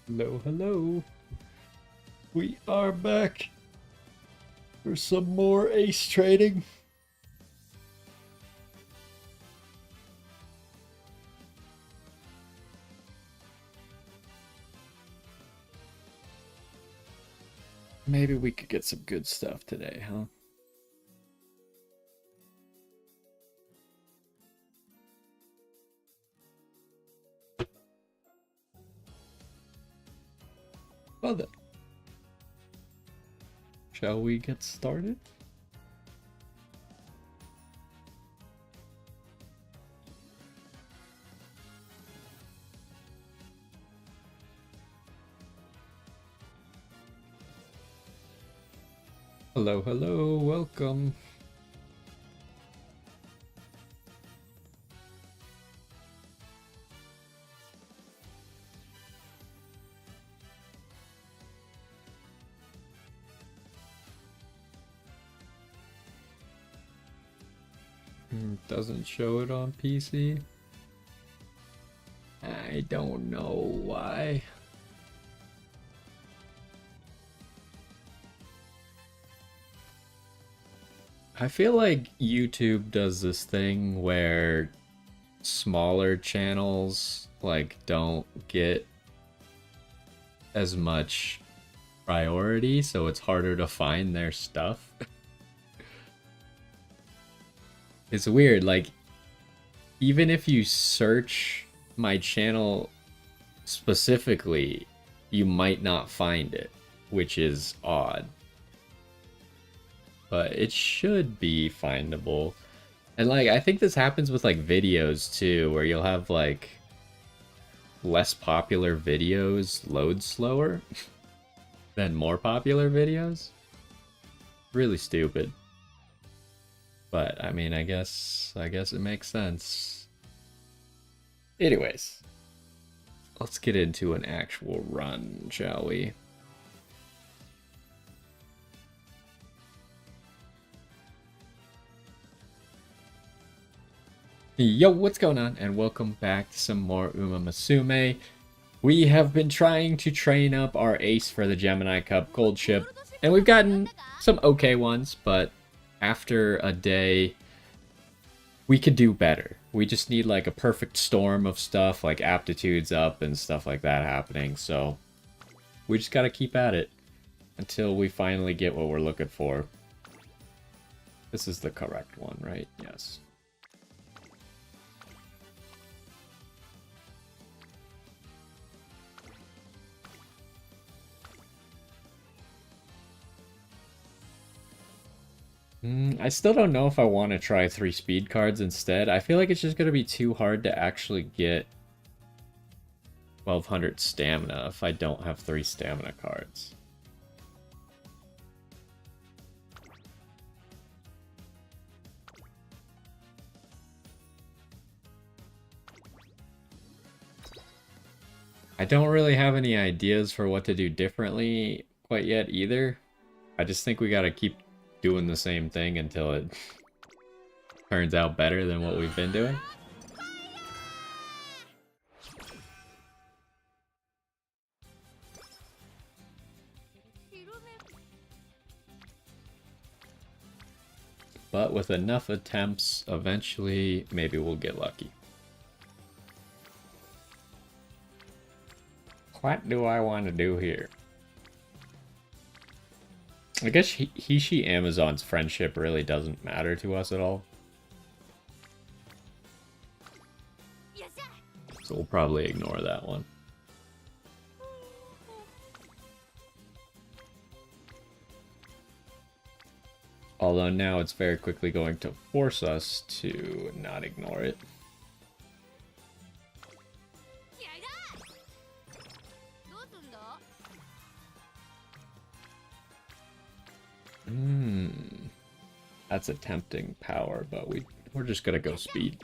Hello, hello. We are back for some more ace trading. Maybe we could get some good stuff today, huh? Well then, shall we get started? Hello, hello, welcome. Doesn't show it on PC. I don't know why. I feel like YouTube does this thing where smaller channels like don't get as much priority, so it's harder to find their stuff. It's weird, like even if you search my channel specifically, you might not find it, which is odd. But it should be findable. And like I think this happens with like videos too, where you'll have like less popular videos load slower than more popular videos. Really stupid. But I mean, I guess it makes sense. Anyways, let's get into an actual run, shall we? Yo, what's going on? And welcome back to some more Umamusume. We have been trying to train up our ace for the Gemini Cup gold ship, and we've gotten some okay ones, but after a day, we could do better. We just need like a perfect storm of stuff, like aptitudes up and stuff like that happening, so we just gotta keep at it until we finally get what we're looking for. This is the correct one, right? Yes. I still don't know if I want to try 3 speed cards instead. I feel like it's just going to be too hard to actually get 1200 stamina if I don't have 3 stamina cards. I don't really have any ideas for what to do differently quite yet either. I just think we got to keep doing the same thing until it turns out better than what we've been doing. But with enough attempts, eventually maybe we'll get lucky. What do I want to do here? I guess she, Amazon's friendship really doesn't matter to us at all. So we'll probably ignore that one. Although now it's very quickly going to force us to not ignore it. That's a tempting power, but we're just gonna go speed.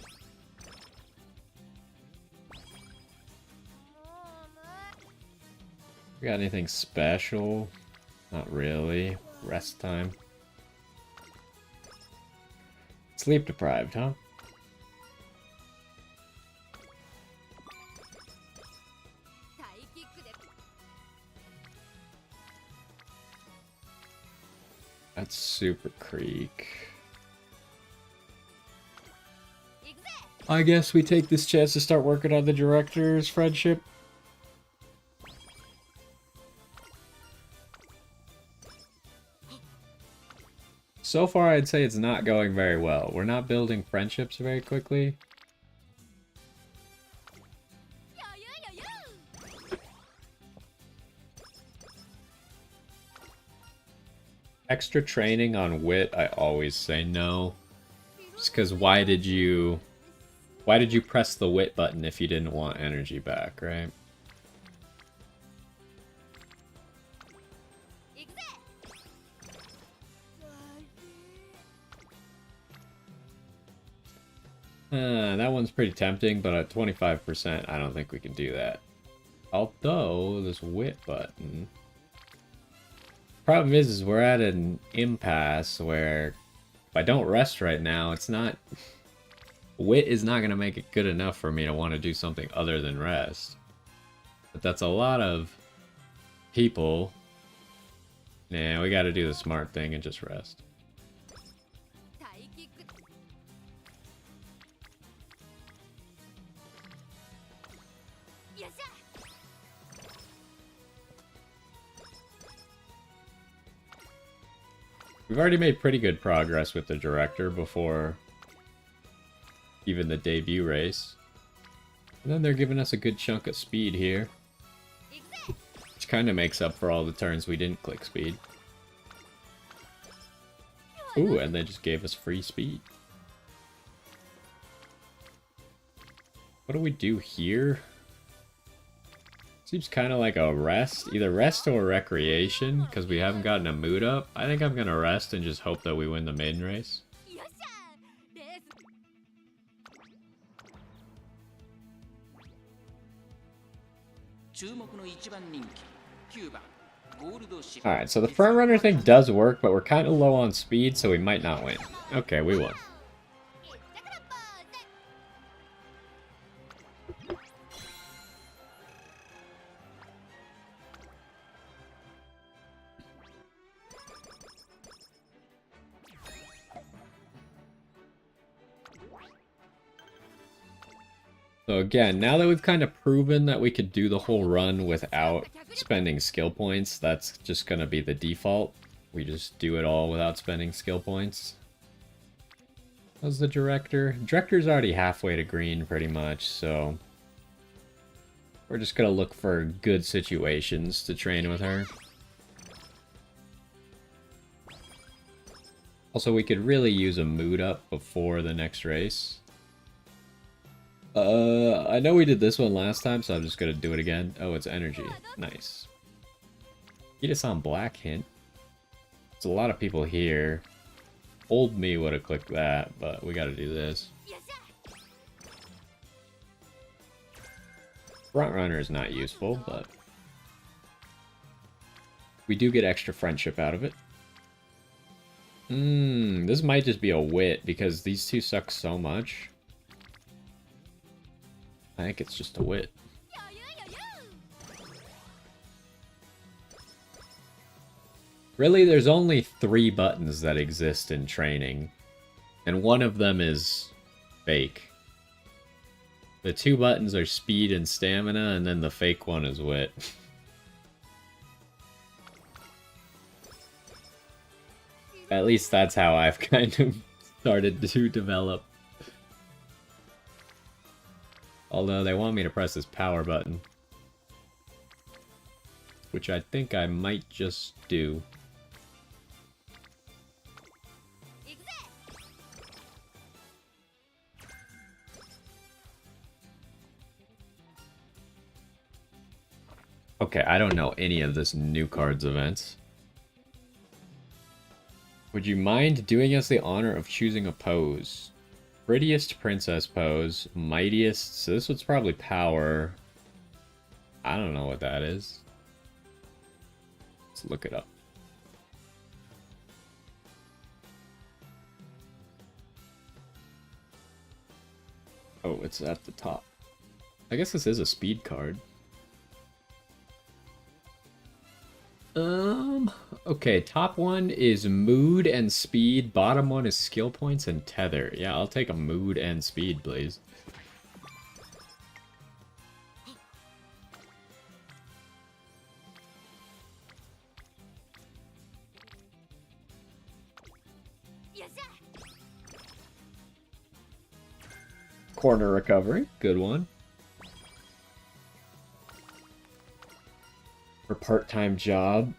We got anything special? Not really. Rest time. Sleep deprived, huh? That's Super Creek. I guess we take this chance to start working on the director's friendship. So far, I'd say it's not going very well. We're not building friendships very quickly. Extra training on wit, I always say no. Just because why did you press the wit button if you didn't want energy back, right? That one's pretty tempting, but at 25%, I don't think we can do that. Although, this wit button... Problem is we're at an impasse where if I don't rest right now, it's not... Wit is not going to make it good enough for me to want to do something other than rest. But that's a lot of people. Nah, we got to do the smart thing and just rest. We've already made pretty good progress with the director before even the debut race. And then they're giving us a good chunk of speed here. Which kind of makes up for all the turns we didn't click speed. Ooh, and they just gave us free speed. What do we do here? Seems kind of like a rest. Either rest or recreation, because we haven't gotten a mood up. I think I'm going to rest and just hope that we win the maiden race. Alright, so the front runner thing does work, but we're kind of low on speed, so we might not win. Okay, we won. So again, now that we've kind of proven that we could do the whole run without spending skill points, that's just going to be the default. We just do it all without spending skill points. How's the director? Director's already halfway to green pretty much, so we're just going to look for good situations to train with her. Also, we could really use a mood up before the next race. I know we did this one last time, so I'm just gonna do it again. Oh, it's energy. Nice. Get us on black hint. There's a lot of people here. Old me would have clicked that, but we gotta do this. Front runner is not useful, but we do get extra friendship out of it. This might just be a wit because these two suck so much. I think it's just a wit. Really, there's only 3 buttons that exist in training, and one of them is fake. The 2 buttons are speed and stamina, and then the fake one is wit. At least that's how I've kind of started to develop. Although they want me to press this power button. Which I think I might just do. Okay, I don't know any of this new cards events. Would you mind doing us the honor of choosing a pose? Prettiest princess pose, mightiest, so this one's probably power. I don't know what that is. Let's look it up. Oh, it's at the top. I guess this is a speed card. Okay, top one is mood and speed. Bottom one is skill points and tether. Yeah, I'll take a mood and speed, please. Corner recovery, good one. For part-time job.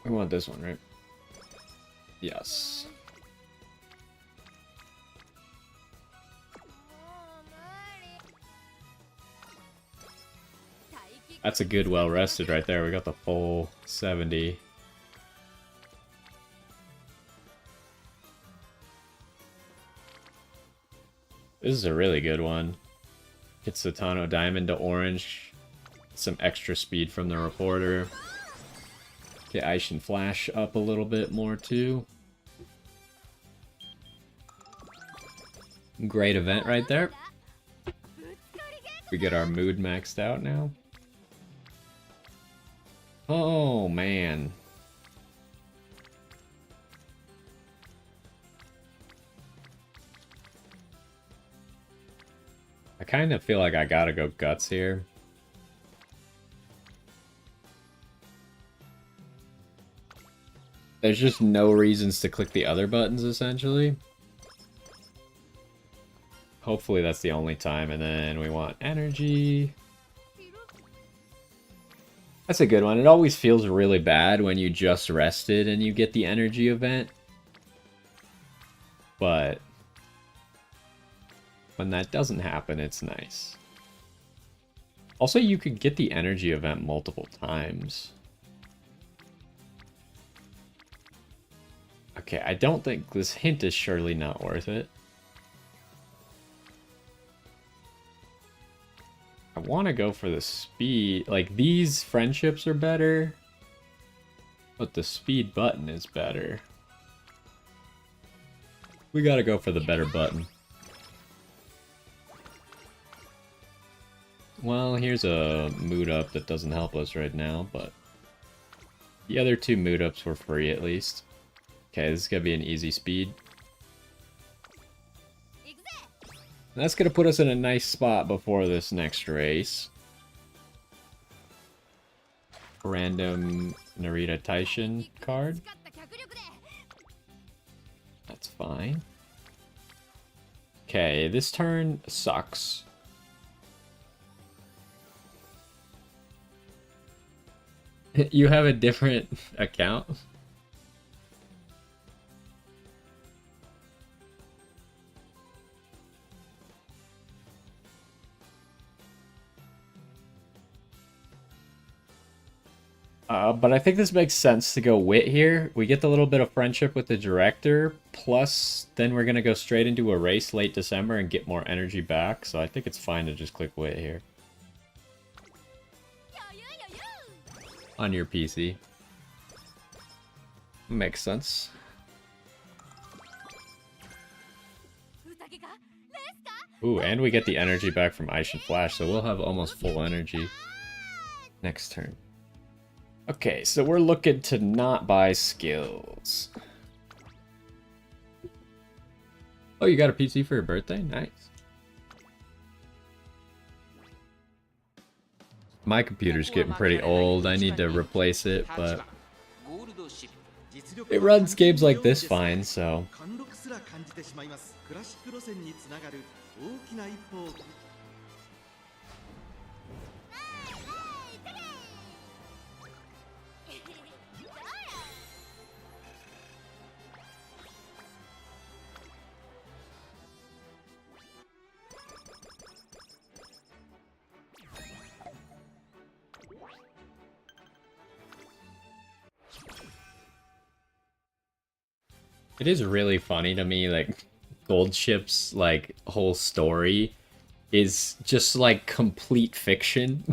We want this one, right? Yes. That's a good well rested right there. We got the full 70. This is a really good one. Hits the Tano Diamond to orange. Some extra speed from the reporter. Get Ice and Flash up a little bit more too. Great event right there. We get our mood maxed out now. Oh man. I kind of feel like I gotta go guts here. There's just no reasons to click the other buttons, essentially. Hopefully that's the only time, and then we want energy. That's a good one. It always feels really bad when you just rested and you get the energy event. But when that doesn't happen, it's nice. Also, you could get the energy event multiple times. Okay, I don't think this hint is surely not worth it. I want to go for the speed. Like, these friendships are better, but the speed button is better. We gotta go for the better button. Well, here's a mood up that doesn't help us right now, but the other two mood ups were free at least. Okay, this is gonna be an easy speed. And that's gonna put us in a nice spot before this next race. Random Narita Taishin card. That's fine. Okay, this turn sucks. You have a different account? But I think this makes sense to go wit here. We get the little bit of friendship with the director, plus then we're going to go straight into a race late December and get more energy back, so I think it's fine to just click wit here. On your PC. Makes sense. Ooh, and we get the energy back from Ice and Flash, so we'll have almost full energy next turn. Okay, so we're looking to not buy skills. Oh, you got a PC for your birthday? Nice. My computer's getting pretty old. I need to replace it, but it runs games like this fine, so. It is really funny to me, like, Gold Ship's, like, whole story is just, like, complete fiction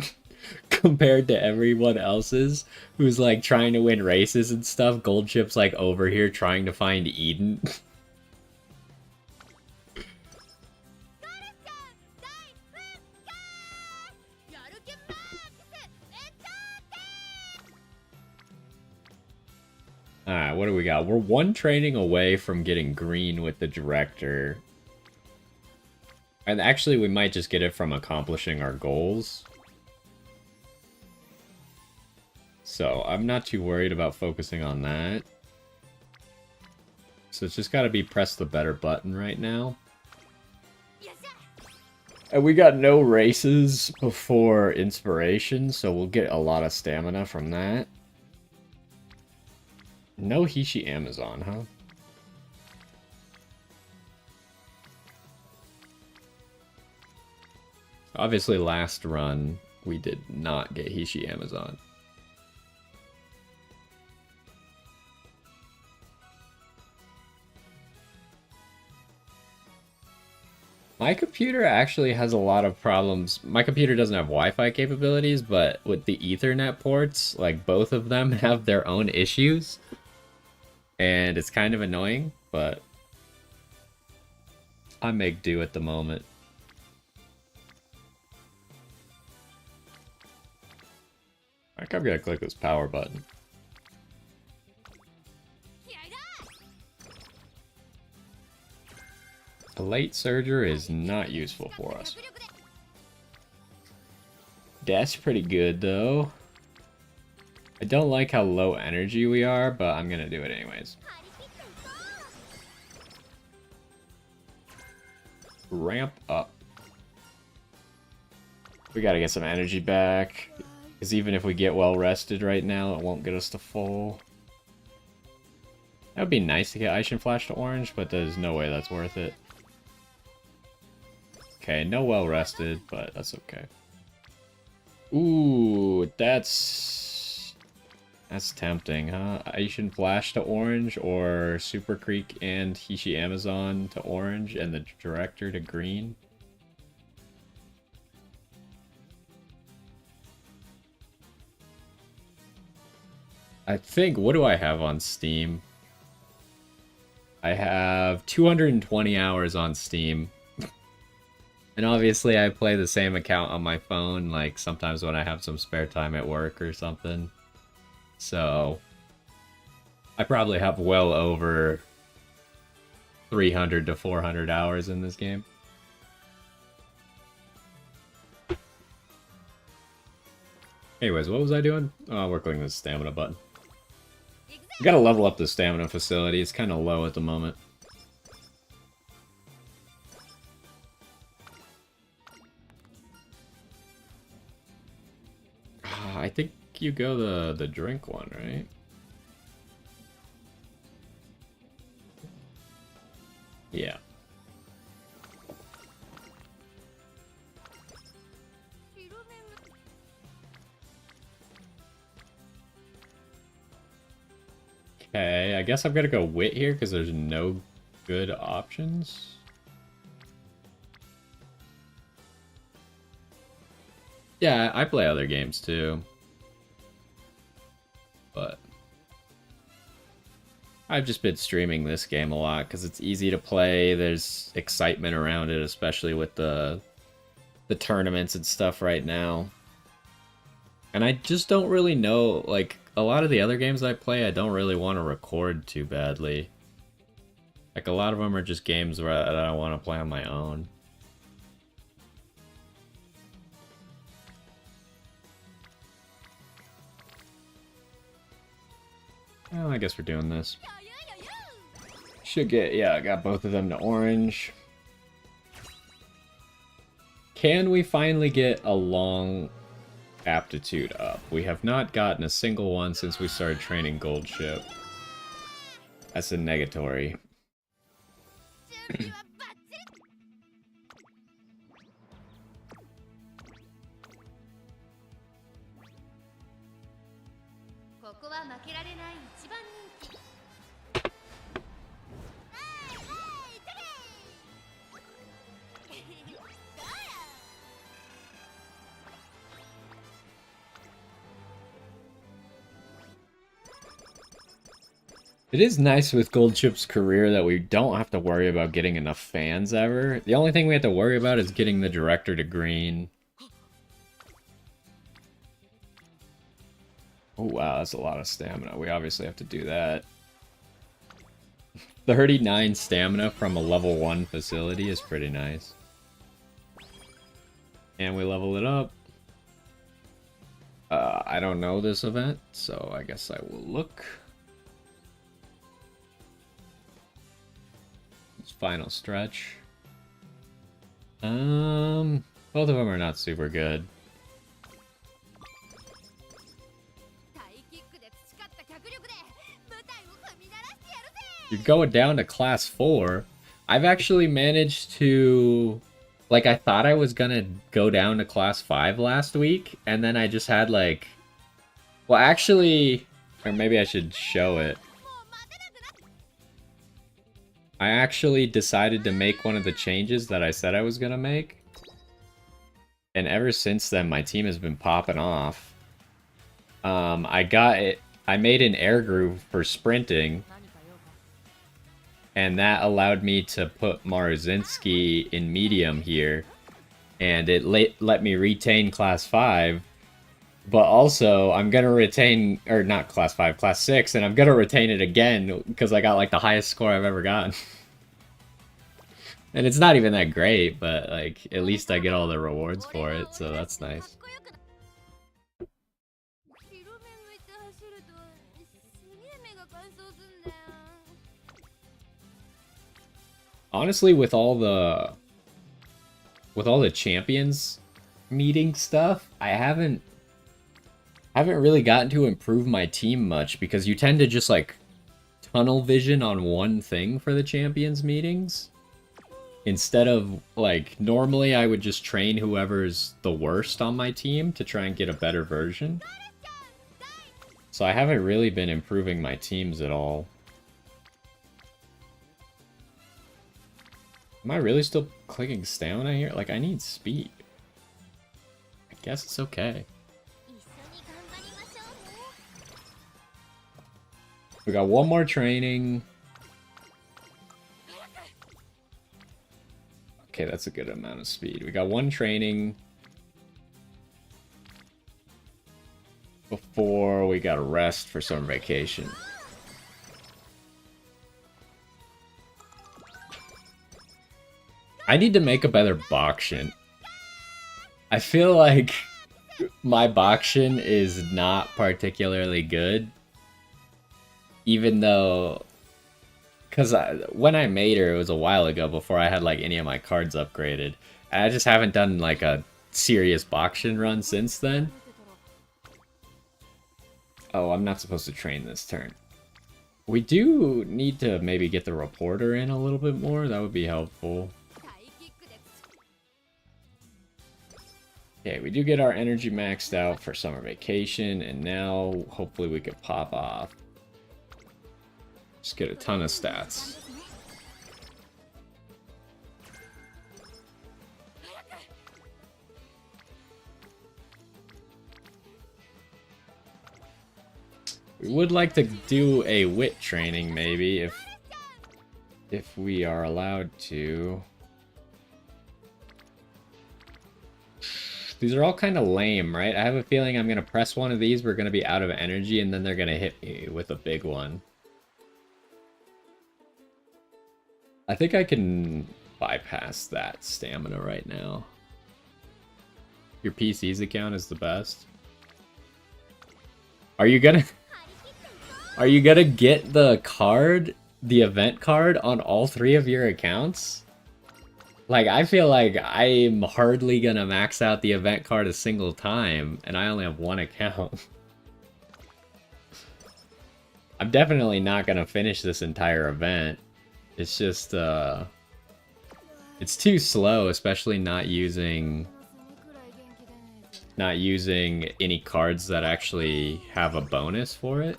compared to everyone else's who's, like, trying to win races and stuff. Gold Ship's, like, over here trying to find Eden. Alright, what do we got? We're one training away from getting green with the director. And actually, we might just get it from accomplishing our goals. So, I'm not too worried about focusing on that. So it's just gotta be press the better button right now. And we got no races before inspiration, so we'll get a lot of stamina from that. No Hishi Amazon, huh? Obviously, last run, we did not get Hishi Amazon. My computer actually has a lot of problems. My computer doesn't have Wi-Fi capabilities, but with the Ethernet ports, like both of them have their own issues. And it's kind of annoying, but I make do at the moment. I think I'm gonna click this power button. A late surger is not useful for us. That's pretty good, though. I don't like how low energy we are, but I'm gonna do it anyways. Ramp up. We gotta get some energy back. Because even if we get well rested right now, it won't get us to full. That would be nice to get Aishin Flash to orange, but there's no way that's worth it. Okay, no well rested, but that's okay. Ooh, that's tempting, huh? Aishin Flash to orange, or Super Creek and Hishi Amazon to orange, and the director to green. I think, what do I have on Steam? I have 220 hours on Steam. And obviously I play the same account on my phone, like sometimes when I have some spare time at work or something. So, I probably have well over 300 to 400 hours in this game. Anyways, what was I doing? Oh, we're clicking the stamina button. We gotta level up the stamina facility. It's kind of low at the moment. I think you go the drink one, right? Yeah. Okay, I guess I'm gonna go wit here because there's no good options. Yeah, I play other games too. But I've just been streaming this game a lot because it's easy to play. There's excitement around it, especially with the tournaments and stuff right now. And I just don't really know, like, a lot of the other games I play, I don't really want to record too badly. Like, a lot of them are just games where I want to play on my own. Well, I guess we're doing this. Should get, yeah, I got both of them to orange. Can we finally get a long aptitude up? We have not gotten a single one since we started training Gold Ship. That's a negatory. It is nice with Gold Chip's career that we don't have to worry about getting enough fans ever. The only thing we have to worry about is getting the director to green. Oh wow, that's a lot of stamina. We obviously have to do that. The 39 stamina from a level 1 facility is pretty nice. And we level it up. I don't know this event, so I guess I will look. It's final stretch. Both of them are not super good. You're going down to class 4. I've actually managed to... Like, I thought I was gonna go down to class 5 last week, and then I just had, like... Well, actually... Or maybe I should show it. I actually decided to make one of the changes that I said I was gonna make. And ever since then, my team has been popping off. I made an air groove for sprinting. And that allowed me to put Maruzinski in medium here. And it let me retain class 5. But also, I'm going to retain... Or not class 5, class 6. And I'm going to retain it again because I got like the highest score I've ever gotten. And it's not even that great, but like at least I get all the rewards for it. So that's nice. Honestly, with all the champions meeting stuff, I haven't really gotten to improve my team much because you tend to just like tunnel vision on one thing for the champions meetings instead of like normally I would just train whoever's the worst on my team to try and get a better version. So I haven't really been improving my teams at all. Am I really still clicking stamina here? Like, I need speed. I guess it's okay. We got one more training. Okay, that's a good amount of speed. We got one training before we got a rest for summer vacation. I need to make a better Bakshin. I feel like my Bakshin is not particularly good. Even though... Because when I made her, it was a while ago before I had like any of my cards upgraded. And I just haven't done like a serious Bakshin run since then. Oh, I'm not supposed to train this turn. We do need to maybe get the reporter in a little bit more. That would be helpful. Okay, we do get our energy maxed out for summer vacation, and now hopefully we could pop off. Just get a ton of stats. We would like to do a wit training maybe if we are allowed to. These are all kind of lame, right? I have a feeling I'm going to press one of these, we're going to be out of energy, and then they're going to hit me with a big one. I think I can bypass that stamina right now. Your PC's account is the best. Are you gonna get the card, the event card, on all 3 of your accounts? Like, I feel like I'm hardly gonna max out the event card a single time, and I only have 1 account. I'm definitely not gonna finish this entire event. It's just, it's too slow, especially not using any cards that actually have a bonus for it.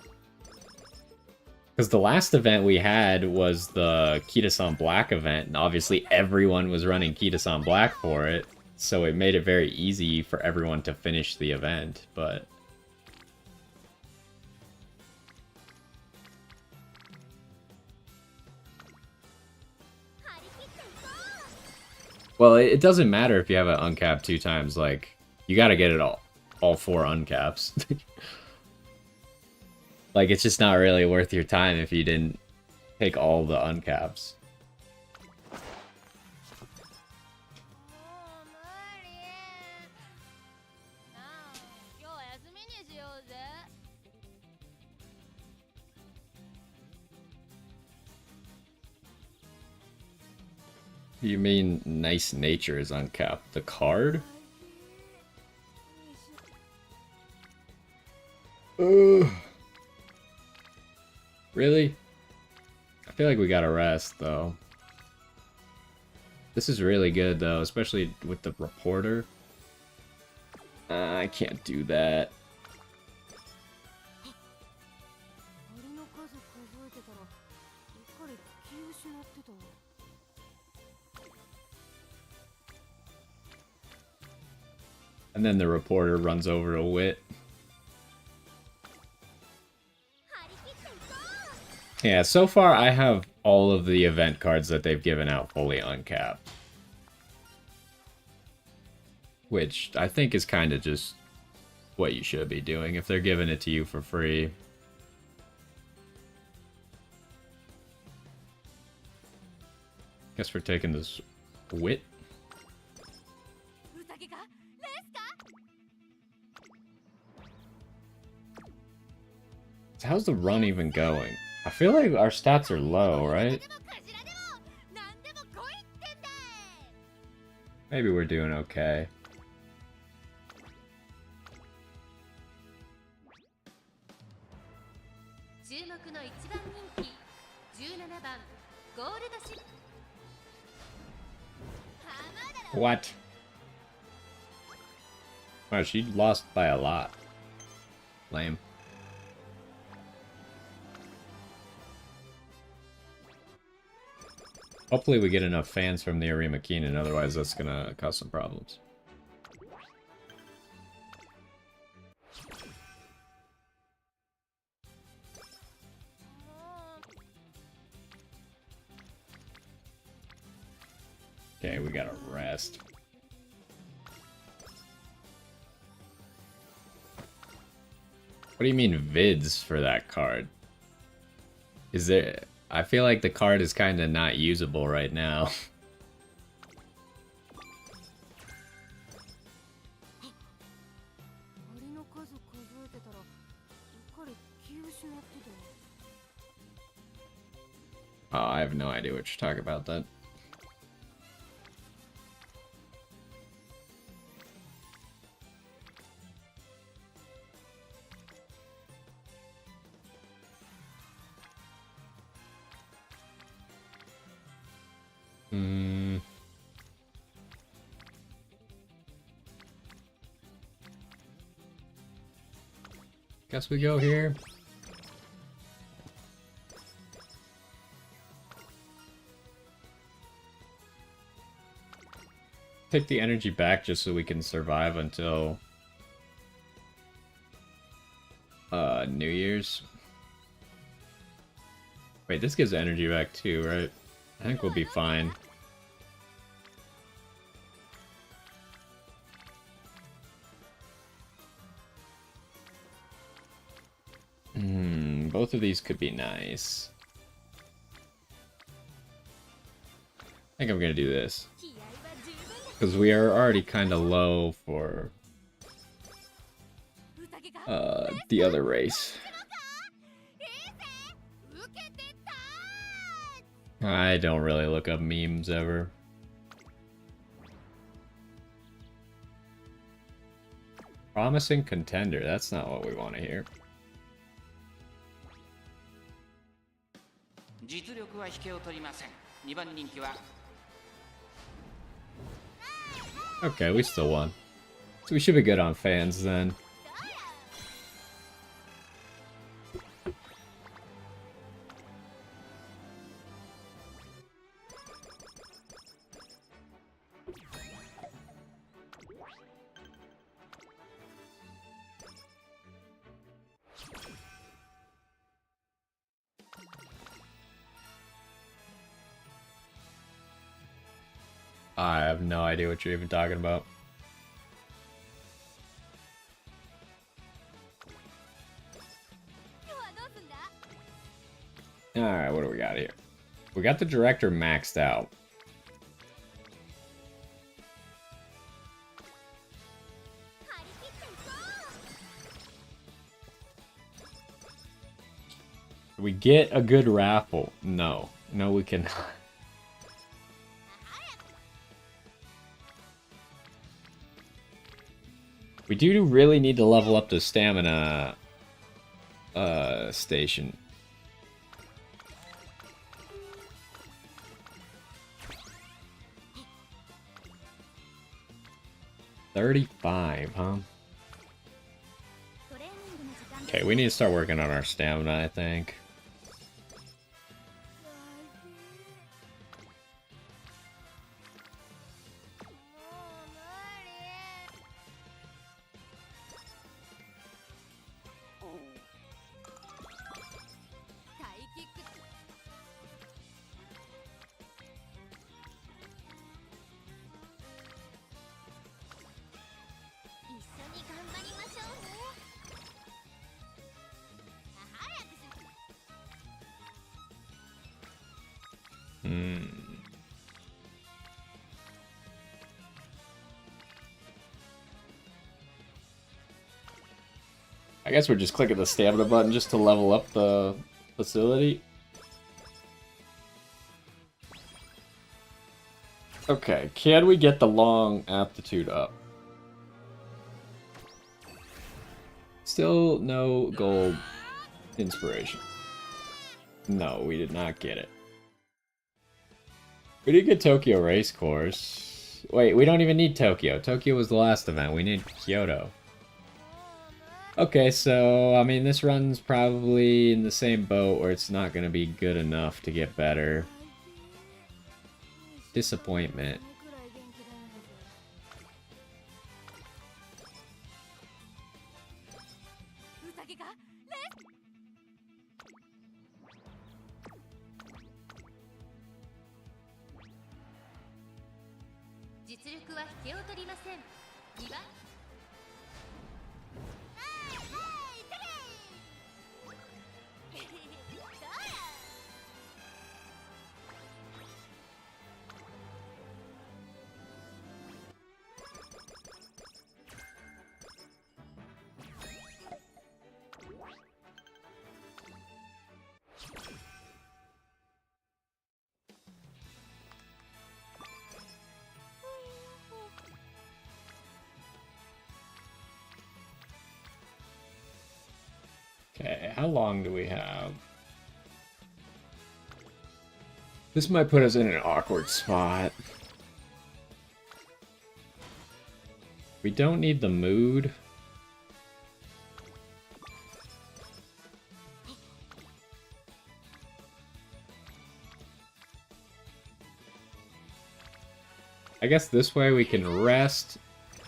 Because the last event we had was the Kita-san Black event, and obviously everyone was running Kita-san Black for it, so it made it very easy for everyone to finish the event, but... Well, it doesn't matter if you have it uncapped 2 times, like, you gotta get it all 4 uncaps. Like, it's just not really worth your time if you didn't take all the uncaps. You mean nice nature is uncapped? The card? Ugh. Really? I feel like we gotta rest, though. This is really good, though, especially with the reporter. I can't do that. And then the reporter runs over a wit. Yeah, so far I have all of the event cards that they've given out fully uncapped. Which I think is kind of just what you should be doing if they're giving it to you for free. Guess we're taking this wit. So how's the run even going? I feel like our stats are low, right? Maybe we're doing okay. What? Wow, she lost by a lot. Lame. Hopefully we get enough fans from the Arima Keenan, otherwise that's gonna cause some problems. Okay, we gotta rest. What do you mean vids for that card? Is there... I feel like the card is kind of not usable right now. Oh, I have no idea what you're talking about then. Guess we go here. Take the energy back just so we can survive until New Year's. Wait, this gives energy back too, right? I think we'll be fine. Both of these could be nice. I think I'm gonna do this. Because we are already kind of low for the other race. I don't really look up memes ever. Promising contender, that's not what we want to hear. Okay, we still won. So we should be good on fans then. I have no idea what you're even talking about. Alright, what do we got here? We got the director maxed out. We get a good raffle. No. No, we cannot. We do really need to level up the stamina station. $35, huh? Okay, we need to start working on our stamina, I think. I guess we're just clicking the stamina button just to level up the facility. Okay, can we get the long aptitude up? Still no gold inspiration. No, we did not get it. We did get Tokyo Race Course. Wait, we don't even need Tokyo. Tokyo was the last event. We need Kyoto. Okay, so, I mean, this run's probably in the same boat where it's not going to be good enough to get better. Disappointment. Okay, how long do we have? This might put us in an awkward spot. We don't need the mood. I guess this way we can rest,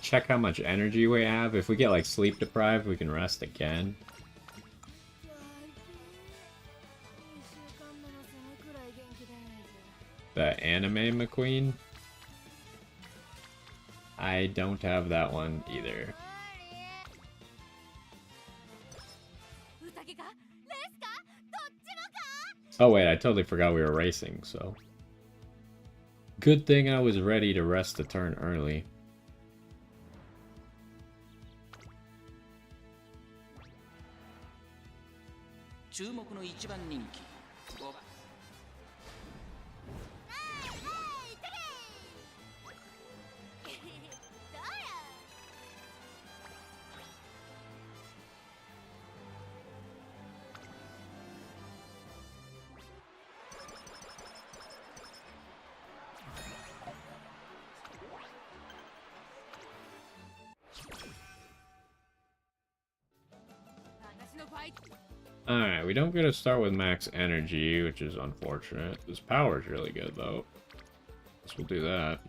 check how much energy we have. If we get like sleep deprived, we can rest again. The Anime McQueen? I don't have that one either. Oh wait, I totally forgot we were racing, so... Good thing I was ready to rest a turn early. Alright, we don't get to start with max energy, which is unfortunate. This power is really good, though. Guess we'll do that.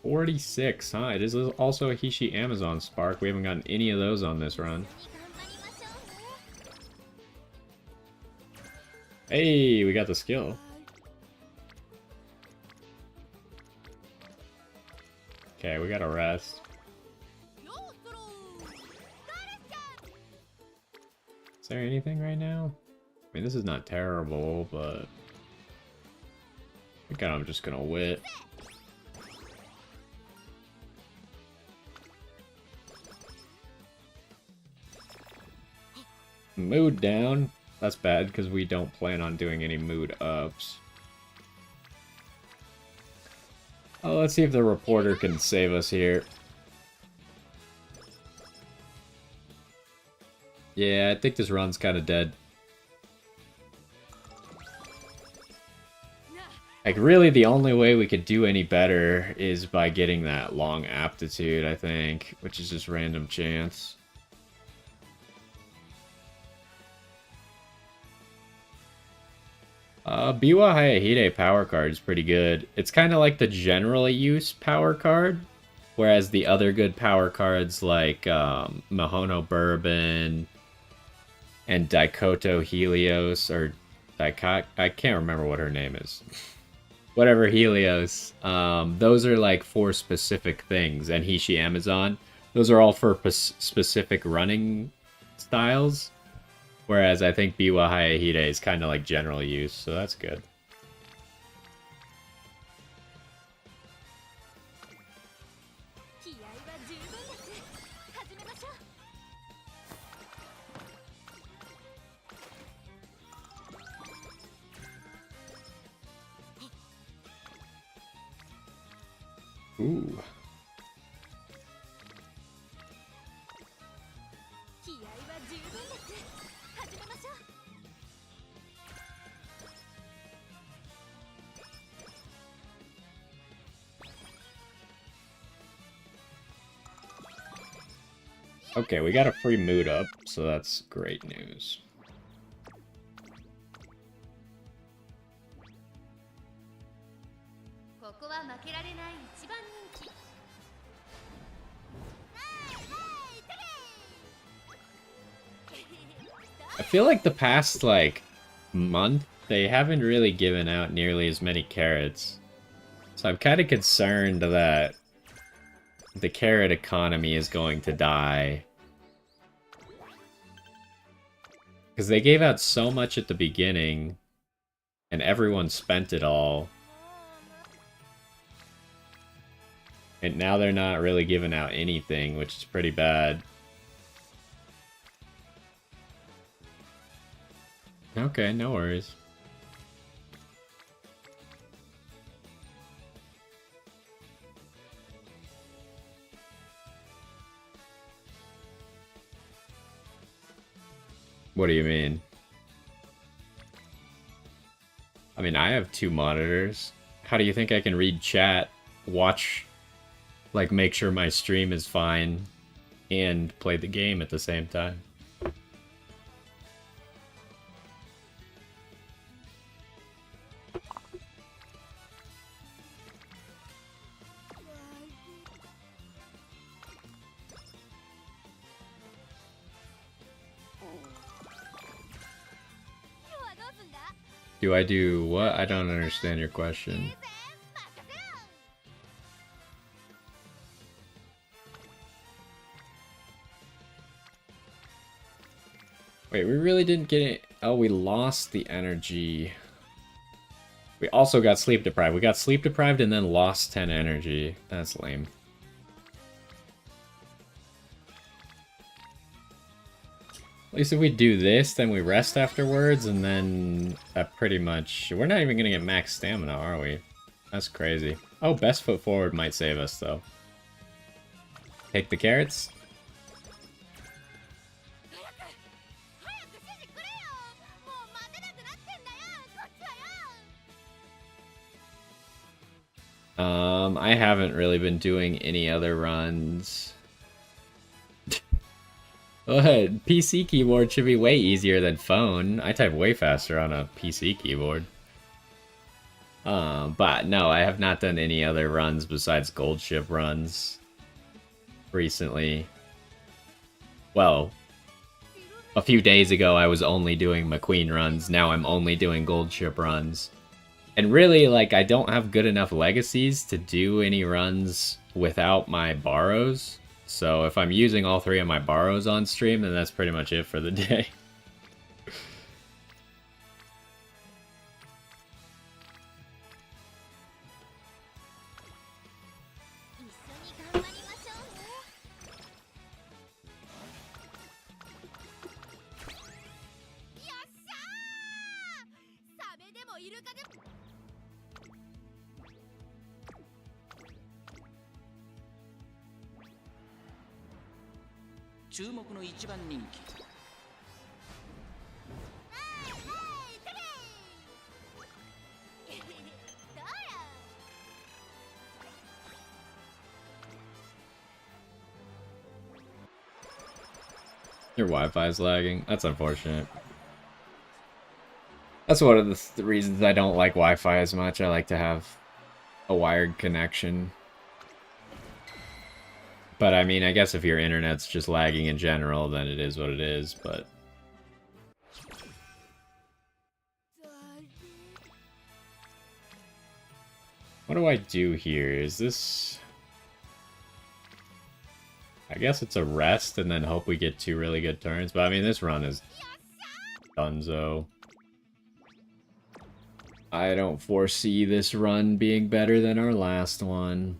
$46, huh? It is also a Hishi Amazon Spark. We haven't gotten any of those on this run. Hey, we got the skill. Okay, we gotta rest. there anything right now? I mean, this is not terrible, but I think I'm just gonna wit. Mood down. That's bad because we don't plan on doing any mood ups. Oh, let's see if the reporter can save us here. Yeah, I think this run's kind of dead. Like, really, the only way we could do any better is by getting that long aptitude, I think, which is just random chance. Biwa Hayahide power card is pretty good. It's kind of like the generally used power card, whereas the other good power cards like Mihono Bourbon and Daikoto Helios, or I can't remember what her name is. Whatever, Helios. Those are like for specific things, and Hishi Amazon. Those are all for specific running styles. Whereas I think Biwa Hayahide is kind of like general use, so that's good. Ooh. Okay, we got a free mood up, so that's great news. I feel like the past, like, month, they haven't really given out nearly as many carrots. So I'm kind of concerned that the carrot economy is going to die. Because they gave out so much at the beginning, and everyone spent it all. And now they're not really giving out anything, which is pretty bad. Okay, no worries. What do you mean? I mean, I have 2 monitors. How do you think I can read chat, watch, like, make sure my stream is fine, and play the game at the same time? Do I do what? I don't understand your question. Wait, we really didn't get it. Oh, we lost the energy. We also got sleep deprived. We got sleep deprived and then lost 10 energy. That's lame. At least if we do this, then we rest afterwards, and then that pretty much... We're not even gonna get max stamina, are we? That's crazy. Oh, best foot forward might save us, though. Take the carrots. I haven't really been doing any other runs. PC keyboard should be way easier than phone. I type way faster on a PC keyboard. But no, I have not done any other runs besides gold ship runs recently. Well, a few days ago I was only doing McQueen runs. Now I'm only doing gold ship runs. And really, like, I don't have good enough legacies to do any runs without my borrows. So if I'm using all 3 of my borrows on stream, then that's pretty much it for the day. Your Wi-Fi is lagging. That's unfortunate. That's one of the reasons I don't like Wi-Fi as much. I like to have a wired connection. But I mean, I guess if your internet's just lagging in general, then it is what it is, but... What do I do here? Is this... I guess it's a rest and then hope we get 2 really good turns. But I mean, this run is dunzo. I don't foresee this run being better than our last one.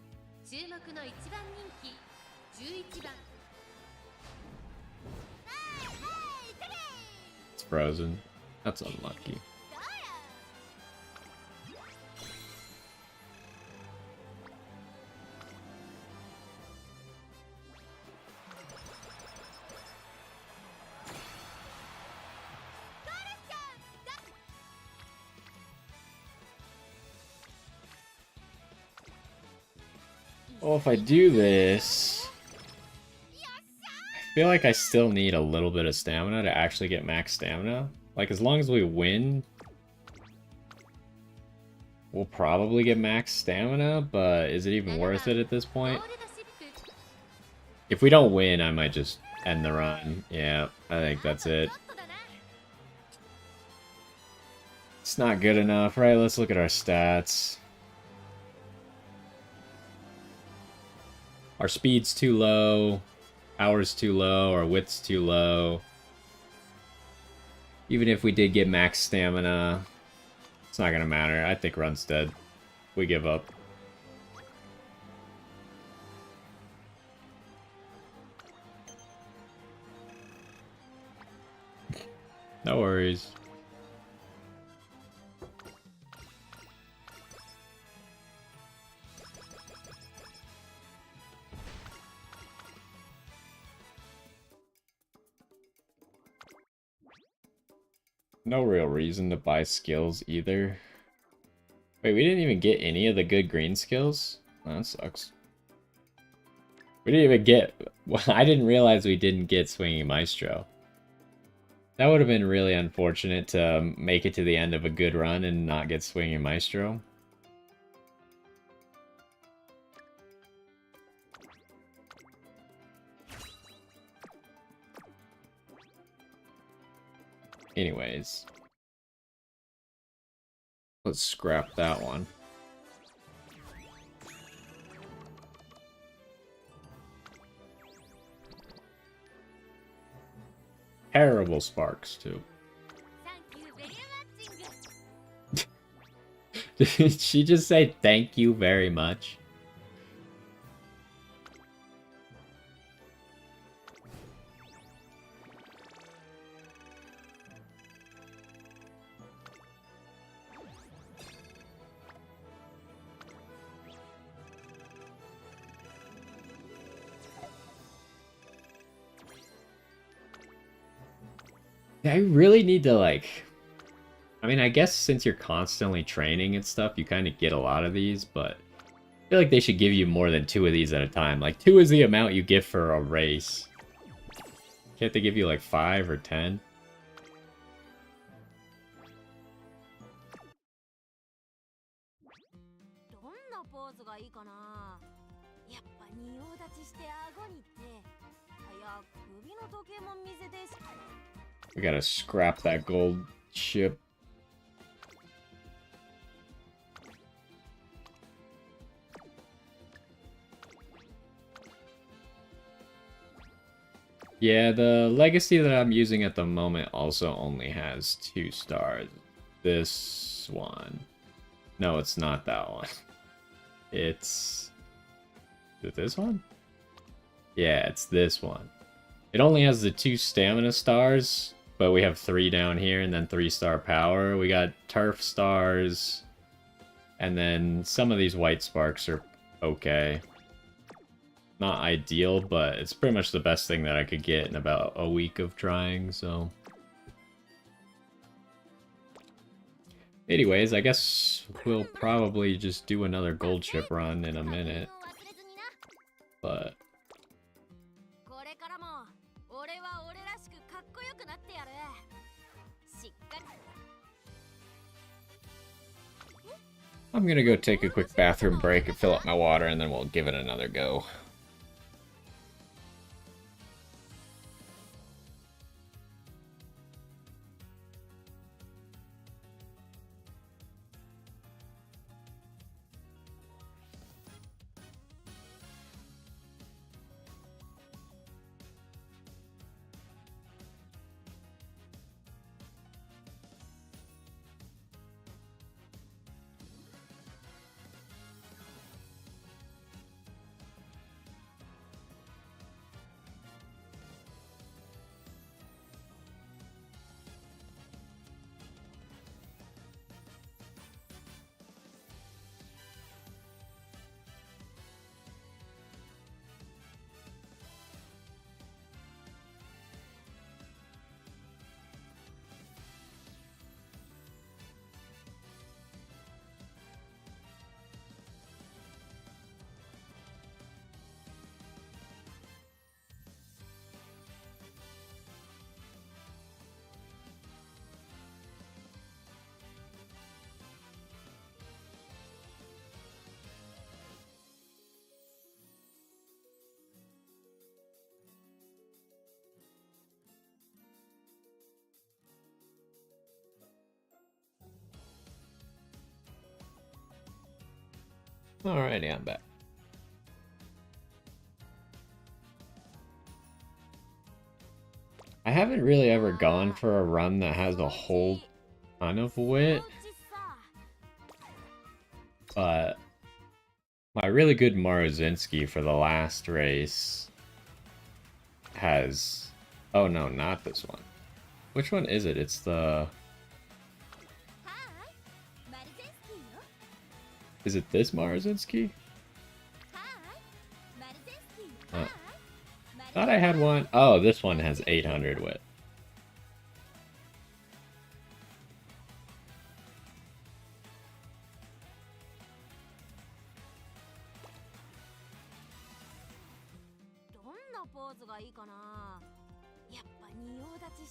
It's frozen. That's unlucky. Well, if I do this, I feel like I still need a little bit of stamina to actually get max stamina. Like, as long as we win, we'll probably get max stamina, but is it even worth it at this point? If we don't win, I might just end the run. Yeah, I think that's it. It's not good enough, right? Let's look at our stats. Our speed's too low, power's too low, our width's too low. Even if we did get max stamina, it's not gonna matter. I think run's dead. We give up. No worries. No real reason to buy skills either. Wait, we didn't even get any of the good green skills? Oh, that sucks. We didn't even get... Well, I didn't realize we didn't get Swinging Maestro. That would have been really unfortunate to make it to the end of a good run and not get Swinging Maestro. Anyways. Let's scrap that one. Terrible sparks, too. Did she just say thank you very much? I really need to, like... I mean, I guess since you're constantly training and stuff, you kind of get a lot of these, but... I feel like they should give you more than 2 of these at a time. Like, 2 is the amount you get for a race. Can't they give you, like, 5 or 10? We gotta scrap that gold ship. Yeah, the legacy that I'm using at the moment also only has 2 stars. This one. No, it's not that one. It's... Is it this one? Yeah, it's this one. It only has the 2 stamina stars, but we have 3 down here and then 3-star power. We got turf stars, and then some of these white sparks are okay. Not ideal, but it's pretty much the best thing that I could get in about a week of trying, so... Anyways, I guess we'll probably just do another gold ship run in a minute. But... I'm gonna go take a quick bathroom break and fill up my water, and then we'll give it another go. Alrighty, I'm back. I haven't really ever gone for a run that has a whole ton of wit. But my really good Maruzinski for the last race has... Oh no, not this one. Which one is it? It's the... Is it this Maruzinski? Oh. Thought I had one. Oh, this one has 800 wit.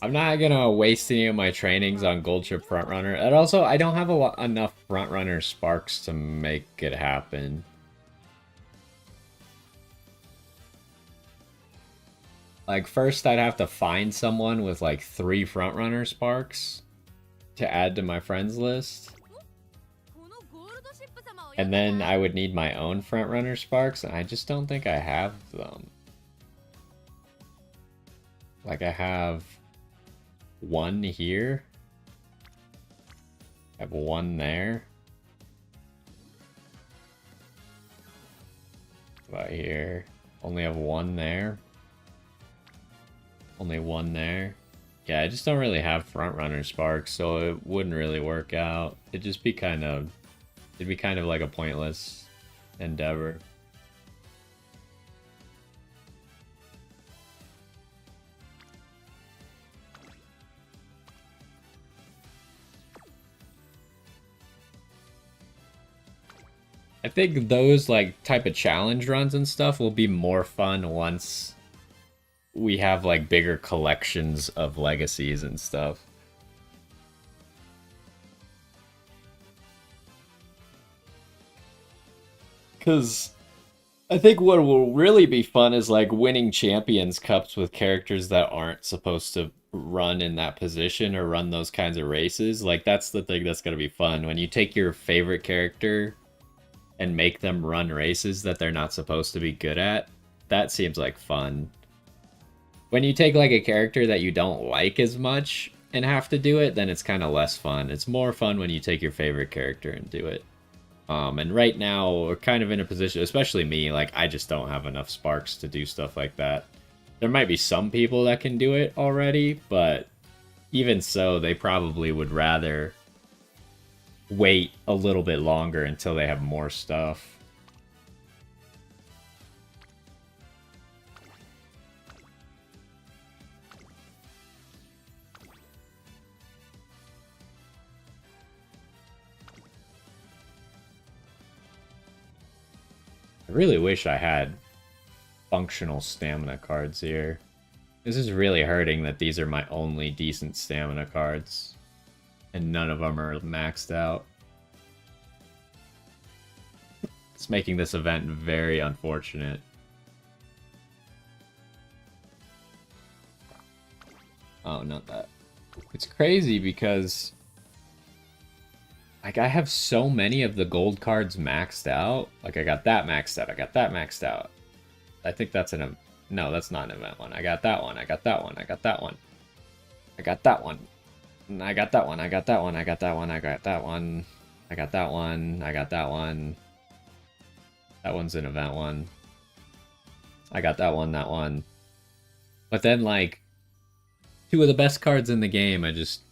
I'm not gonna waste any of my trainings on Gold Ship Frontrunner. And also, I don't have enough Frontrunner sparks to make it happen. Like, first I'd have to find someone with like 3 Frontrunner sparks to add to my friends list. And then I would need my own Frontrunner sparks, and I just don't think I have them. Like, I have 1 here. I have 1 there. About here. Only have 1 there. Only 1 there. Yeah, I just don't really have Frontrunner sparks, so it wouldn't really work out. It'd just be kind of... It'd be kind of like a pointless endeavor. I think those like type of challenge runs and stuff will be more fun once we have like bigger collections of legacies and stuff. Because I think what will really be fun is like winning Champions Cups with characters that aren't supposed to run in that position or run those kinds of races. Like, that's the thing that's going to be fun. When you take your favorite character and make them run races that they're not supposed to be good at, that seems like fun. When you take like a character that you don't like as much and have to do it, then it's kind of less fun. It's more fun when you take your favorite character and do it. And right now, we're kind of in a position, especially me, like, I just don't have enough sparks to do stuff like that. There might be some people that can do it already, but even so, they probably would rather wait a little bit longer until they have more stuff. I really wish I had functional stamina cards here. This is really hurting that these are my only decent stamina cards. And none of them are maxed out. It's making this event very unfortunate. Oh, not that. It's crazy because like, I have so many of the gold cards maxed out. Like, I got that maxed out. I got that maxed out. I think that's an... No, that's not an event one. I got that one. I got that one. I got that one. I got that one. I got that one. I got that one. I got that one. I got that one. I got that one. I got that one. That one's an event one. I got that one, that one. But then, like, two of the best cards in the game, I just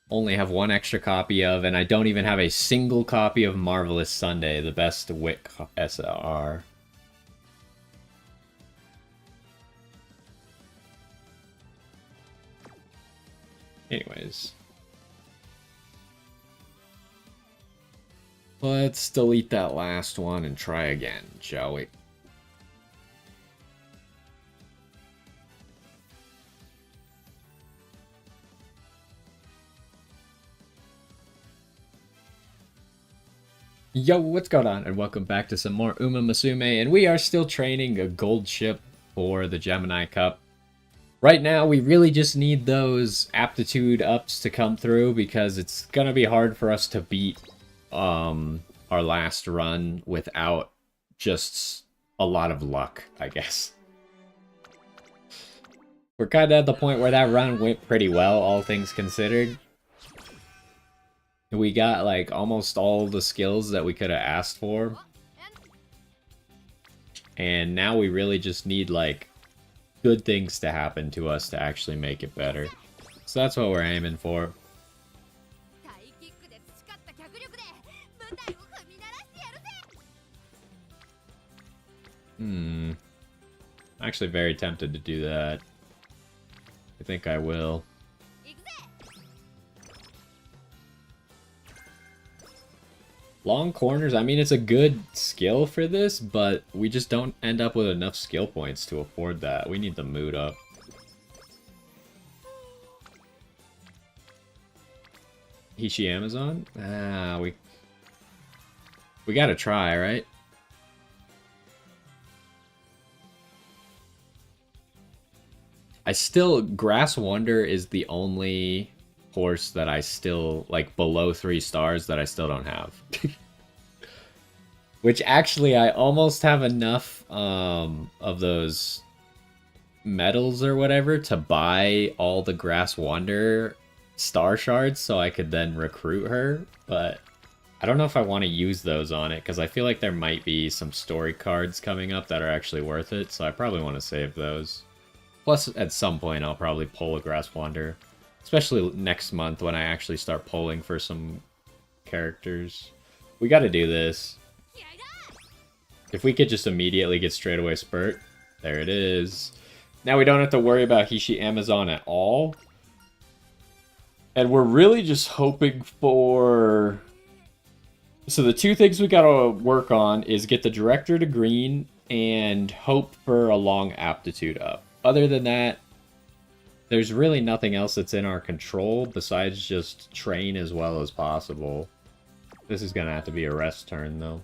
only have one extra copy of, and I don't even have a single copy of Marvelous Sunday, the best Wick SR. Anyways. Let's delete that last one and try again, shall we? Yo, what's going on? And welcome back to some more Umamusume, and we are still training a gold ship for the Gemini Cup. Right now, we really just need those aptitude ups to come through because it's gonna be hard for us to beat our last run without just a lot of luck, I guess. We're kind of at the point where that run went pretty well, all things considered. We got, like, almost all the skills that we could have asked for. And now we really just need, like, good things to happen to us to actually make it better. So that's what we're aiming for. I'm actually very tempted to do that. I think I will. Long corners, I mean, it's a good skill for this, but we just don't end up with enough skill points to afford that. We need the mood up. Hishi Amazon? Ah, we gotta try, right? Grass Wonder is the only horse that I still, like, below 3 stars that I still don't have. Which, actually, I almost have enough of those medals or whatever to buy all the Grass Wonder star shards so I could then recruit her, but I don't know if I want to use those on it because I feel like there might be some story cards coming up that are actually worth it, so I probably want to save those. Plus, at some point, I'll probably pull a Grass Wonder. Especially next month when I actually start polling for some characters. We gotta do this. If we could just immediately get straight away Spurt. There it is. Now we don't have to worry about Hishi Amazon at all. And we're really just hoping for... So the two things we gotta work on is get the director to green and hope for a long aptitude up. Other than that, there's really nothing else that's in our control besides just train as well as possible. This is gonna have to be a rest turn, though.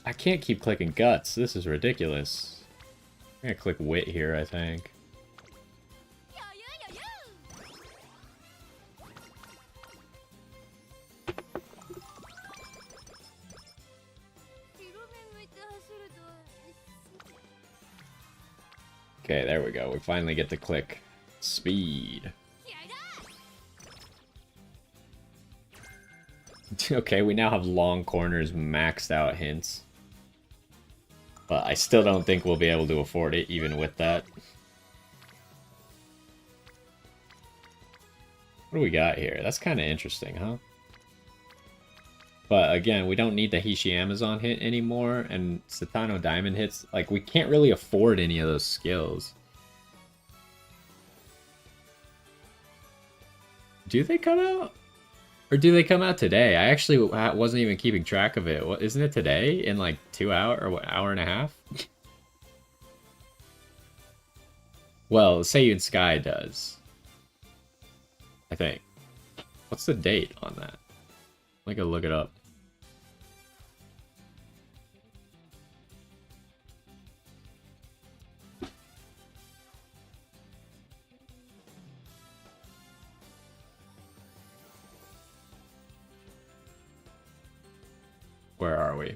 I can't keep clicking guts. This is ridiculous. I'm gonna click wit here, I think. Okay, there we go. We finally get to click speed. Okay, we now have long corners maxed out hints. But I still don't think we'll be able to afford it, even with that. What do we got here? That's kind of interesting, huh? But again, we don't need the Hishi Amazon hit anymore, and Satano Diamond hits. Like, we can't really afford any of those skills. Do they come out? Or do they come out today? I actually wasn't even keeping track of it. What, isn't it today? In like 2 hours or what, hour and a half? Well, Seiyun Sky does. I think. What's the date on that? I gotta look it up. Where are we?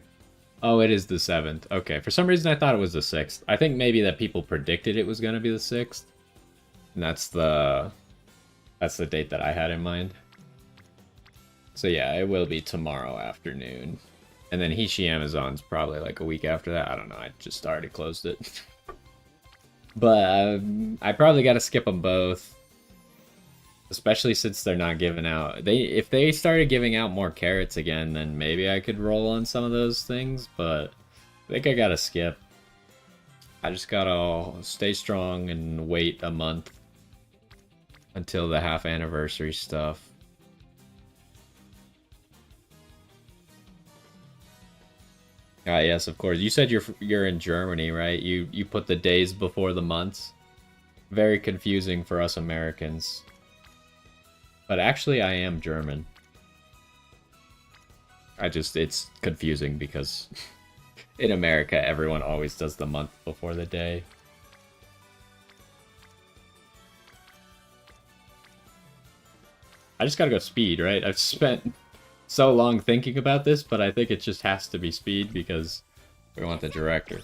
Oh, it is the 7th. Okay, for some reason I thought it was the 6th. I think maybe that people predicted it was going to be the 6th. And that's the date that I had in mind. So yeah, it will be tomorrow afternoon. And then Hishi Amazon's probably like a week after that. I don't know, I just already closed it. But I probably got to skip them both. Especially since they're not giving out. If they started giving out more carrots again, then maybe I could roll on some of those things, but I think I gotta skip. I just gotta stay strong and wait a month until the half anniversary stuff. Ah, yes, of course. You said you're in Germany, right? You put the days before the months. Very confusing for us Americans. But actually, I am German. It's confusing because in America, everyone always does the month before the day. I just gotta go speed, right? I've spent so long thinking about this, but I think it just has to be speed because we want the director.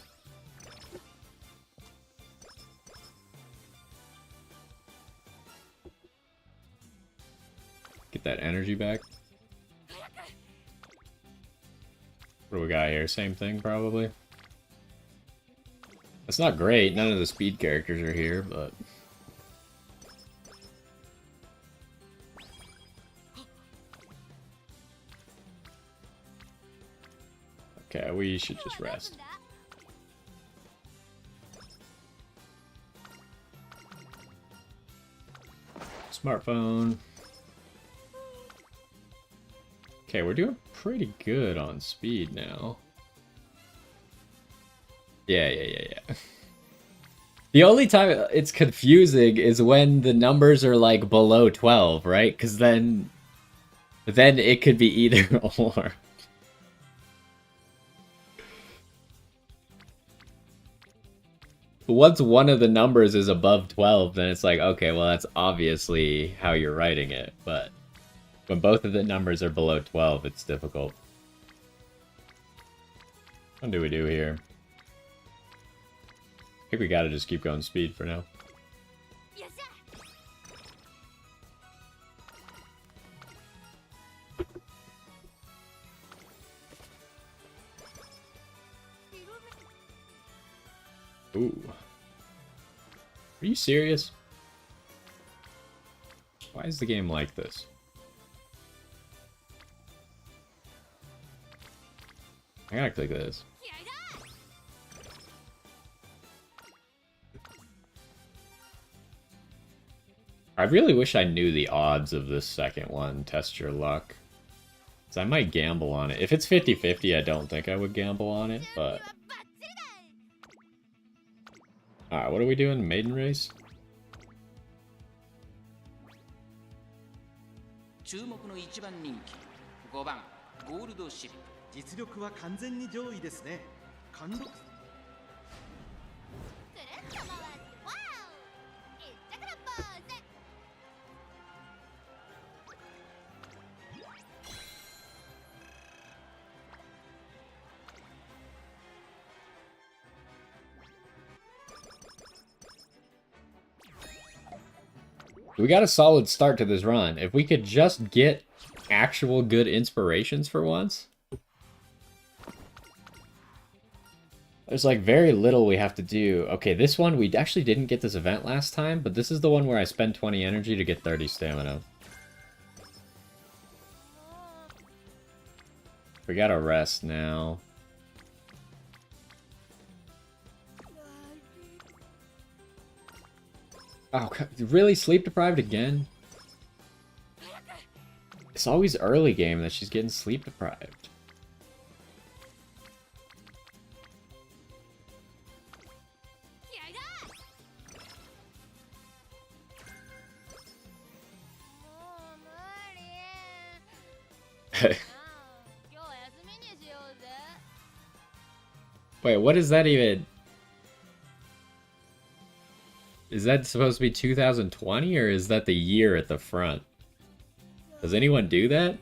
Get that energy back. What do we got here? Same thing, probably. That's not great. None of the speed characters are here, but... Okay, we should just rest. Smartphone. Okay, we're doing pretty good on speed now. Yeah. The only time it's confusing is when the numbers are like below 12, right? Because then it could be either or. Once one of the numbers is above 12, then it's like, okay, well, that's obviously how you're writing it, but when both of the numbers are below 12, it's difficult. What do we do here? I think we gotta just keep going speed for now. Ooh. Are you serious? Why is the game like this? I gotta click this. I really wish I knew the odds of this second one. Test your luck. So I might gamble on it. If it's 50-50, I don't think I would gamble on it, but... Alright, what are we doing? Maiden race? We got a solid start to this run. If we could just get actual good inspirations for once. There's like very little we have to do. Okay, this one, we actually didn't get this event last time, but this is the one where I spend 20 energy to get 30 stamina. We gotta rest now. Oh, really? Sleep deprived again? It's always early game that she's getting sleep deprived. Wait, what is that even? Is that supposed to be 2020 or is that the year at the front? Does anyone do that?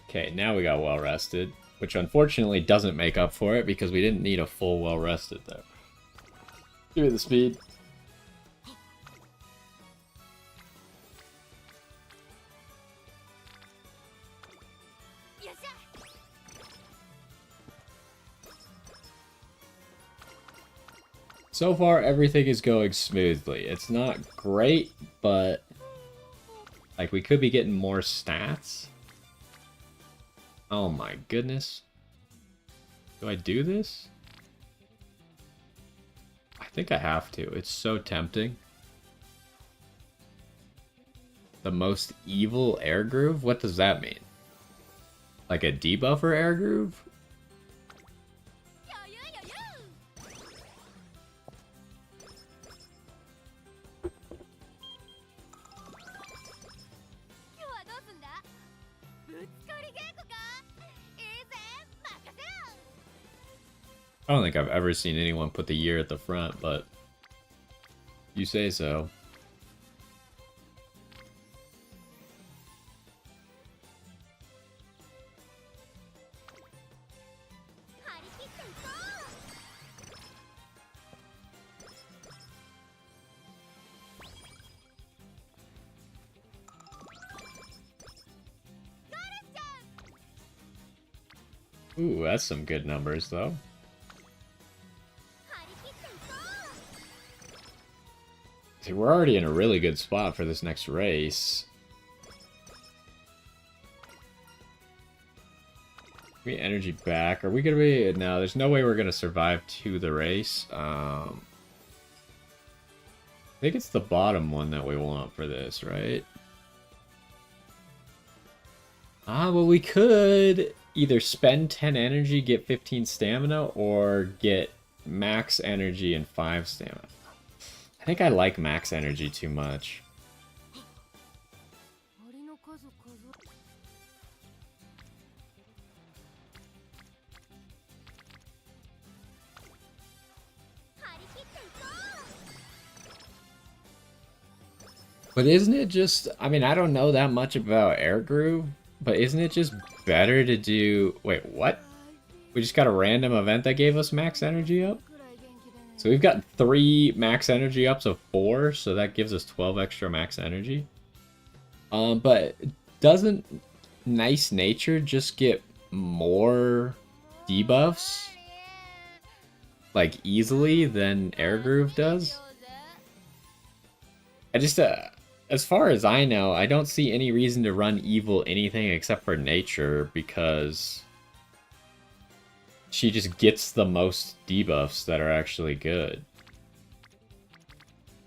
Okay, now we got well rested, which unfortunately doesn't make up for it because we didn't need a full well rested there. Give me the speed. So far, everything is going smoothly. It's not great, but like we could be getting more stats. Oh my goodness. Do I do this? I think I have to. It's so tempting. The most evil air groove? What does that mean? Like a debuffer air groove? I don't think I've ever seen anyone put the year at the front, but you say so. Ooh, that's some good numbers, though. See, we're already in a really good spot for this next race. Give me energy back. Are we gonna be... No, there's no way we're gonna survive to the race. I think it's the bottom one that we want for this, right? Ah, well, we could either spend 10 energy, get 15 stamina, or get max energy and 5 stamina. I think I like max energy too much. But isn't it just... I mean, I don't know that much about Air Groove, but isn't it just better to do... Wait, what? We just got a random event that gave us max energy up? So we've got 3 max energy ups of 4, so that gives us 12 extra max energy. But doesn't Nice Nature just get more debuffs, like, easily than Air Groove does? I just, as far as I know, I don't see any reason to run Evil anything except for Nature, because she just gets the most debuffs that are actually good.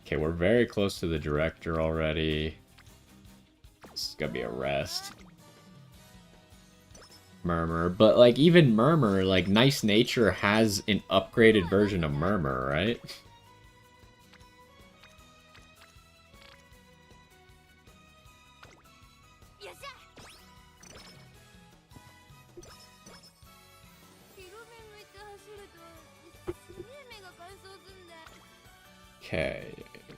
Okay, we're very close to the director already. This is gonna be a rest. Murmur, but like even Murmur, like Nice Nature has an upgraded version of Murmur, right? Okay,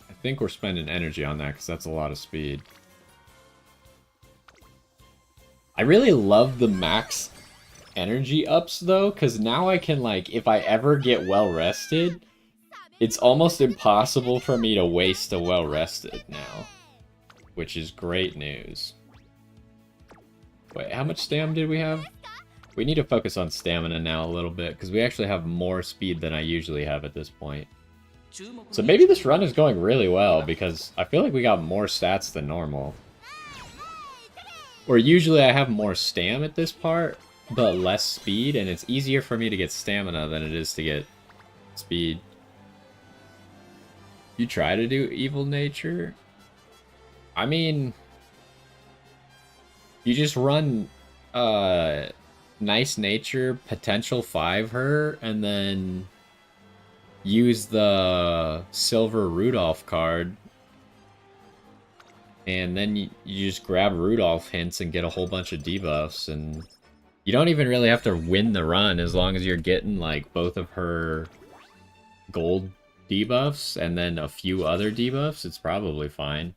I think we're spending energy on that because that's a lot of speed. I really love the max energy ups though, because now I can, like, if I ever get well rested, It's almost impossible for me to waste a well-rested now, which is great news. Wait, how much stam did we have? We need to focus on stamina now a little bit, because we actually have more speed than I usually have at this point. So maybe this run is going really well, because I feel like we got more stats than normal. Or usually I have more stam at this part, but less speed, and it's easier for me to get stamina than it is to get speed. You try to do evil nature? I mean, you just run nice nature, potential 5 her, and then use the silver Rudolph card. And then you just grab Rudolph hints and get a whole bunch of debuffs, and you don't even really have to win the run as long as you're getting like both of her gold debuffs and then a few other debuffs. It's probably fine.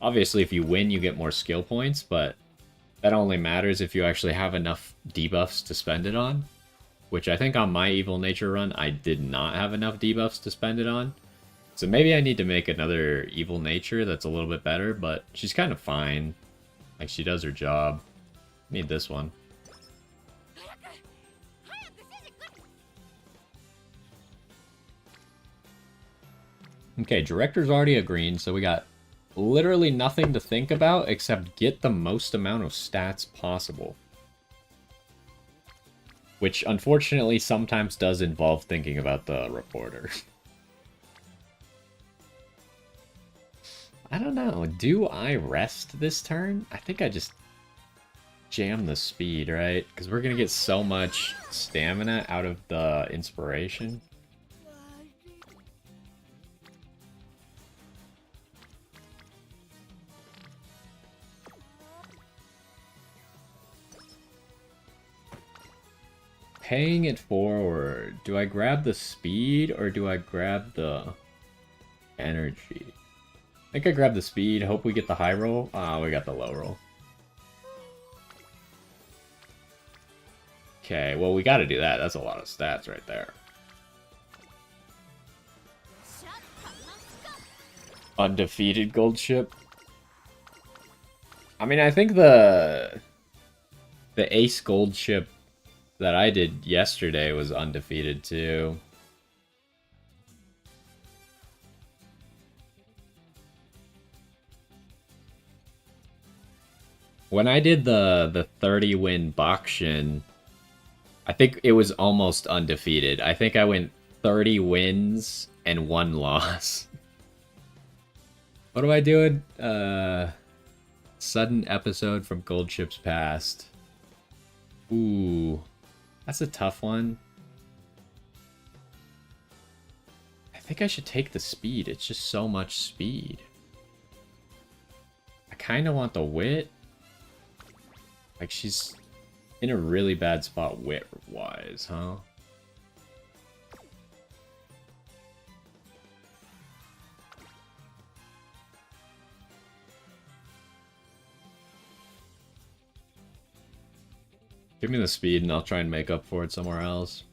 Obviously, if you win, you get more skill points, but that only matters if you actually have enough debuffs to spend it on. Which I think on my Evil Nature run, I did not have enough debuffs to spend it on. So maybe I need to make another Evil Nature that's a little bit better, but she's kind of fine. Like, she does her job. Need this one. Okay, Director's already a green, so we got literally nothing to think about except get the most amount of stats possible. Which, unfortunately, sometimes does involve thinking about the reporter. I don't know. Do I rest this turn? I think I just jam the speed, right? Because we're going to get so much stamina out of the inspiration. Paying it forward. Do I grab the speed or do I grab the energy? I think I grab the speed. Hope we get the high roll. Ah, we got the low roll. Okay, well, we got to do that. That's a lot of stats right there. Undefeated gold ship. I mean, I think the ace gold ship that I did yesterday was undefeated too. When I did the 30 win Bakshin, I think it was almost undefeated. I think I went 30 wins and 1 loss. What am I doing? Sudden episode from Gold Ship's Past. Ooh, that's a tough one. I think I should take the speed. It's just so much speed. I kind of want the wit. Like, she's in a really bad spot wit-wise, huh? Give me the speed and I'll try and make up for it somewhere else.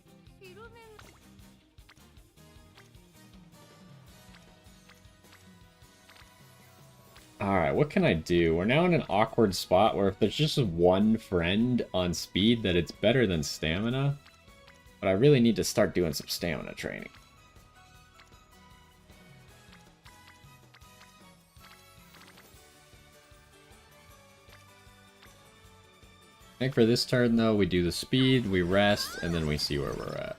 Alright, what can I do? We're now in an awkward spot where if there's just one friend on speed, that it's better than stamina. But I really need to start doing some stamina training. I think for this turn, though, we do the speed, we rest, and then we see where we're at.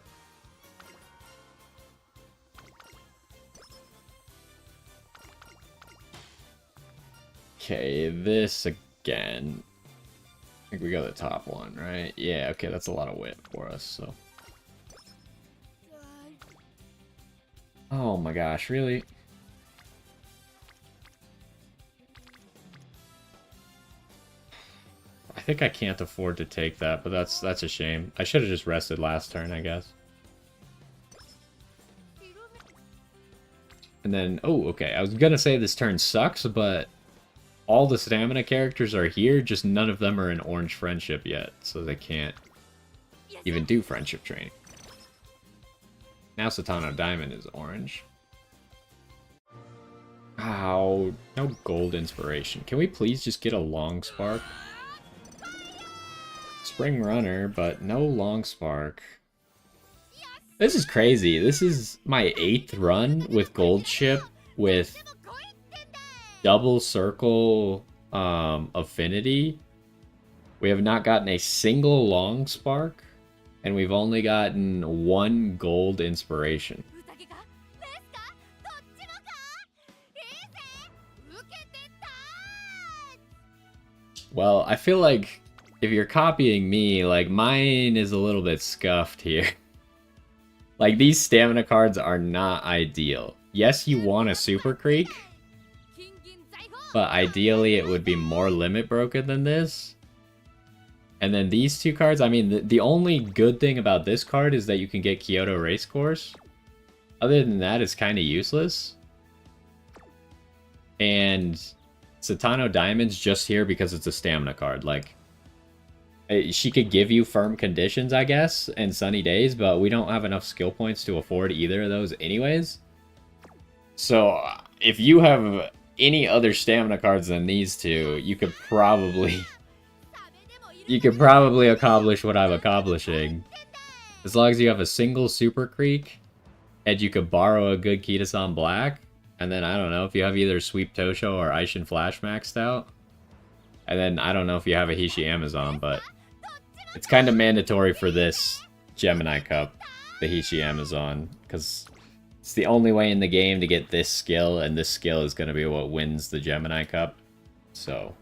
Okay, this again. I think we got the top one, right? Yeah, okay, that's a lot of wit for us, so. Oh my gosh, really? I think I can't afford to take that, but that's a shame. I should have just rested last turn, I guess. And then, oh, okay, I was gonna say this turn sucks, but all the stamina characters are here, just none of them are in Orange Friendship yet, so they can't even do friendship training. Now Satano Diamond is orange. Ow, no gold inspiration. Can we please just get a long spark? Spring Runner, but no long spark. This is crazy. This is my 8th run with gold ship with double circle affinity. We have not gotten a single long spark, and we've only gotten 1 gold inspiration. Well, I feel like if you're copying me, like, mine is a little bit scuffed here. Like, these stamina cards are not ideal. Yes, you want a Super Creek, but ideally it would be more limit broken than this. And then these 2 cards, I mean, the only good thing about this card is that you can get Kyoto Racecourse. Other than that, it's kind of useless. And Satano Diamond's just here because it's a stamina card. Like, she could give you firm conditions, I guess, and sunny days, but we don't have enough skill points to afford either of those anyways. So, if you have any other stamina cards than these 2, you could probably accomplish what I'm accomplishing. As long as you have a single Super Creek, and you could borrow a good Kitasan Black, and then, I don't know, if you have either Sweep Tosho or Aishin Flash maxed out, and then, I don't know if you have a Hishi Amazon, but it's kind of mandatory for this Gemini Cup, the Hishi Amazon, because it's the only way in the game to get this skill, and this skill is going to be what wins the Gemini Cup, so...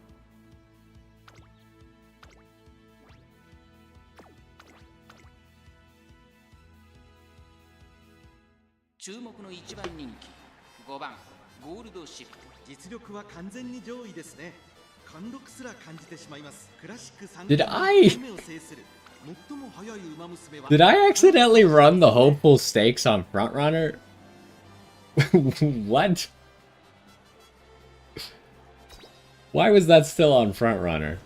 Did I accidentally run the hopeful stakes on Front Runner? What? Why was that still on Front Runner?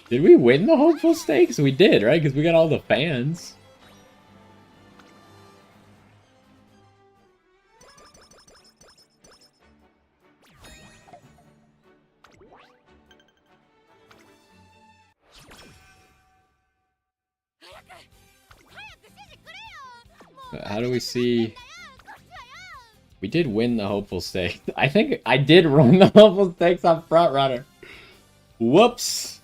Did we win the hopeful stakes? We did, right? Because we got all the fans. How do we see? We did win the hopeful stakes. I think I did run the hopeful stakes on Front Runner. Whoops.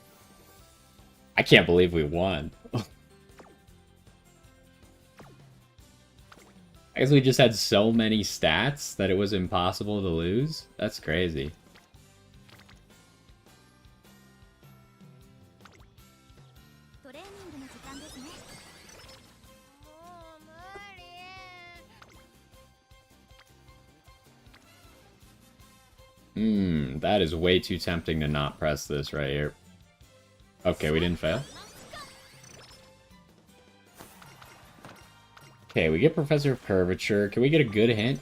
I can't believe we won. I guess we just had so many stats that it was impossible to lose. That's crazy. That is way too tempting to not press this right here. Okay, we didn't fail. Okay, we get Professor of Curvature. Can we get a good hint?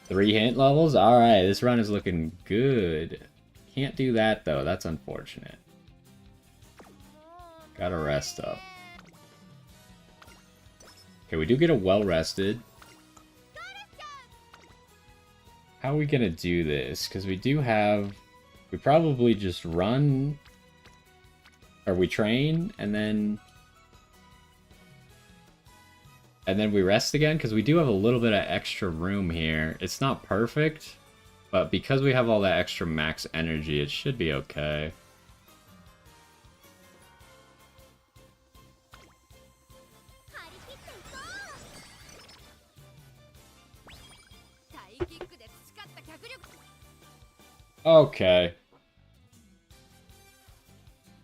3 hint levels? Alright, this run is looking good. Can't do that, though. That's unfortunate. Gotta rest up. Okay, we do get a well-rested. How are we gonna do this? Because we do have... We probably just run... Or we train, and then... And then we rest again, because we do have a little bit of extra room here. It's not perfect, but because we have all that extra max energy, it should be okay. Okay.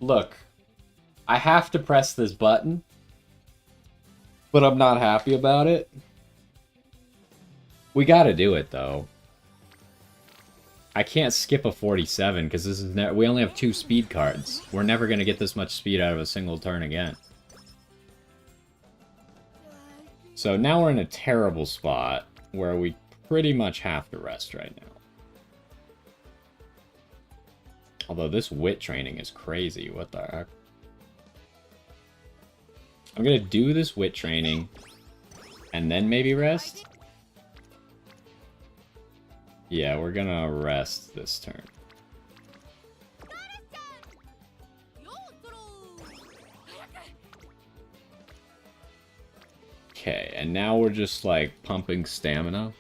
Look, I have to press this button, but I'm not happy about it. We gotta do it, though. I can't skip a 47, because this is we only have 2 speed cards. We're never gonna get this much speed out of a single turn again. So now we're in a terrible spot, where we pretty much have to rest right now. Although this wit training is crazy. What the heck? I'm gonna do this wit training and then maybe rest. Yeah, we're gonna rest this turn. Okay, and now we're just like pumping stamina.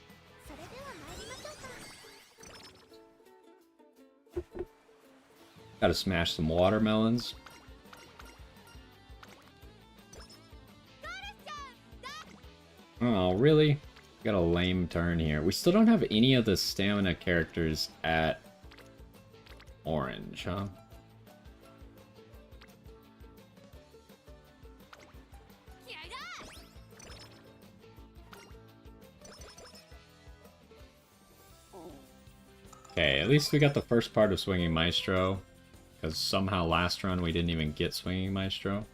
Gotta smash some watermelons. Oh, really? Got a lame turn here. We still don't have any of the stamina characters at orange, huh? Okay, at least we got the first part of Swinging Maestro. Because somehow last run we didn't even get Swinging Maestro.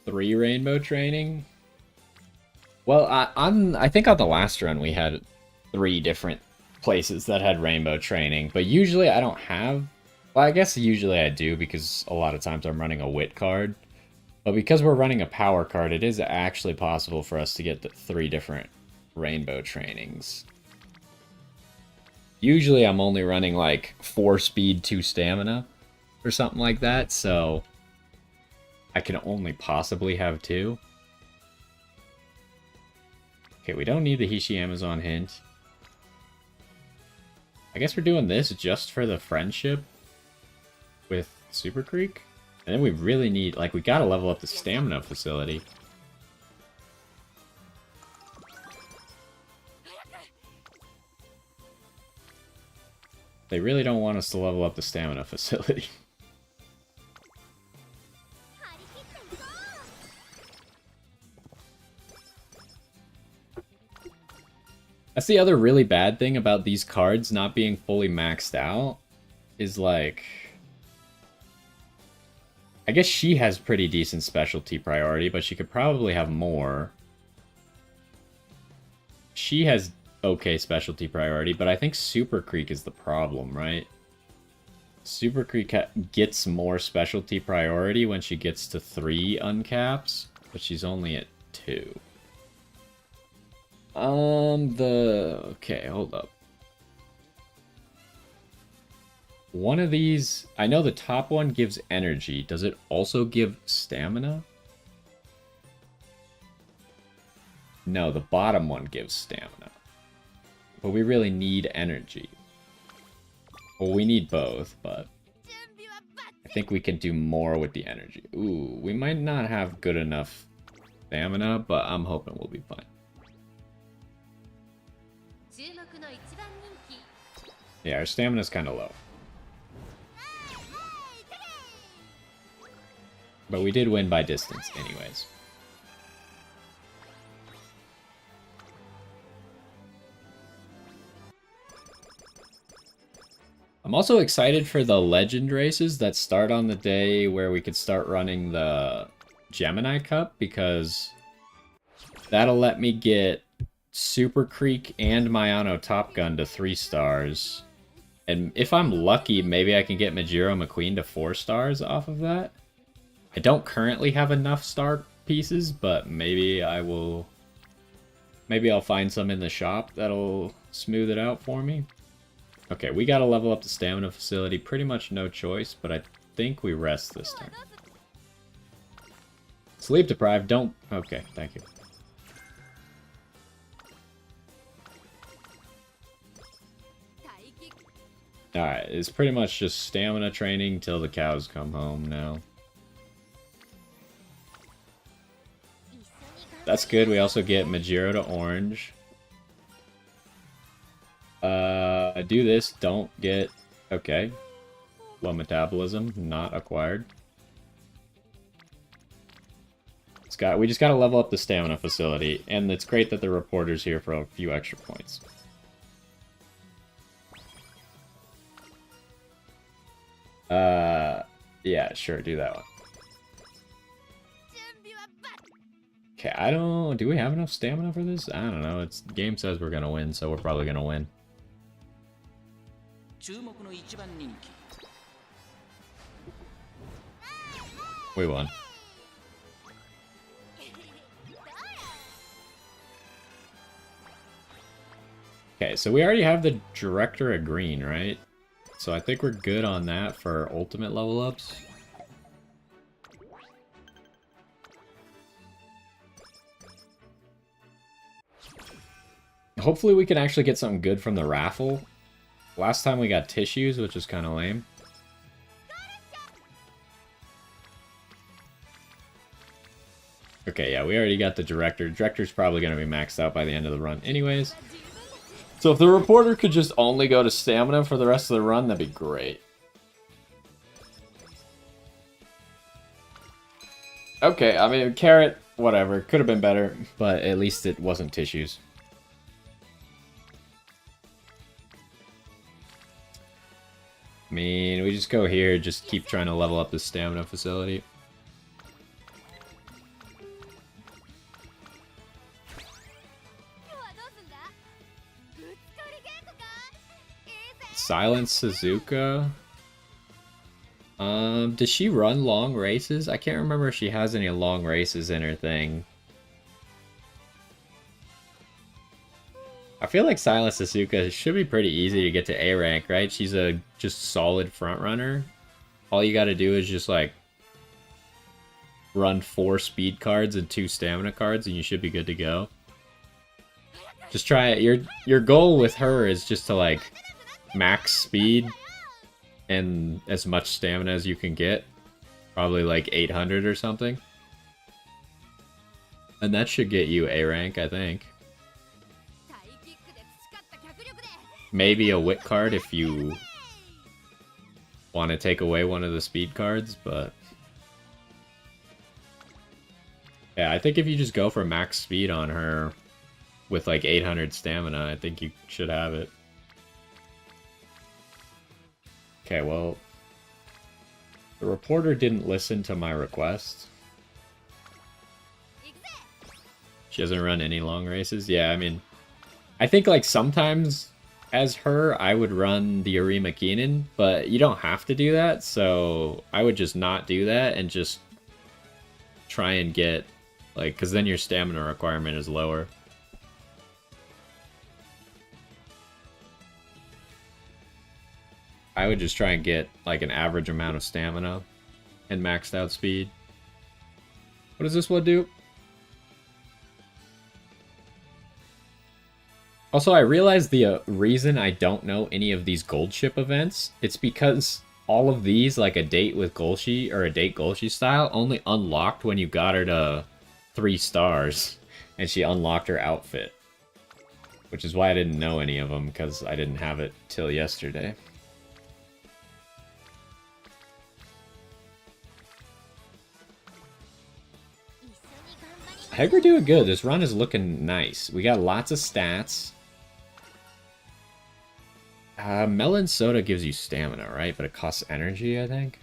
Three rainbow training? Well, I think on the last run we had 3 different places that had rainbow training, but usually I don't have... Well, I guess usually I do because a lot of times I'm running a wit card. But because we're running a power card, it is actually possible for us to get the 3 different rainbow trainings. Usually I'm only running like 4 speed, 2 stamina or something like that, so I can only possibly have 2. Okay, we don't need the Hishi Amazon hint. I guess we're doing this just for the friendship with Super Creek. And then we really need, like, we gotta level up the stamina facility. They really don't want us to level up the stamina facility. That's the other really bad thing about these cards not being fully maxed out, is like... I guess she has pretty decent specialty priority, but she could probably have more. She has okay specialty priority, but I think Super Creek is the problem, right? Super Creek gets more specialty priority when she gets to 3 uncaps, but she's only at 2. Okay, hold up. One of these, I know the top one gives energy. Does it also give stamina? No, the bottom one gives stamina. But we really need energy. Well, we need both, but I think we can do more with the energy. Ooh, we might not have good enough stamina, but I'm hoping we'll be fine. Yeah, our stamina's kind of low. But we did win by distance anyways. I'm also excited for the legend races that start on the day where we could start running the Gemini Cup, because that'll let me get Super Creek and Mayano Top Gun to 3 stars. And if I'm lucky, maybe I can get Majiro McQueen to 4 stars off of that. I don't currently have enough star pieces, but maybe I will... Maybe I'll find some in the shop that'll smooth it out for me. Okay, we gotta level up the stamina facility. Pretty much no choice, but I think we rest this time. Sleep deprived, don't... Okay, thank you. Alright, it's pretty much just stamina training till the cows come home now. That's good, we also get Majiro to orange. Do this, don't get... Okay. Low metabolism, not acquired. We just gotta level up the stamina facility, and it's great that the reporter's here for a few extra points. Yeah, sure, do that one. Okay, I don't... Do we have enough stamina for this? I don't know. It's game says we're gonna win, so we're probably gonna win. We won. Okay, so we already have the Director of Green, right? So I think we're good on that for ultimate level ups. Hopefully we can actually get something good from the raffle. Last time we got tissues, which is kind of lame. Okay, yeah, we already got the Director. Director's probably going to be maxed out by the end of the run anyways. So if the reporter could just only go to stamina for the rest of the run, that'd be great. Okay, I mean, carrot, whatever. Could have been better, but at least it wasn't tissues. I mean, we just go here, just keep trying to level up the stamina facility. Silence Suzuka. Does she run long races? I can't remember if she has any long races in her thing. I feel like Silence Suzuka should be pretty easy to get to A rank, right? She's a just solid front runner. All you gotta do is just like run 4 speed cards and 2 stamina cards and you should be good to go. Just try it. Your goal with her is just to like max speed and as much stamina as you can get. Probably like 800 or something. And that should get you A rank, I think. Maybe a wit card if you want to take away one of the speed cards, but yeah, I think if you just go for max speed on her with like 800 stamina, I think you should have it. Okay, well, the reporter didn't listen to my request. She hasn't run any long races. Yeah, I mean, I think like sometimes as her, I would run the Arima Keenan, but you don't have to do that, so I would just not do that and just try and get, like, because then your stamina requirement is lower. I would just try and get, like, an average amount of stamina and maxed out speed. What does this one do? Also, I realized the reason I don't know any of these gold ship events, it's because all of these, like a date with Golshi or a date Golshi style, only unlocked when you got her to 3 stars and she unlocked her outfit. Which is why I didn't know any of them, because I didn't have it till yesterday. I think we're doing good. This run is looking nice. We got lots of stats. Melon soda gives you stamina, right? But it costs energy, I think.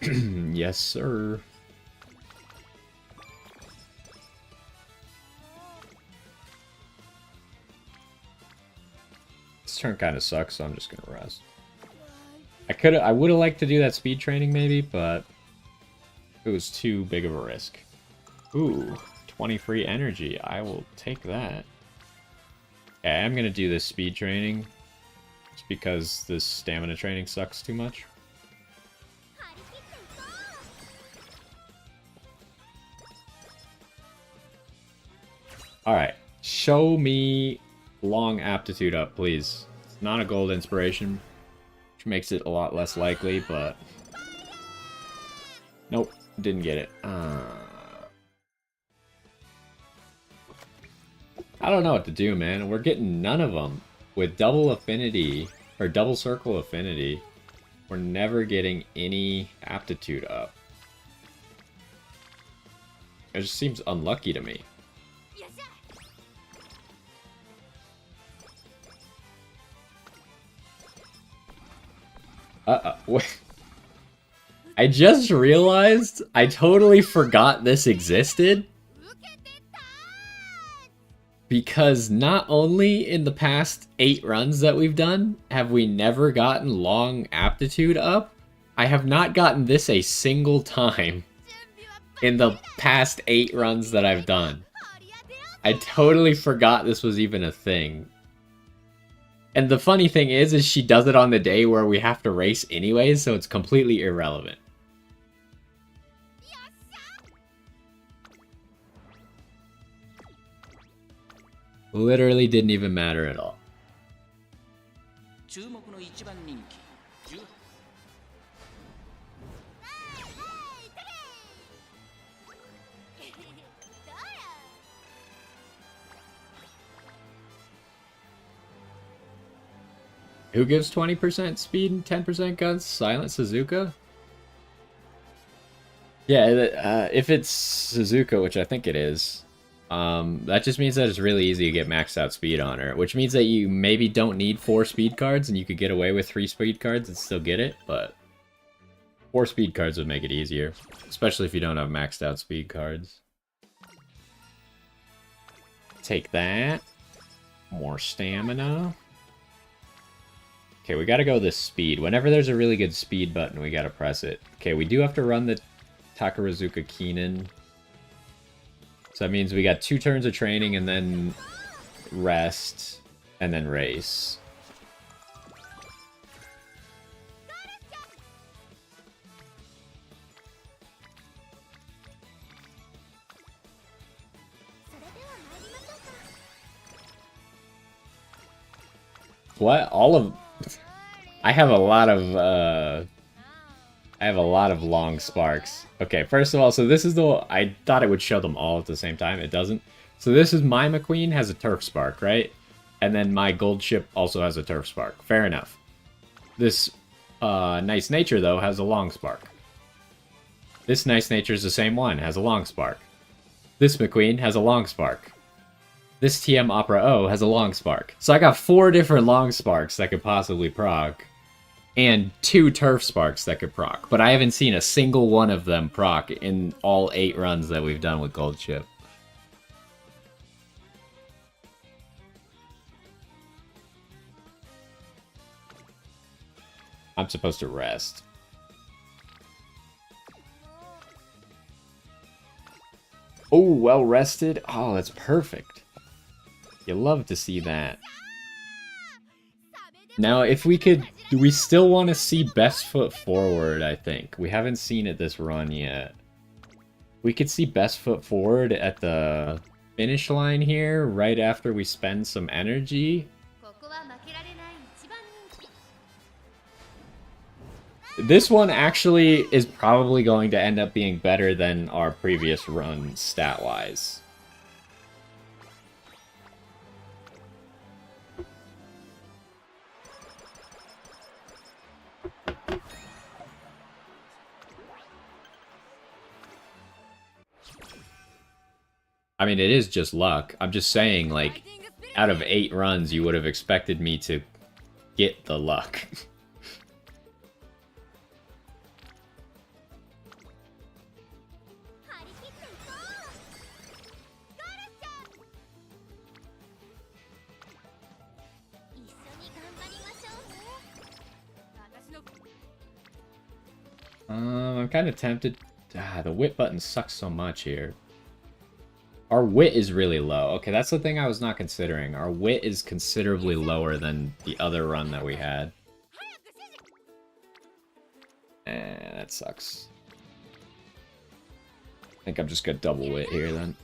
Yes, sir. This turn kind of sucks, so I'm just gonna rest. I would have liked to do that speed training maybe, but it was too big of a risk. Ooh, 20 free energy. I will take that. Okay, I'm gonna do this speed training just because this stamina training sucks too much. Alright, show me long aptitude up, please. It's not a gold inspiration, which makes it a lot less likely, but nope, didn't get it. I don't know what to do, man. We're getting none of them with double affinity or double circle affinity. We're never getting any aptitude up. It just seems unlucky to me. Wait. I just realized I totally forgot this existed. Because not only in the past 8 runs that we've done have we never gotten long aptitude up, I have not gotten this a single time in the past 8 runs that I've done. I totally forgot this was even a thing. And the funny thing is she does it on the day where we have to race anyways, so it's completely irrelevant. Literally didn't even matter at all. Who gives 20% speed and 10% guns? Silent Suzuka? Yeah, if it's Suzuka, which I think it is, that just means that it's really easy to get maxed out speed on her, which means that you maybe don't need 4 speed cards and you could get away with 3 speed cards and still get it, but 4 speed cards would make it easier, especially if you don't have maxed out speed cards. Take that. More stamina. Okay, we gotta go this speed. Whenever there's a really good speed button, we gotta press it. Okay, we do have to run the Takarazuka Keenan. So that means we got 2 turns of training and then rest and then race. What? All of... I have a lot of long sparks. Okay, first of all, so this is the... I thought it would show them all at the same time. It doesn't. So this is my McQueen has a turf spark, right? And then my gold ship also has a turf spark. Fair enough. This nice nature, though, has a long spark. This nice nature is the same one, has a long spark. This McQueen has a long spark. This TM Opera O has a long spark. So I got 4 different long sparks that could possibly proc. And 2 turf sparks that could proc. But I haven't seen a single one of them proc in all 8 runs that we've done with Gold Ship. I'm supposed to rest. Oh, well rested. Oh, that's perfect. You love to see that. Now, if we could... Do we still want to see best foot forward, I think? We haven't seen it this run yet. We could see best foot forward at the finish line here, right after we spend some energy. This one actually is probably going to end up being better than our previous run stat-wise. I mean, it is just luck. I'm just saying, like, out of 8 runs, you would have expected me to get the luck. I'm kind of tempted. The wit button sucks so much here. Our wit is really low. Okay, that's the thing I was not considering. Our wit is considerably lower than the other run that we had. That sucks. I think I'm just gonna double wit here then.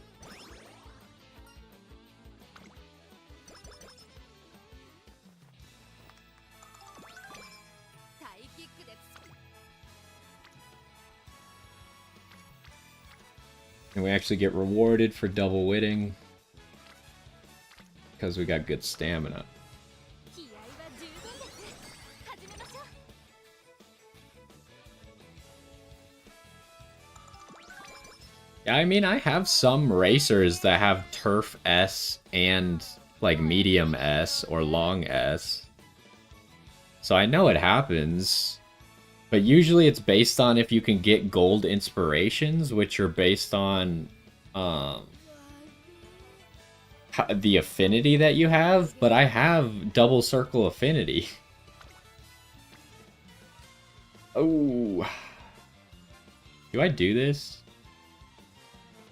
And we actually get rewarded for double witting because we got good stamina. Yeah, I mean, I have some racers that have turf S and like medium S or long S. So I know it happens. But usually it's based on if you can get gold inspirations, which are based on the affinity that you have, but I have double circle affinity. Oh. Do I do this?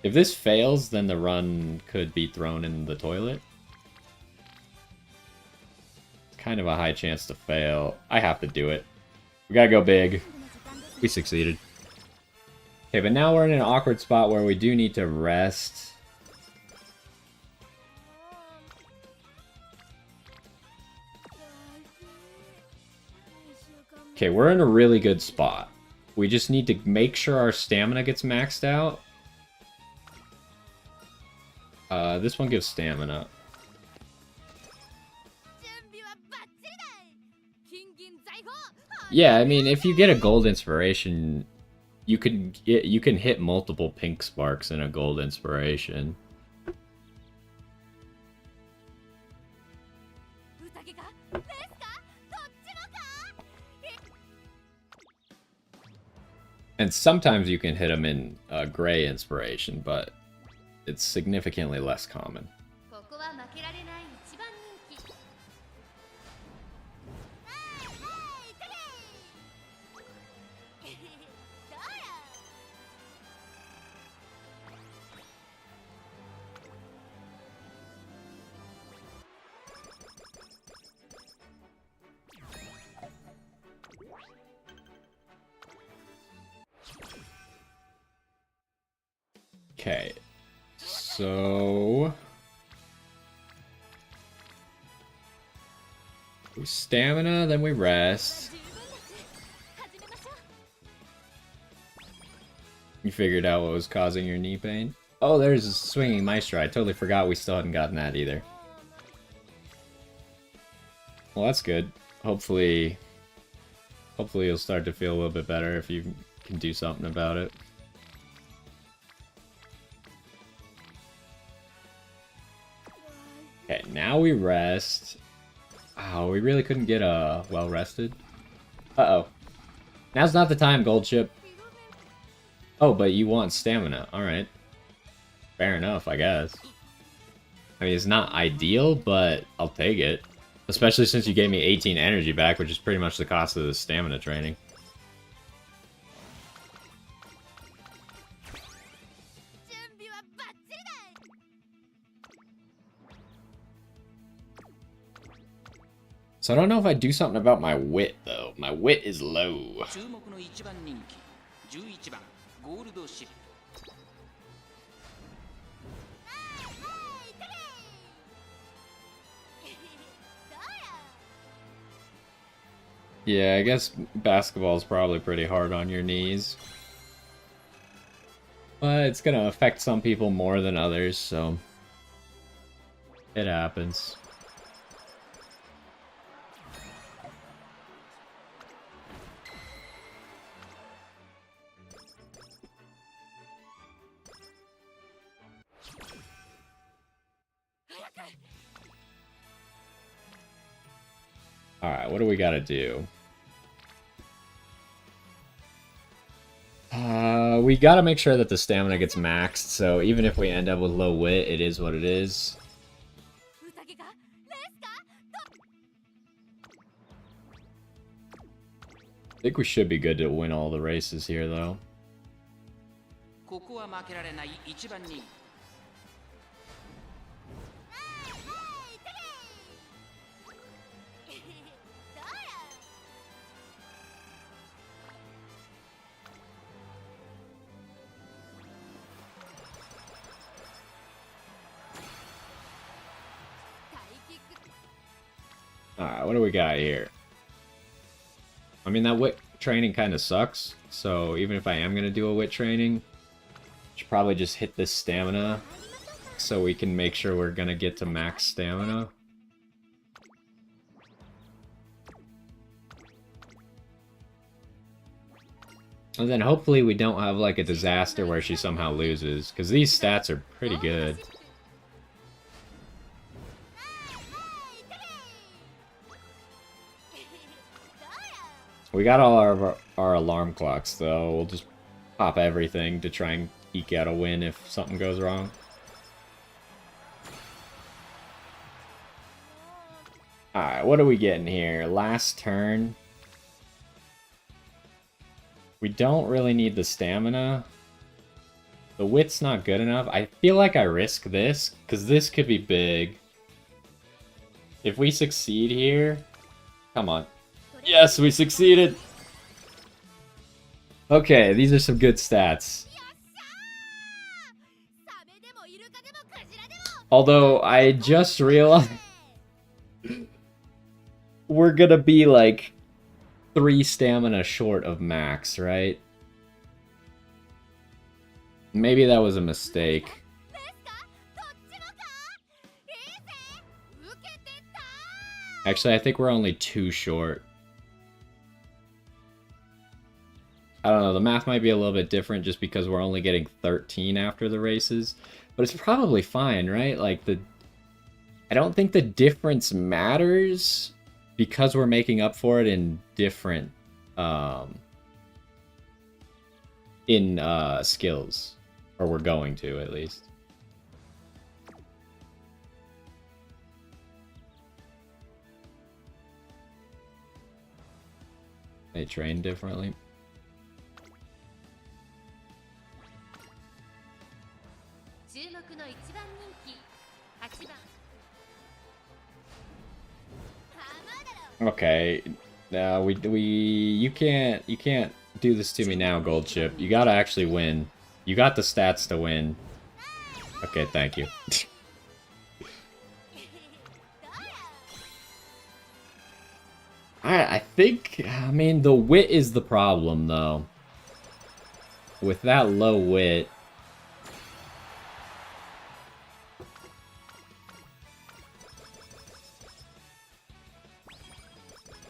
If this fails, then the run could be thrown in the toilet. It's kind of a high chance to fail. I have to do it. We gotta go big. We succeeded. Okay, but now we're in an awkward spot where we do need to rest. Okay, we're in a really good spot. We just need to make sure our stamina gets maxed out. This one gives stamina. Yeah, I mean, if you get a gold inspiration, you can hit multiple pink sparks in a gold inspiration. And sometimes you can hit them in gray inspiration, but it's significantly less common. Okay, so we stamina, then we rest. You figured out what was causing your knee pain? Oh, there's a swinging maestro. I totally forgot we still hadn't gotten that either. Well, that's good. Hopefully you'll start to feel a little bit better if you can do something about it. Okay, now we rest. Oh, we really couldn't get well rested. Uh-oh. Now's not the time, Gold Ship. Oh, but you want stamina. Alright. Fair enough, I guess. I mean, it's not ideal, but I'll take it. Especially since you gave me 18 energy back, which is pretty much the cost of the stamina training. So I don't know if I do something about my wit, though. My wit is low. Yeah, I guess basketball is probably pretty hard on your knees. But it's gonna affect some people more than others, so it happens. Alright, what do we gotta do? We gotta make sure that the stamina gets maxed, so even if we end up with low wit, it is what it is. I think we should be good to win all the races here, though. Alright, what do we got here? I mean, that wit training kind of sucks, so even if I am going to do a wit training, I should probably just hit this stamina so we can make sure we're going to get to max stamina. And then hopefully we don't have like a disaster where she somehow loses, because these stats are pretty good. we got all our alarm clocks, though. We'll just pop everything to try and eke out a win if something goes wrong. Alright, what are we getting here? Last turn. We don't really need the stamina. The wit's not good enough. I feel like I risk this, because this could be big. If we succeed here... Come on. Yes, we succeeded! Okay, these are some good stats. Although, I just realized... we're gonna be like 3 stamina short of max, right? Maybe that was a mistake. Actually, I think we're only 2 short. I don't know, the math might be a little bit different just because we're only getting 13 after the races. But it's probably fine, right? Like, I don't think the difference matters because we're making up for it in different, skills. Or we're going to, at least. They train differently. Okay, no, you can't do this to me now, Gold Chip. You gotta actually win. You got the stats to win. Okay, thank you. I mean, the wit is the problem, though. With that low wit...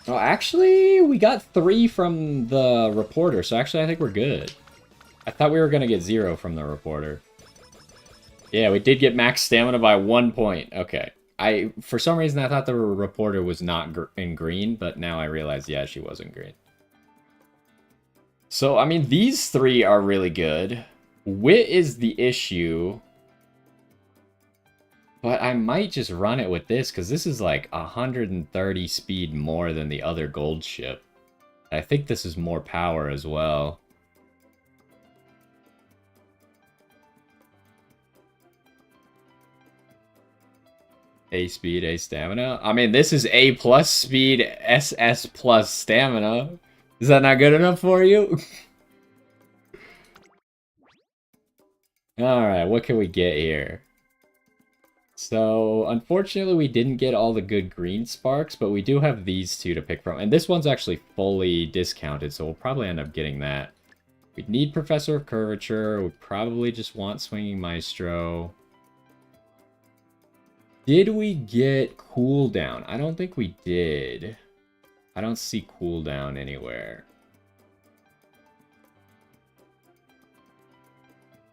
Oh, actually, we got 3 from the reporter, so actually I think we're good. I thought we were going to get 0 from the reporter. Yeah, we did get max stamina by 1 point. Okay. For some reason, I thought the reporter was not in green, but now I realize, yeah, she was in green. So, I mean, these 3 are really good. Wit is the issue. But I might just run it with this, because this is like 130 speed more than the other gold ship. I think this is more power as well. A speed, A stamina. I mean, this is A plus speed, SS plus stamina. Is that not good enough for you? Alright, what can we get here? So, unfortunately, we didn't get all the good green sparks, but we do have these 2 to pick from. And this one's actually fully discounted, so we'll probably end up getting that. We need Professor of Curvature. We probably just want Swinging Maestro. Did we get cooldown? I don't think we did. I don't see cooldown anywhere.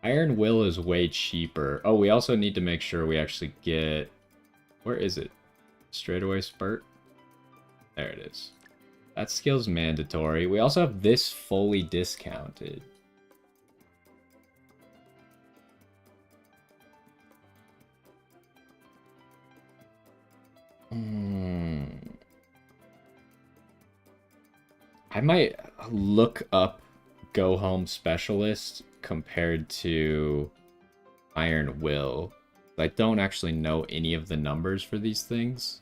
Iron Will is way cheaper. Oh, we also need to make sure we actually get... Where is it? Straightaway Spurt? There it is. That skill's mandatory. We also have this fully discounted. I might look up Go Home Specialist compared to Iron Will. I don't actually know any of the numbers for these things.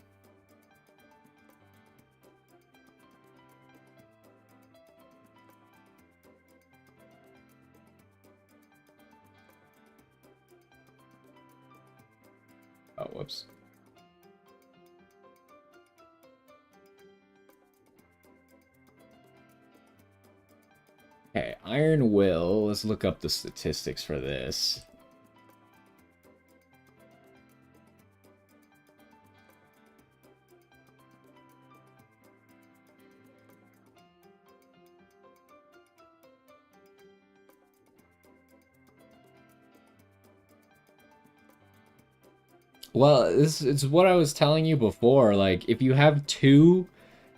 Oh, whoops. Okay, Iron Will. Let's look up the statistics for this. Well, this is what I was telling you before. Like, if you have 2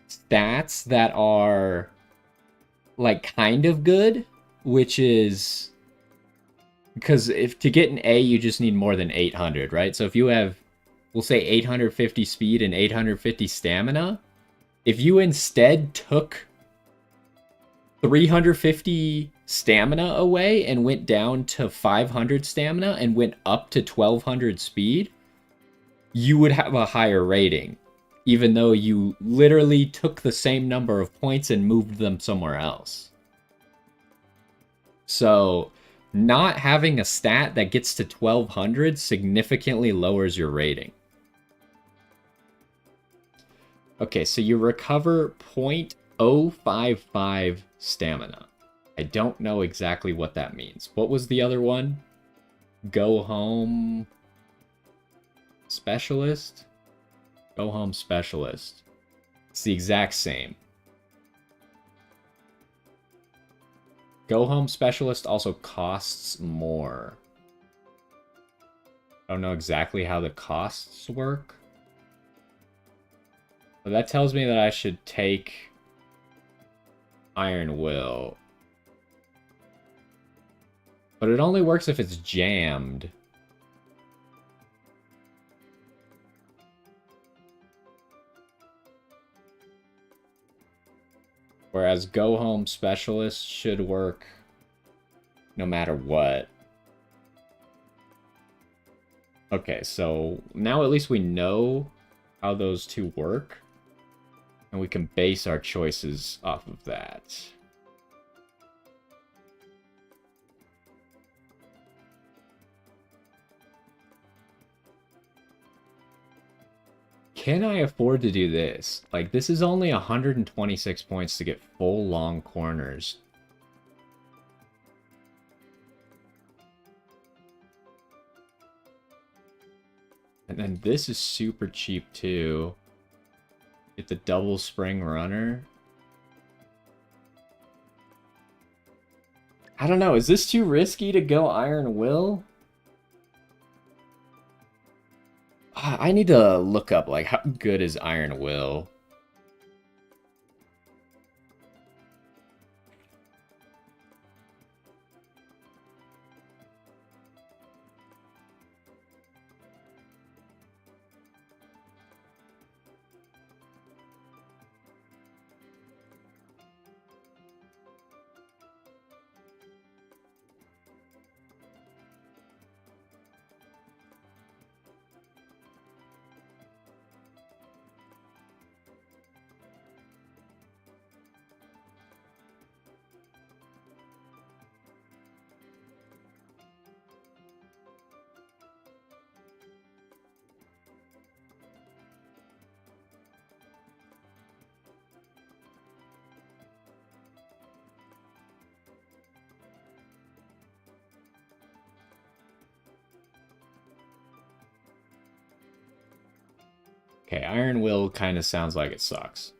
stats that are like kind of good, which is because if to get an A, you just need more than 800, right? So if you have, we'll say 850 speed and 850 stamina, if you instead took 350 stamina away and went down to 500 stamina and went up to 1200 speed, you would have a higher rating, even though you literally took the same number of points and moved them somewhere else. So not having a stat that gets to 1200 significantly lowers your rating. Okay, so you recover 0.055 stamina. I don't know exactly what that means. What was the other one? Go home specialist? Go home specialist. It's the exact same. Go home specialist also costs more. I don't know exactly how the costs work. But that tells me that I should take Iron Will. But it only works if it's jammed. Whereas Go Home Specialist should work no matter what. Okay, so now at least we know how those two work. And we can base our choices off of that. Can I afford to do this? Like, this is only 126 points to get full long corners. And then this is super cheap too. Get the double spring runner. I don't know, is this too risky to go Iron Will? I need to look up, like, how good is Iron Will? Okay, Iron Will kind of sounds like it sucks.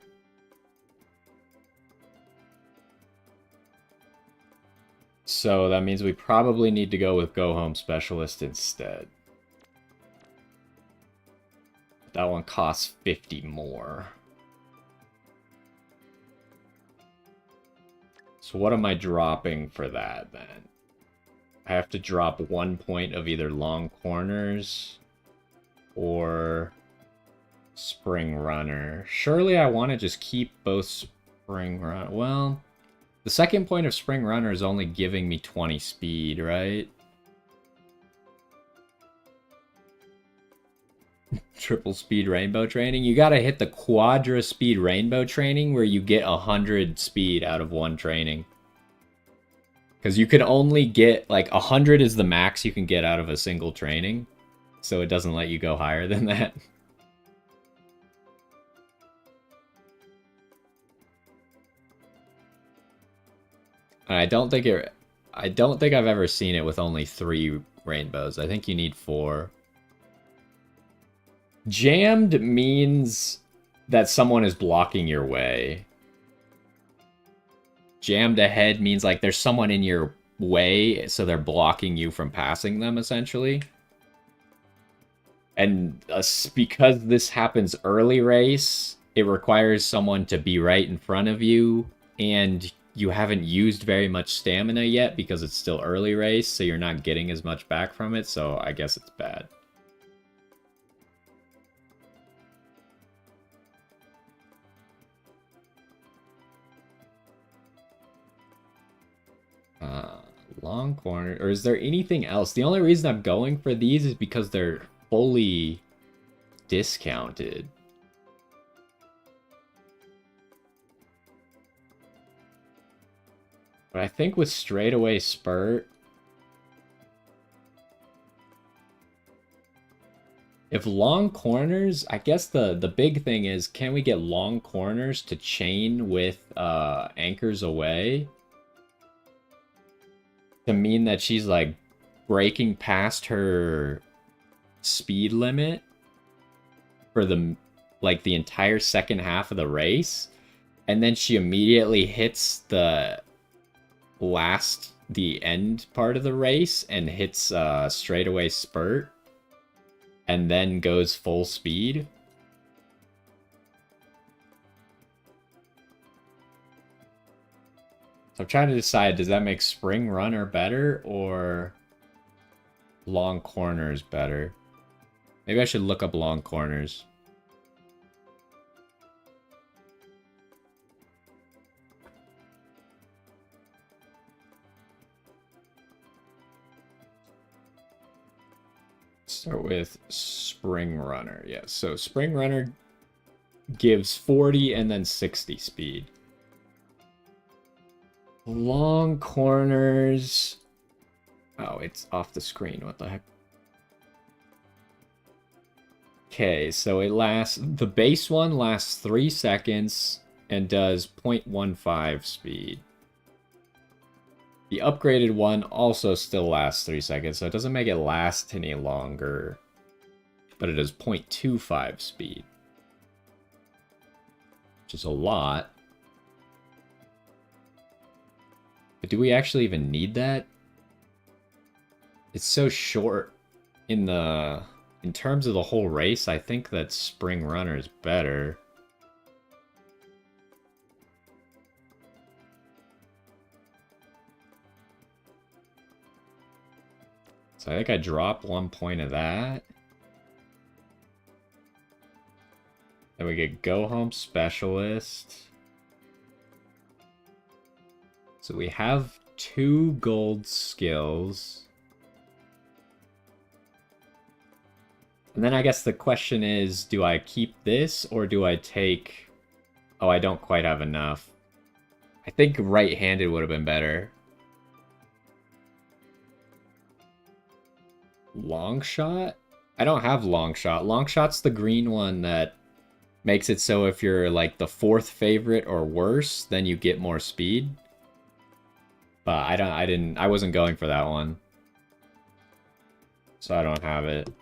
So that means we probably need to go with Go Home Specialist instead. That one costs 50 more. So what am I dropping for that then? I have to drop 1 point of either long corners or Spring Runner. Surely I want to just keep both Spring Runner. Well, the second point of Spring Runner is only giving me 20 speed, right? Triple speed rainbow training. You gotta hit the quadra speed rainbow training where you get 100 speed out of one training. Because you can only get, like, 100 is the max you can get out of a single training. So it doesn't let you go higher than that. I don't think I've ever seen it with only 3 rainbows. I think you need 4. Jammed means that someone is blocking your way. Jammed ahead means like there's someone in your way, so they're blocking you from passing them, essentially. And because this happens early race, it requires someone to be right in front of you, and you haven't used very much stamina yet because it's still early race, so you're not getting as much back from it, so I guess it's bad. Long corner, or is there anything else? The only reason I'm going for these is because they're fully discounted. But I think with straightaway spurt, if long corners, I guess the big thing is, can we get long corners to chain with anchors away? To mean that she's like breaking past her speed limit for the entire second half of the race, and then she immediately hits the end part of the race and hits straightaway spurt and then goes full speed. So I'm trying to decide, does that make spring runner better or long corners better? Maybe I should look up long corners. Start with spring runner. Yeah, so spring runner gives 40 and then 60 speed. Long corners. Oh, it's off the screen. What the heck? Okay, so it lasts. The base one lasts 3 seconds and does 0.15 speed. The upgraded one also still lasts 3 seconds, so it doesn't make it last any longer. But it does 0.25 speed. Which is a lot. But do we actually even need that? It's so short in terms of the whole race. I think that spring runner is better. So I think I dropped 1 point of that. Then we get go home specialist. So we have 2 gold skills. And then I guess the question is, do I keep this or do I take... Oh, I don't quite have enough. I think right-handed would have been better. Long shot? I don't have long shot. Long shot's the green one that makes it so if you're like the 4th favorite or worse, then you get more speed. But I wasn't going for that one. So I don't have it.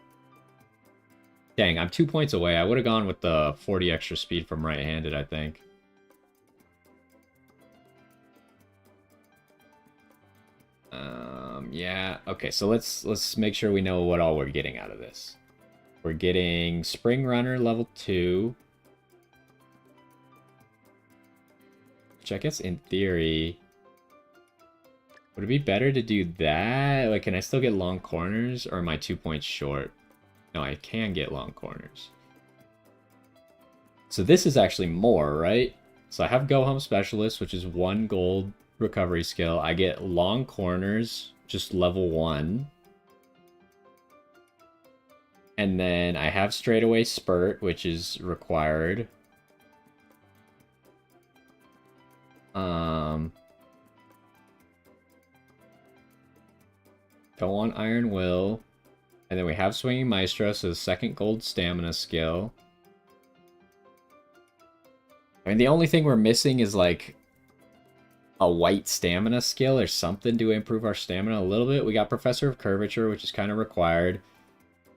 Dang, I'm 2 points away. I would have gone with the 40 extra speed from right-handed, I think. Yeah. Okay, so let's make sure we know what all we're getting out of this. We're getting Spring Runner level 2. Which I guess in theory... Would it be better to do that? Like, can I still get long corners, or am I 2 points short? No, I can get long corners. So this is actually more, right? So I have Go Home Specialist, which is 1 gold recovery skill. I get long corners, just level 1. And then I have straightaway spurt, which is required. Don't want Iron Will. And then we have Swinging Maestro, so the 2nd gold stamina skill. I mean, the only thing we're missing is, like, a white stamina skill or something to improve our stamina a little bit. We got Professor of Curvature, which is kind of required.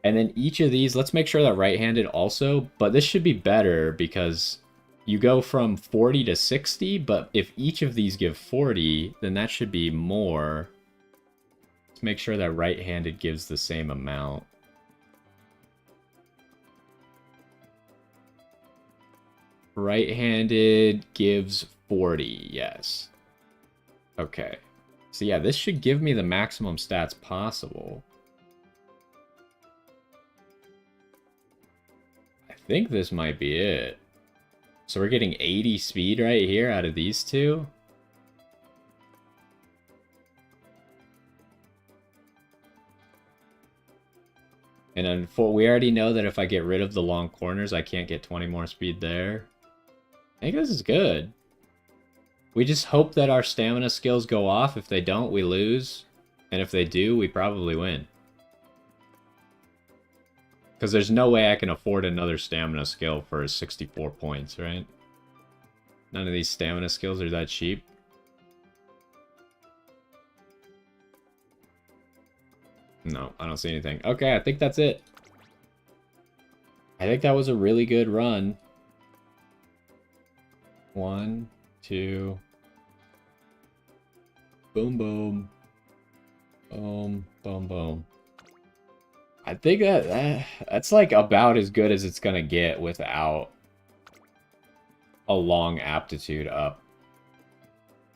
And then each of these, let's make sure that right-handed also, but this should be better because you go from 40 to 60, but if each of these give 40, then that should be more. Let's make sure that right-handed gives the same amount. Right-handed gives 40, yes. Okay. So yeah, this should give me the maximum stats possible. I think this might be it. So we're getting 80 speed right here out of these two. And we already know that if I get rid of the long corners, I can't get 20 more speed there. I think this is good. We just hope that our stamina skills go off. If they don't, we lose. And if they do, we probably win. Because there's no way I can afford another stamina skill for 64 points, right? None of these stamina skills are that cheap. No, I don't see anything. Okay, I think that's it. I think that was a really good run. 1, 2. Boom, boom. Boom, boom, boom. I think that's like about as good as it's gonna get without a long aptitude up.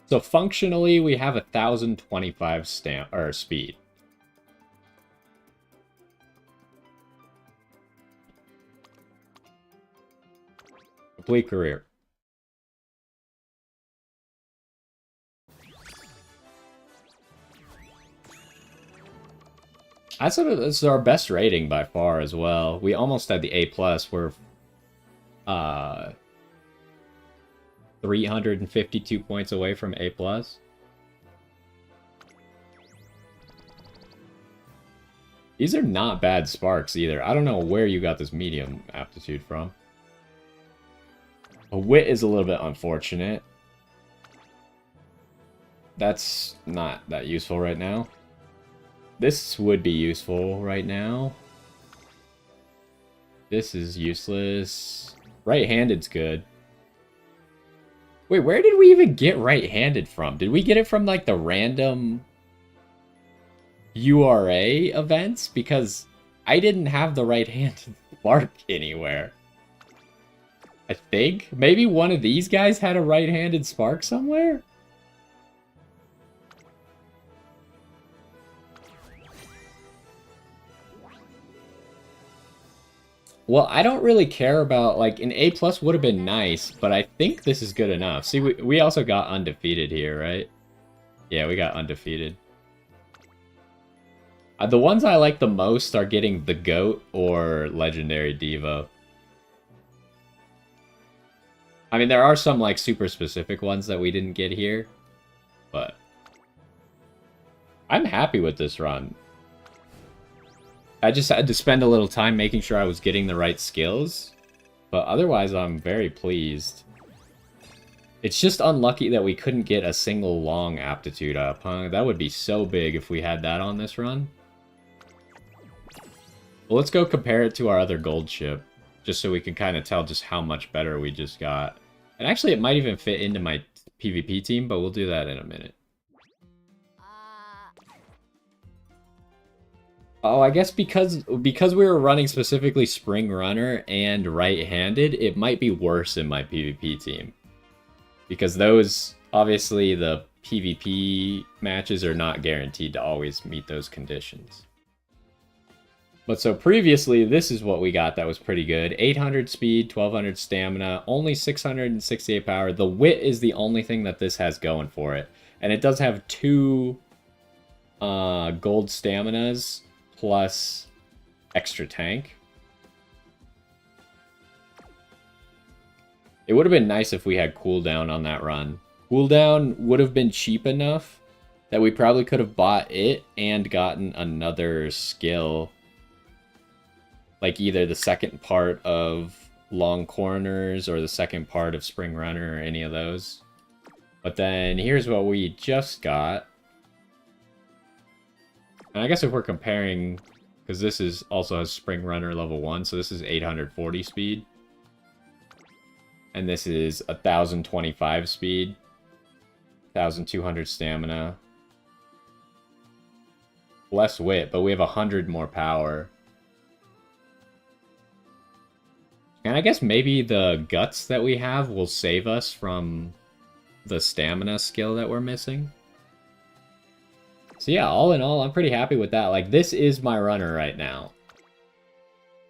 So functionally, we have 1,025 speed. Complete career. That's our best rating by far as well. We almost had the A+. We're 352 points away from A+. These are not bad sparks either. I don't know where you got this medium aptitude from. A wit is a little bit unfortunate. That's not that useful right now. This would be useful right now. This is useless. Right-handed's good. Wait, where did we even get right-handed from? Did we get it from, like, the random URA events? Because I didn't have the right-handed spark anywhere. I think? Maybe one of these guys had a right-handed spark somewhere? Well, I don't really care about, like, an A+ would have been nice, but I think this is good enough. See, we also got undefeated here, right? Yeah, we got undefeated. The ones I like the most are getting the GOAT or Legendary Diva. I mean, there are some, like, super specific ones that we didn't get here, but I'm happy with this run. I just had to spend a little time making sure I was getting the right skills, but otherwise I'm very pleased. It's just unlucky that we couldn't get a single long aptitude up, huh? That would be so big if we had that on this run. Well, let's go compare it to our other gold ship, just so we can kind of tell just how much better we just got. And actually, it might even fit into my PvP team, but we'll do that in a minute. Oh, I guess because we were running specifically Spring Runner and right-handed, it might be worse in my PvP team. Because those, obviously, the PvP matches are not guaranteed to always meet those conditions. But so previously, this is what we got that was pretty good. 800 speed, 1200 stamina, only 668 power. The wit is the only thing that this has going for it. And it does have 2 gold staminas plus extra tank. It would have been nice if we had cooldown on that run. Cooldown would have been cheap enough that we probably could have bought it and gotten another skill. Like either the second part of Long Corners or the second part of Spring Runner or any of those. But then here's what we just got. And I guess if we're comparing, because this is also has Spring Runner level 1, so this is 840 speed. And this is 1,025 speed. 1,200 stamina. Less wit, but we have 100 more power. And I guess maybe the guts that we have will save us from the stamina skill that we're missing. So yeah, all in all, I'm pretty happy with that. Like, this is my runner right now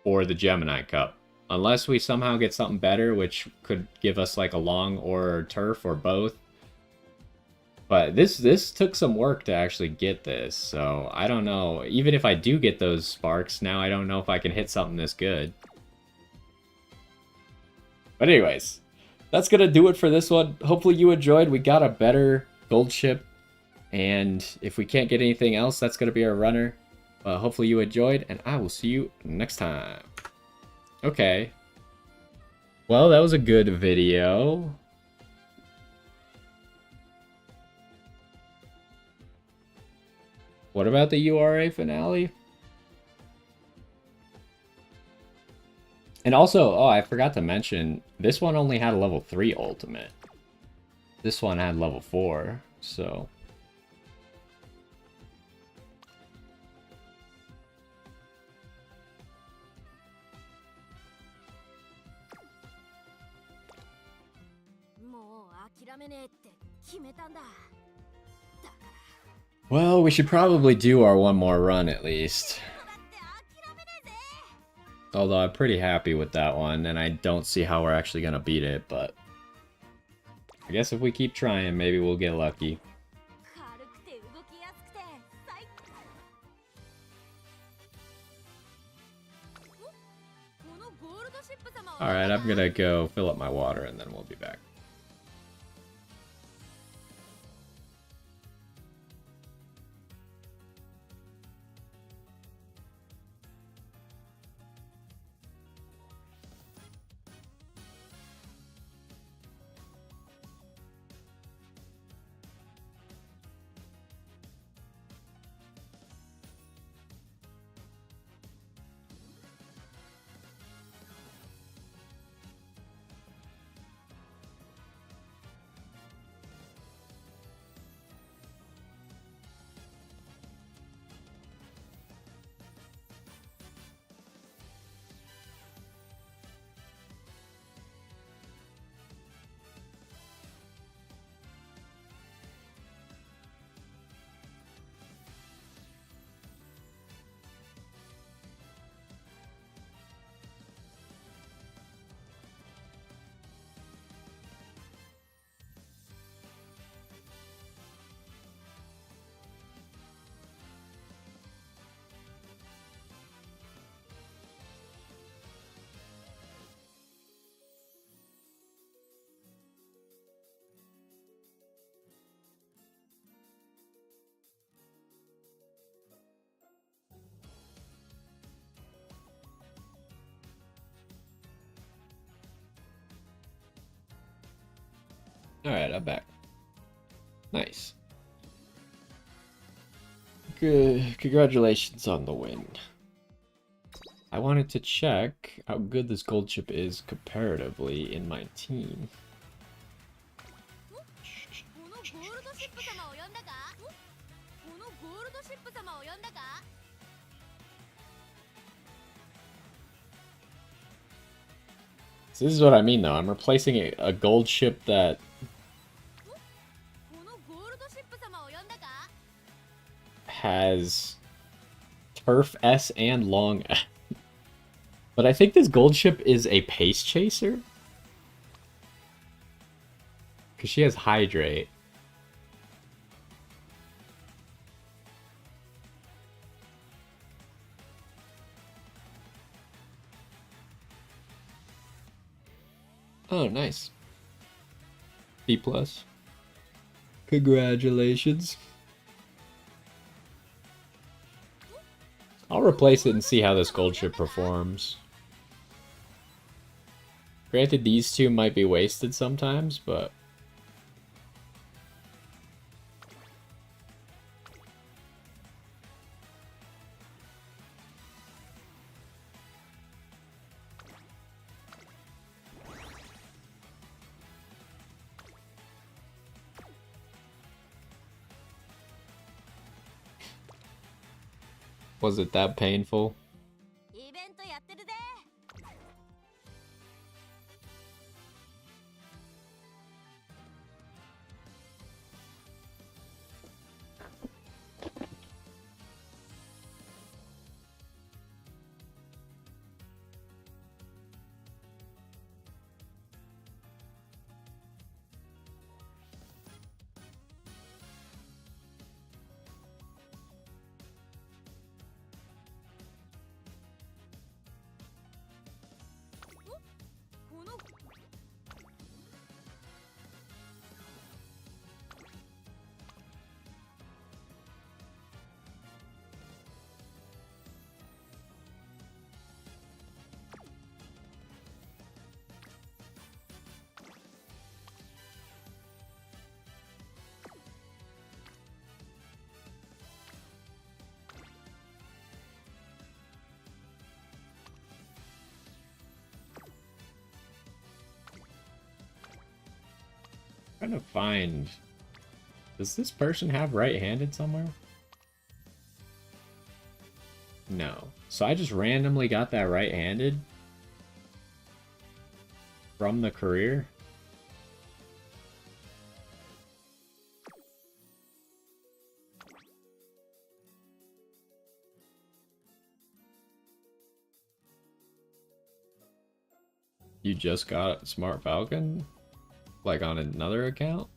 for the Gemini Cup. Unless we somehow get something better, which could give us like a long or turf or both. But this took some work to actually get this, so I don't know. Even if I do get those sparks, now I don't know if I can hit something this good. But anyways, that's gonna do it for this one. Hopefully you enjoyed. We got a better gold ship, and if we can't get anything else, that's gonna be our runner. Hopefully you enjoyed, and I will see you next time. Okay. Well, that was a good video. What about the URA finale? And also, oh, I forgot to mention, this one only had a level 3 ultimate. This one had level 4, so... Well, we should probably do our one more run at least. Although I'm pretty happy with that one, and I don't see how we're actually gonna beat it, but... I guess if we keep trying, maybe we'll get lucky. Alright, I'm gonna go fill up my water, and then we'll be back. Alright, I'm back. Nice. Good. Congratulations on the win. I wanted to check how good this gold chip is comparatively in my team. So this is what I mean though, I'm replacing a gold ship that has turf S and long S. But I think this gold ship is a pace chaser. Because she has hydrate. Oh, nice. B+. Congratulations. I'll replace it and see how this gold ship performs. Granted, these two might be wasted sometimes, but... Was it that painful? Trying to find... Does this person have right-handed somewhere? No. So I just randomly got that right-handed from the career? You just got Smart Falcon? Like on another account?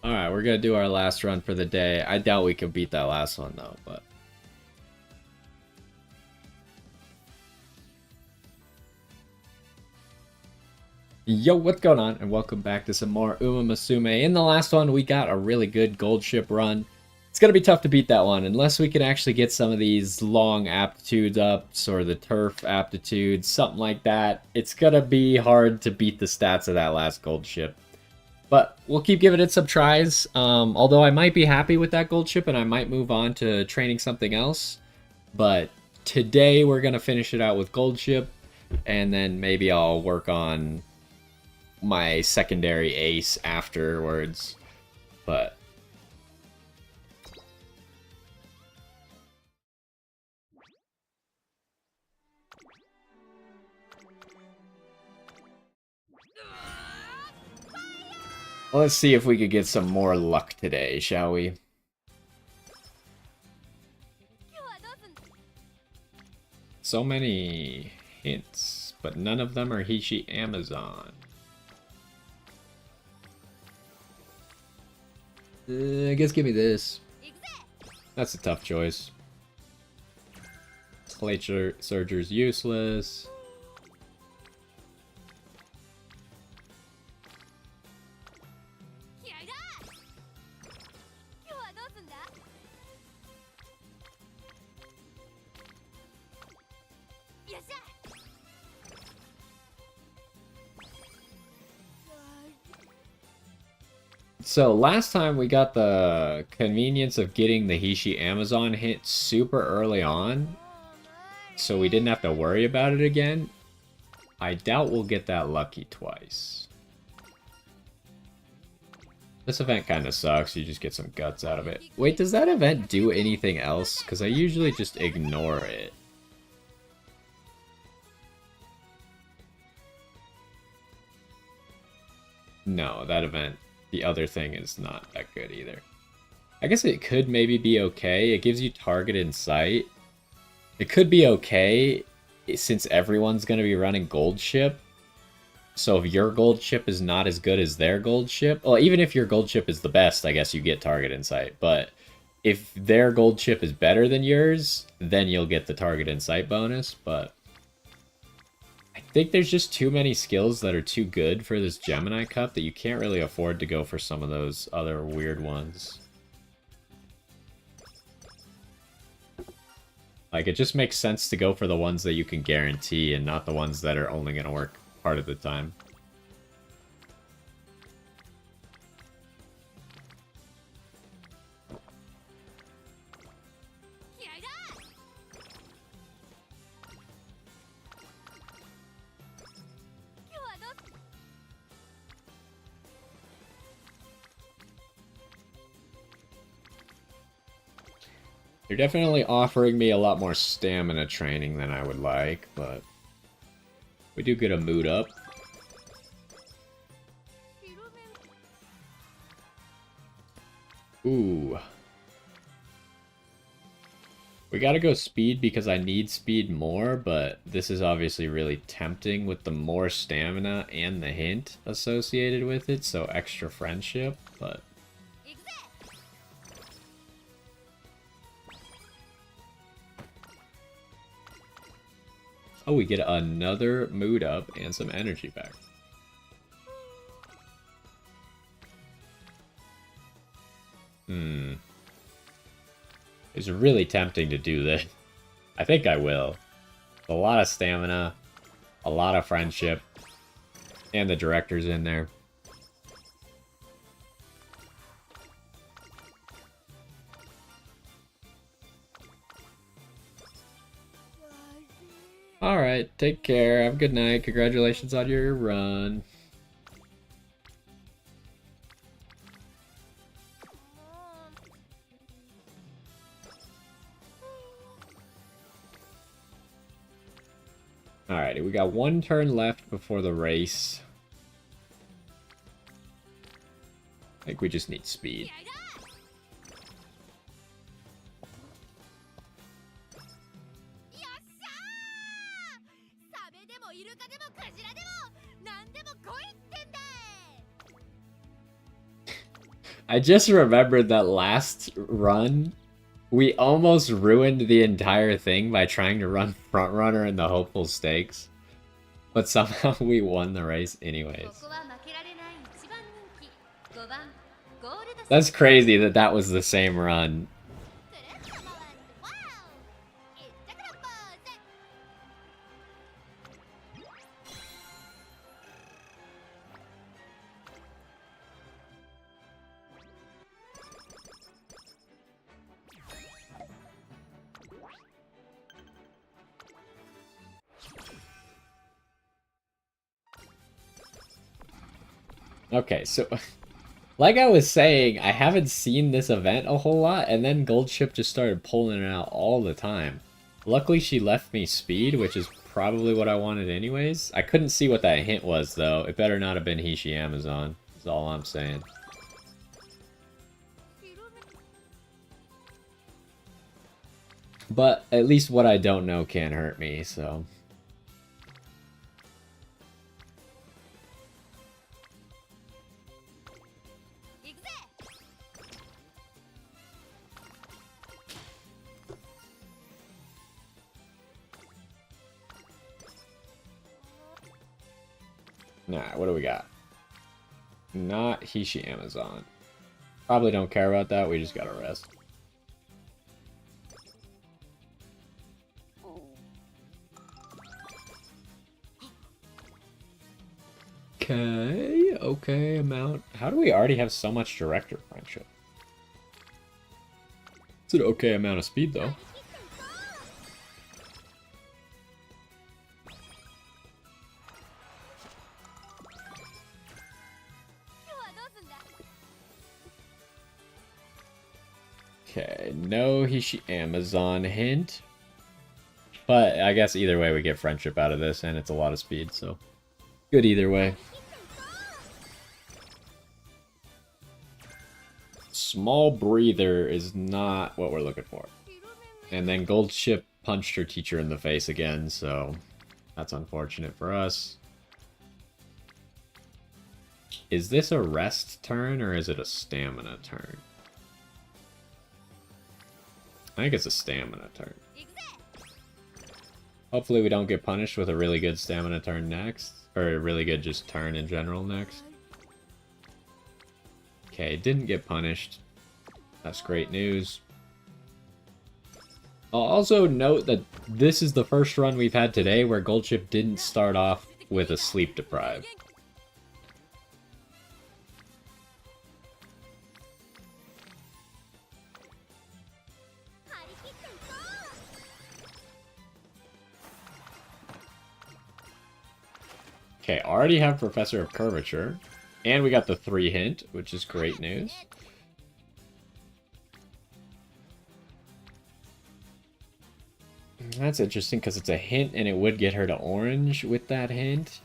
Alright, we're gonna do our last run for the day. I doubt we can beat that last one though, but... Yo, what's going on? And welcome back to some more Umamusume. In the last one, we got a really good gold ship run. It's gonna be tough to beat that one, unless we can actually get some of these long aptitudes ups, or the turf aptitudes, something like that. It's gonna be hard to beat the stats of that last gold ship. But we'll keep giving it some tries, although I might be happy with that gold ship and I might move on to training something else. But today we're going to finish it out with gold ship, and then maybe I'll work on my secondary ace afterwards. But... let's see if we could get some more luck today, shall we? So many hints, but none of them are Hishi Amazon. I guess give me this. That's a tough choice. Plate Surger's useless. So last time we got the convenience of getting the Hishi Amazon hit super early on, so we didn't have to worry about it again. I doubt we'll get that lucky twice. This event kind of sucks, you just get some guts out of it. Wait, does that event do anything else? Because I usually just ignore it. No, that event... the other thing is not that good either. I guess it could maybe be okay. It gives you target in sight. It could be okay since everyone's going to be running gold ship. So if your gold ship is not as good as their gold ship, well, even if your gold ship is the best, I guess you get target in sight. But if their gold ship is better than yours, then you'll get the target in sight bonus. But I think there's just too many skills that are too good for this Gemini Cup that you can't really afford to go for some of those other weird ones. Like, it just makes sense to go for the ones that you can guarantee and not the ones that are only going to work part of the time. You're definitely offering me a lot more stamina training than I would like, but we do get a mood up. Ooh. We gotta go speed because I need speed more, but this is obviously really tempting with the more stamina and the hint associated with it, so extra friendship, but... oh, we get another mood up and some energy back. It's really tempting to do this. I think I will. A lot of stamina, a lot of friendship, and the director's in there. Alright, take care. Have a good night. Congratulations on your run. Alrighty, we got one turn left before the race. I think we just need speed. I just remembered that last run, we almost ruined the entire thing by trying to run front runner in the hopeful stakes. But somehow we won the race anyways. That's crazy that that was the same run. Okay, so like I was saying, I haven't seen this event a whole lot, and then Gold Ship just started pulling it out all the time. Luckily, she left me speed, which is probably what I wanted anyways. I couldn't see what that hint was, though. It better not have been Hishi Amazon, is all I'm saying. But at least what I don't know can't hurt me, so... Nah, what do we got? Not Hishi Amazon. Probably don't care about that, we just gotta rest. Okay, amount. How do we already have so much director friendship? It's an okay amount of speed, though. Okay, no Hishi Amazon hint. But I guess either way we get friendship out of this, and it's a lot of speed, so... Good either way. Small breather is not what we're looking for. And then Gold Ship punched her teacher in the face again, so... That's unfortunate for us. Is this a rest turn, or is it a stamina turn? I think it's a stamina turn. Hopefully we don't get punished with a really good stamina turn next. Or a really good just turn in general next. Okay, didn't get punished. That's great news. I'll also note that this is the first run we've had today where Gold Ship didn't start off with a sleep deprive. Okay, already have Professor of Curvature. And we got the 3 hint, which is great news. That's interesting because it's a hint and it would get her to orange with that hint.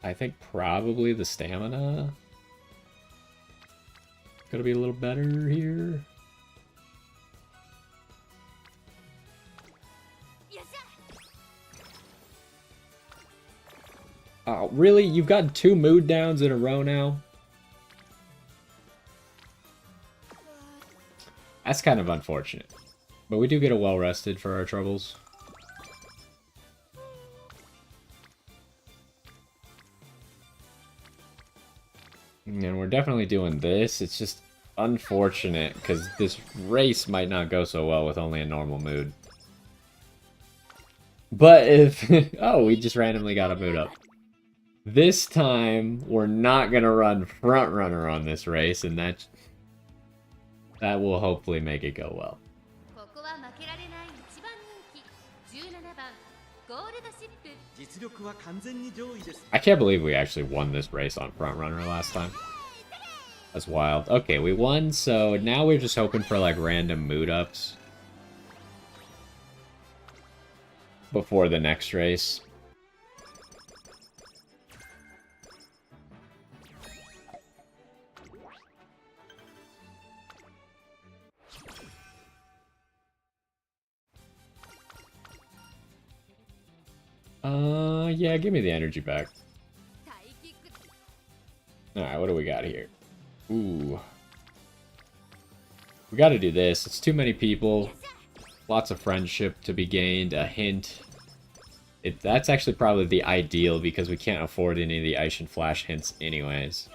I think probably the stamina. Gotta be a little better here. Oh, really? You've got 2 mood downs in a row now? That's kind of unfortunate. But we do get a well rested for our troubles. And we're definitely doing this. It's just unfortunate, because this race might not go so well with only a normal mood. But if... oh, we just randomly got a mood up. This time, we're not going to run front runner on this race, and that will hopefully make it go well. I can't believe we actually won this race on front runner last time. That's wild. Okay, we won, so now we're just hoping for like random mood ups before the next race. Yeah, give me the energy back. Alright, what do we got here? Ooh. We gotta do this. It's too many people. Lots of friendship to be gained. A hint. That's actually probably the ideal because we can't afford any of the Ice and Flash hints anyways.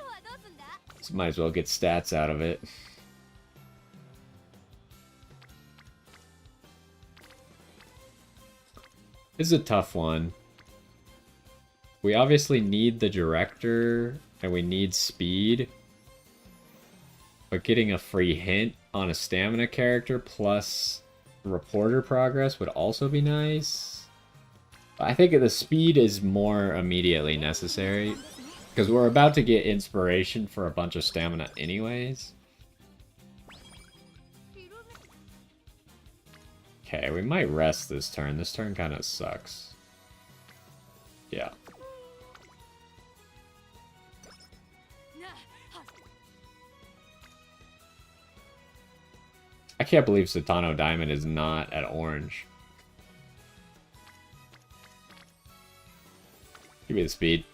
So might as well get stats out of it. This is a tough one. We obviously need the director, and we need speed. But getting a free hint on a stamina character plus reporter progress would also be nice. I think the speed is more immediately necessary, because we're about to get inspiration for a bunch of stamina anyways. Okay, we might rest this turn. This turn kind of sucks. Yeah. I can't believe Satano Diamond is not at orange. Give me the speed.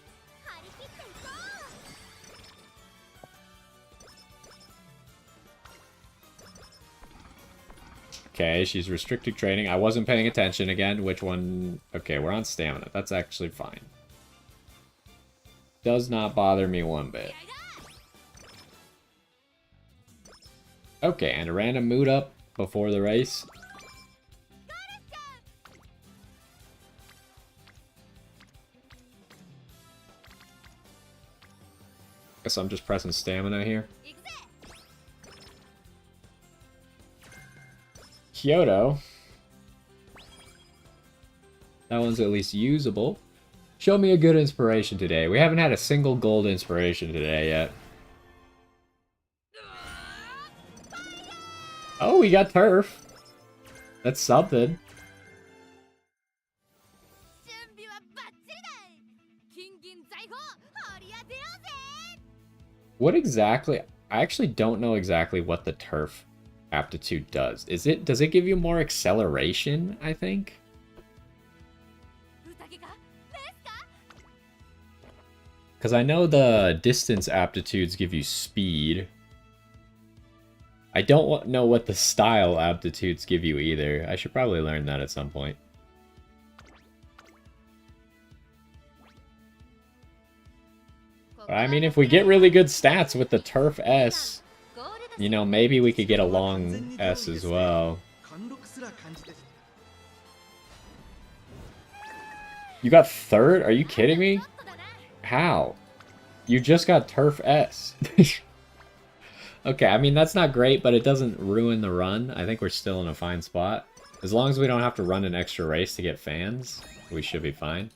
Okay, she's restricted training. I wasn't paying attention again. Which one? Okay, we're on stamina. That's actually fine. Does not bother me one bit. Okay, and a random mood up before the race. Guess I'm just pressing stamina here. Kyoto. That one's at least usable. Show me a good inspiration today. We haven't had a single gold inspiration today yet. Oh, we got turf. That's something. What exactly? I actually don't know exactly what the turf aptitude does. Does it give you more acceleration, I think? Because I know the distance aptitudes give you speed. I don't know what the style aptitudes give you either. I should probably learn that at some point. But I mean, if we get really good stats with the Turf S, you know, maybe we could get a long S as well. You got third? Are you kidding me? How? You just got Turf S. Okay, I mean, that's not great, but it doesn't ruin the run. I think we're still in a fine spot. As long as we don't have to run an extra race to get fans, we should be fine.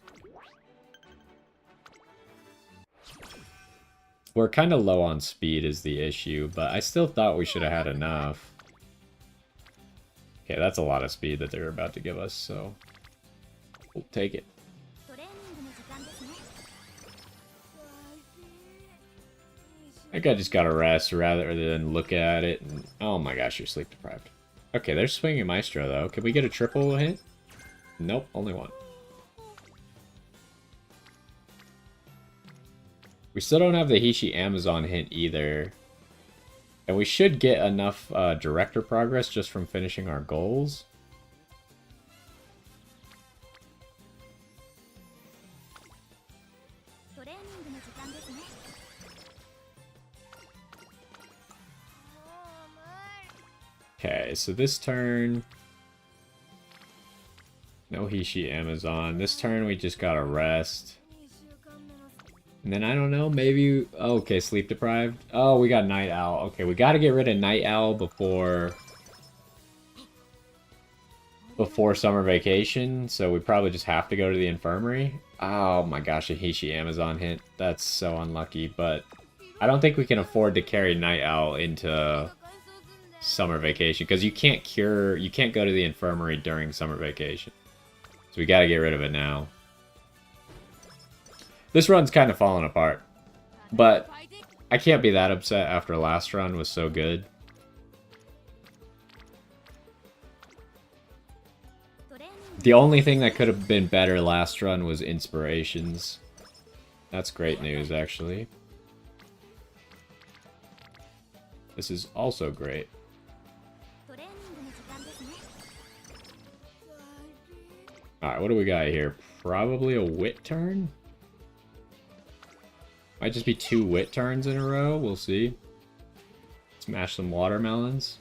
We're kind of low on speed is the issue, but I still thought we should have had enough. Okay, that's a lot of speed that they're about to give us, so we'll take it. I think I just gotta rest rather than look at it. And, oh my gosh, you're sleep deprived. Okay, there's Swinging Maestro though. Can we get a triple hit? Nope, only one. We still don't have the Hishi Amazon hint either. And we should get enough director progress just from finishing our goals. Okay, so this turn... No Hishi Amazon. This turn we just gotta rest. And then I don't know, maybe... Oh, okay, sleep deprived. Oh, we got Night Owl. Okay, we gotta get rid of Night Owl before summer vacation, so we probably just have to go to the infirmary. Oh my gosh, a Hishi Amazon hit. That's so unlucky, but I don't think we can afford to carry Night Owl into summer vacation, because you can't go to the infirmary during summer vacation. So we gotta get rid of it now. This run's kind of falling apart, but I can't be that upset after last run was so good. The only thing that could have been better last run was inspirations. That's great news, actually. This is also great. Alright, what do we got here? Probably a wit turn? Might just be 2 wit turns in a row. We'll see. Smash some watermelons.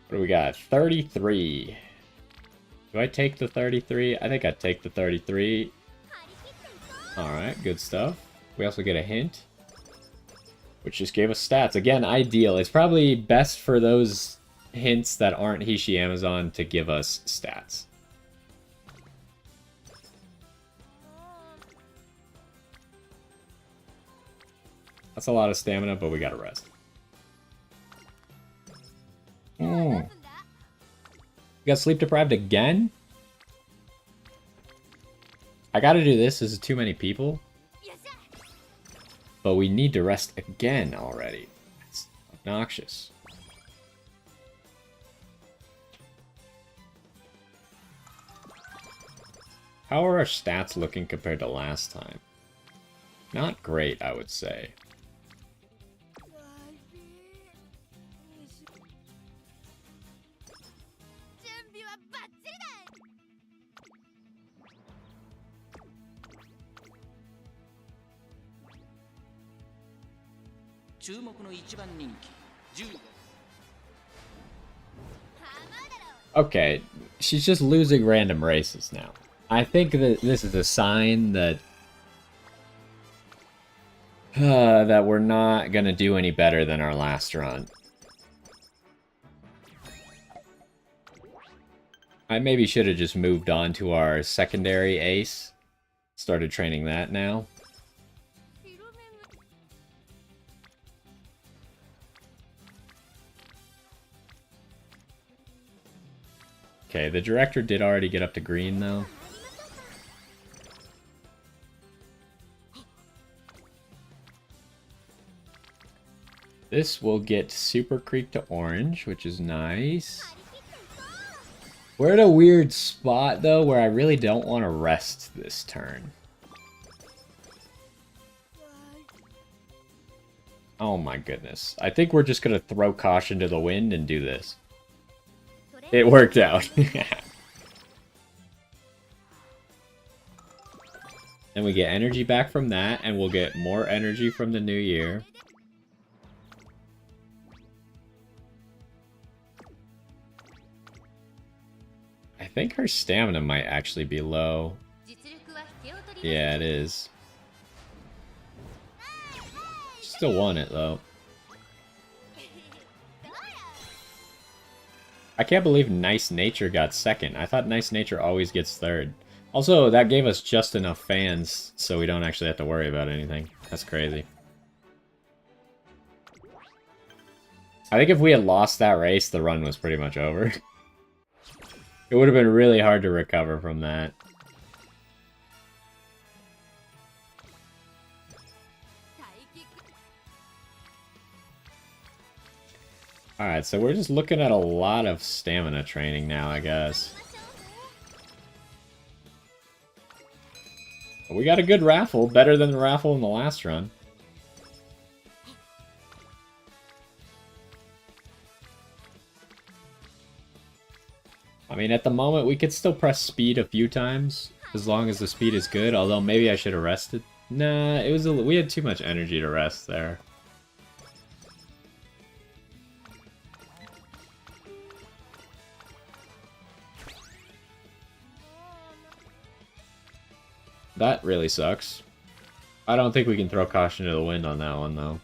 What do we got? 33. Do I take the 33? I think I'd take the 33. Alright, good stuff. We also get a hint, which just gave us stats. Again, ideal. It's probably best for those hints that aren't Hishi Amazon to give us stats. That's a lot of stamina, but we gotta rest. We got sleep deprived again? I gotta do this. This is too many people. But we need to rest again already. It's obnoxious. How are our stats looking compared to last time? Not great, I would say. Okay, she's just losing random races now. I think that this is a sign that that we're not gonna do any better than our last run. I maybe should have just moved on to our secondary ace. Started training that now. Okay, the director did already get up to green, though. This will get Super Creek to orange, which is nice. We're at a weird spot, though, where I really don't want to rest this turn. Oh my goodness. I think we're just going to throw caution to the wind and do this. It worked out. And we get energy back from that, and we'll get more energy from the new year. I think her stamina might actually be low. Yeah, it is. Still won it, though. I can't believe Nice Nature got second. I thought Nice Nature always gets third. Also, that gave us just enough fans, so we don't actually have to worry about anything. That's crazy. I think if we had lost that race, the run was pretty much over. It would have been really hard to recover from that. Alright, so we're just looking at a lot of stamina training now, I guess. But we got a good raffle, better than the raffle in the last run. I mean, at the moment, we could still press speed a few times, as long as the speed is good, although maybe I should have rested. Nah, it was we had too much energy to rest there. That really sucks. I don't think we can throw caution to the wind on that one, though.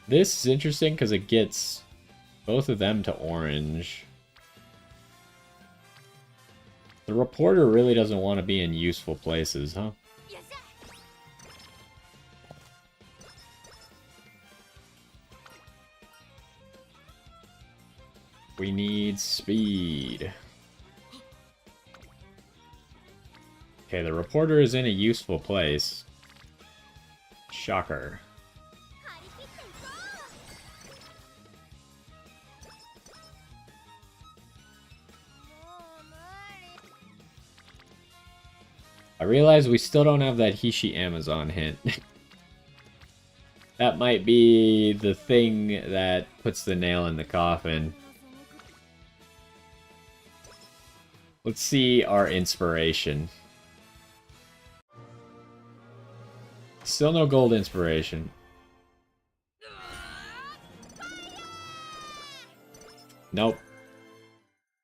This is interesting because it gets both of them to orange. The reporter really doesn't want to be in useful places, huh? We need speed. Okay, the reporter is in a useful place. Shocker. I realize we still don't have that Hishi Amazon hint. That might be the thing that puts the nail in the coffin. Let's see our inspiration. Still no gold inspiration. Nope.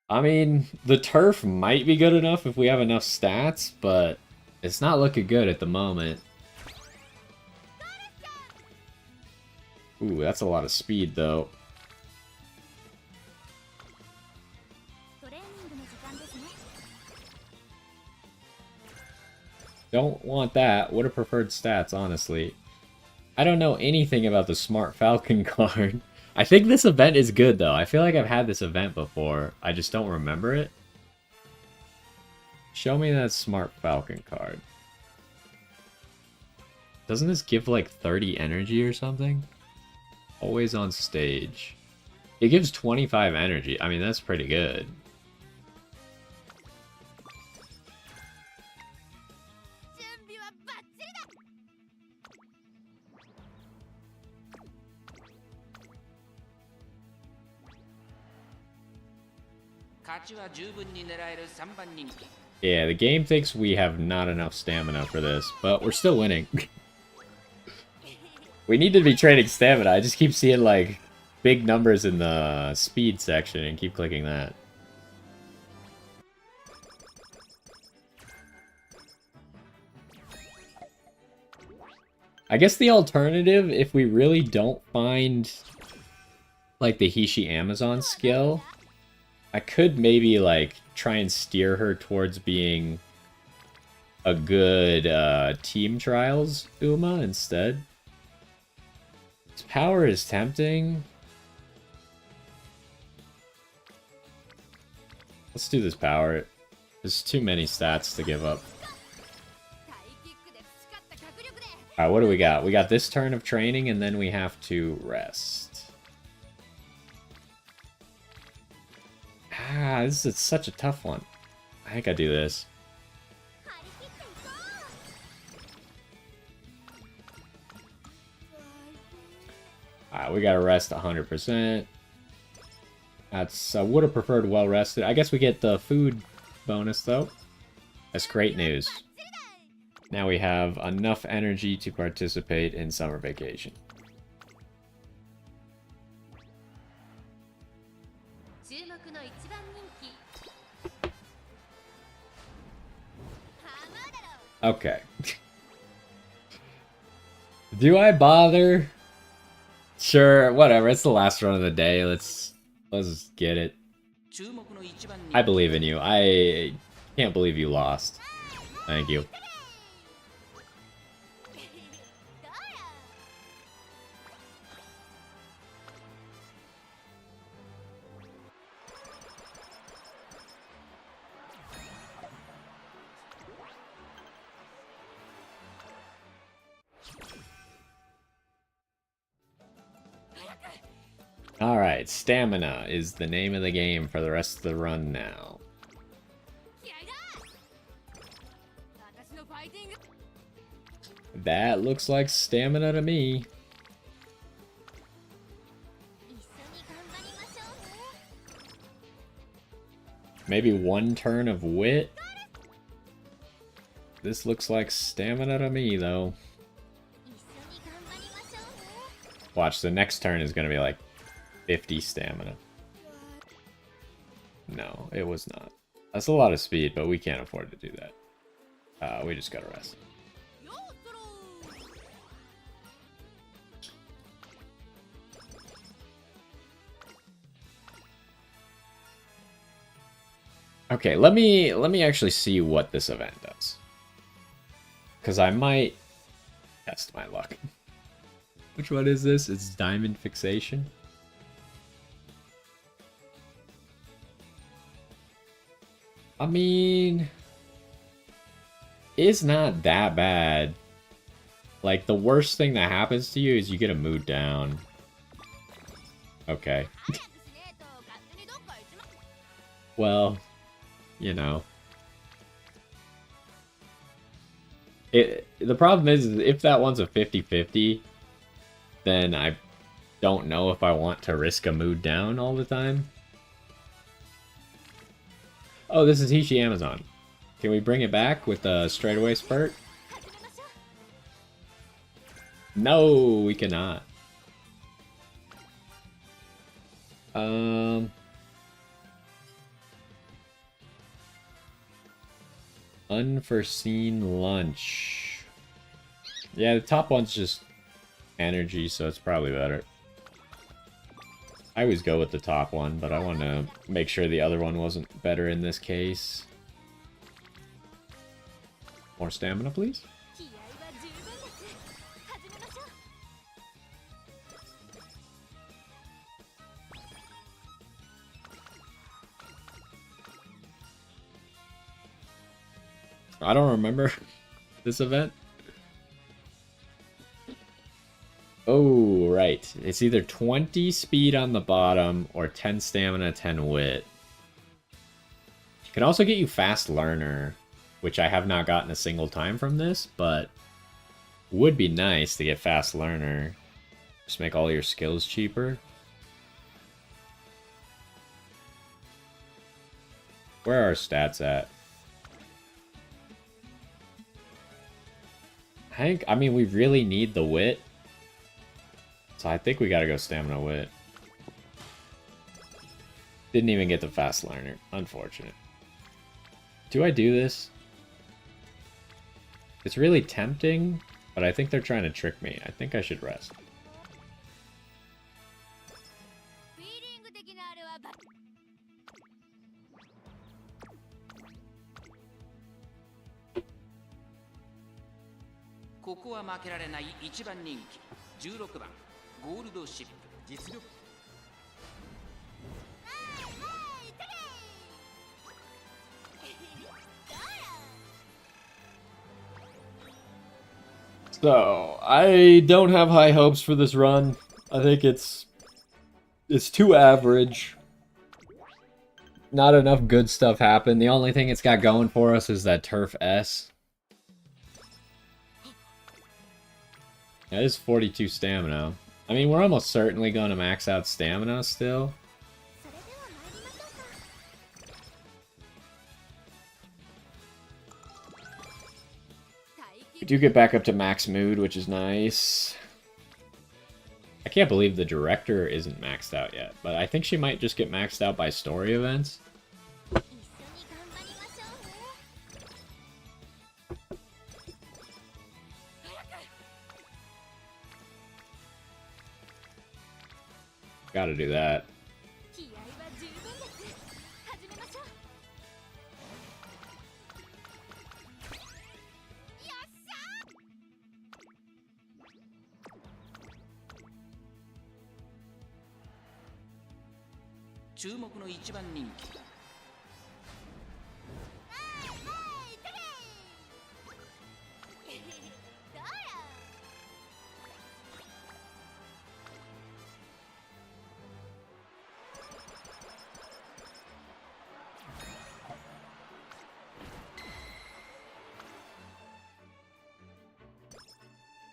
I mean, the turf might be good enough if we have enough stats, but it's not looking good at the moment. Ooh, that's a lot of speed, though. Don't want that. Would have preferred stats, honestly. I don't know anything about the Smart Falcon card. I think this event is good, though. I feel like I've had this event before. I just don't remember it. Show me that Smart Falcon card. Doesn't this give, like, 30 energy or something? Always on stage. It gives 25 energy. I mean, that's pretty good. Yeah, the game thinks we have not enough stamina for this, but we're still winning. We need to be trading stamina. I just keep seeing, like, big numbers in the speed section and keep clicking that. I guess the alternative, if we really don't find, like, the Hishi Amazon skill, I could maybe, like, try and steer her towards being a good team trials Uma instead. His power is tempting. Let's do this power. There's too many stats to give up. Alright, what do we got? We got this turn of training, and then we have to rest. Ah, this is such a tough one. I think I do this. Alright, we gotta rest 100%. That's, I would have preferred well rested. I guess we get the food bonus, though. That's great news. Now we have enough energy to participate in summer vacation. Okay. Do I bother? Sure, whatever. It's the last run of the day. Let's get it. I believe in you. I can't believe you lost. Thank you. Alright, stamina is the name of the game for the rest of the run now. That looks like stamina to me. Maybe one turn of wit. This looks like stamina to me, though. Watch, the next turn is going to be like 50 stamina. No, it was not. That's a lot of speed, but we can't afford to do that. We just gotta rest. Okay, let me actually see what this event does. Because I might test my luck. Which one is this? It's Diamond Fixation. I mean, it's not that bad. Like, the worst thing that happens to you is you get a mood down. Okay. Well, you know. The problem is if that one's a 50-50, then I don't know if I want to risk a mood down all the time. Oh, this is Hishi Amazon. Can we bring it back with a straightaway spurt? No, we cannot. Unforeseen lunch. Yeah, the top one's just energy, so it's probably better. I always go with the top one, but I want to make sure the other one wasn't better in this case. More stamina, please. I don't remember this event. Oh, right. It's either 20 speed on the bottom or 10 stamina, 10 wit. It can also get you fast learner, which I have not gotten a single time from this, but would be nice to get fast learner. Just make all your skills cheaper. Where are our stats at? I mean, we really need the wit. So I think we gotta go stamina wit. Didn't even get the fast learner. Unfortunate. Do I do this? It's really tempting, but I think they're trying to trick me. I think I should rest. So, I don't have high hopes for this run. I think it's too average. Not enough good stuff happened. The only thing it's got going for us is that Turf S. That is 42 stamina. I mean, we're almost certainly going to max out stamina still. We do get back up to max mood, which is nice. I can't believe the director isn't maxed out yet, but I think she might just get maxed out by story events. Gotta do that.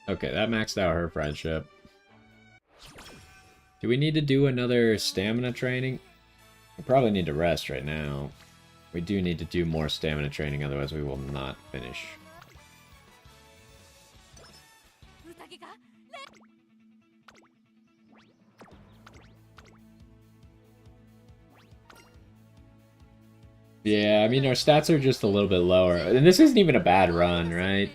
Okay, that maxed out her friendship. Do we need to do another stamina training? We probably need to rest right now. We do need to do more stamina training, otherwise we will not finish. Yeah, I mean, our stats are just a little bit lower. And this isn't even a bad run, right?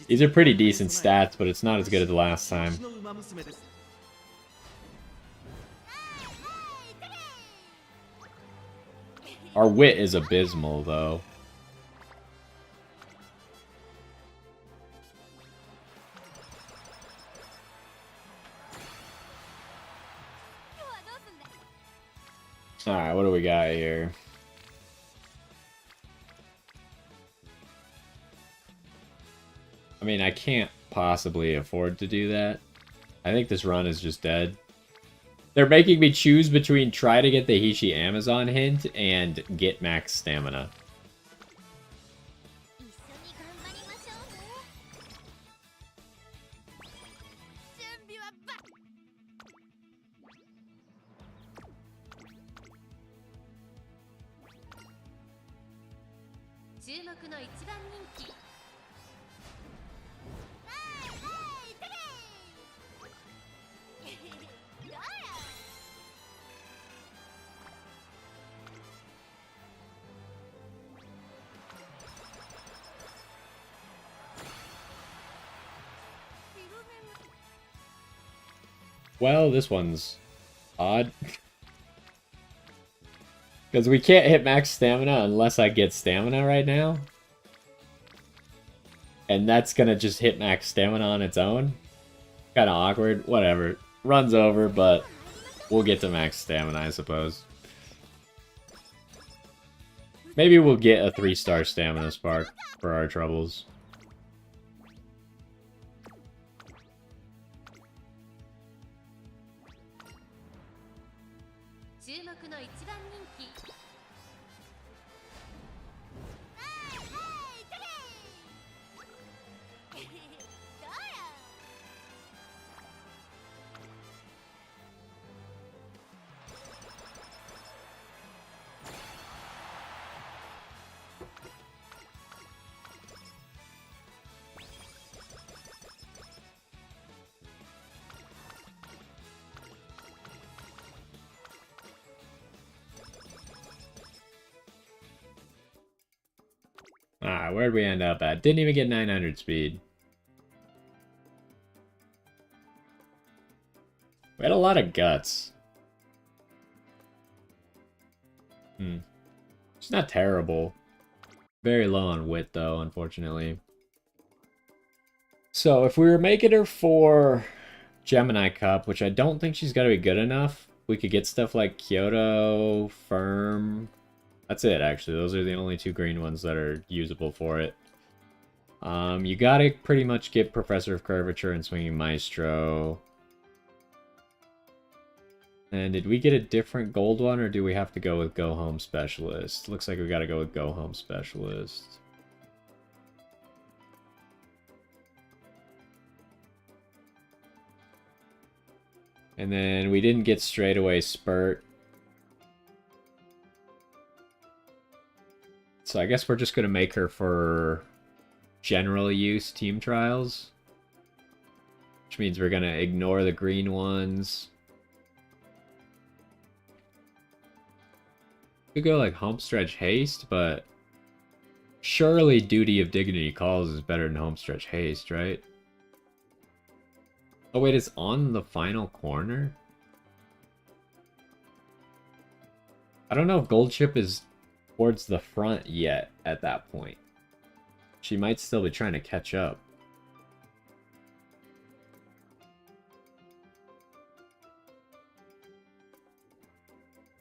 These are pretty decent stats, but it's not as good as the last time. Our wit is abysmal, though. Alright, what do we got here? I mean, I can't possibly afford to do that. I think this run is just dead. They're making me choose between try to get the Hishi Amazon hint and get max stamina. Well, this one's odd. Because we can't hit max stamina unless I get stamina right now. And that's gonna just hit max stamina on its own. Kinda awkward. Whatever. Run's over, but we'll get to max stamina, I suppose. Maybe we'll get a 3-star stamina spark for our troubles. Alright, where'd we end up at? Didn't even get 900 speed. We had a lot of guts. It's not terrible. Very low on wit, though, unfortunately. So, if we were making her for Gemini Cup, which I don't think she's got to be good enough, we could get stuff like Kyoto, Firm. That's it, actually. Those are the only 2 green ones that are usable for it. You gotta pretty much get Professor of Curvature and Swinging Maestro. And did we get a different gold one, or do we have to go with Go Home Specialist? Looks like we gotta go with Go Home Specialist. And then we didn't get straightaway Spurt. So I guess we're just gonna make her for general use team trials. Which means we're gonna ignore the green ones. We could go like Homestretch Haste, but surely Duty of Dignity Calls is better than Homestretch Haste, right? Oh wait, it's on the final corner? I don't know if Gold Chip is towards the front yet at that point. She might still be trying to catch up.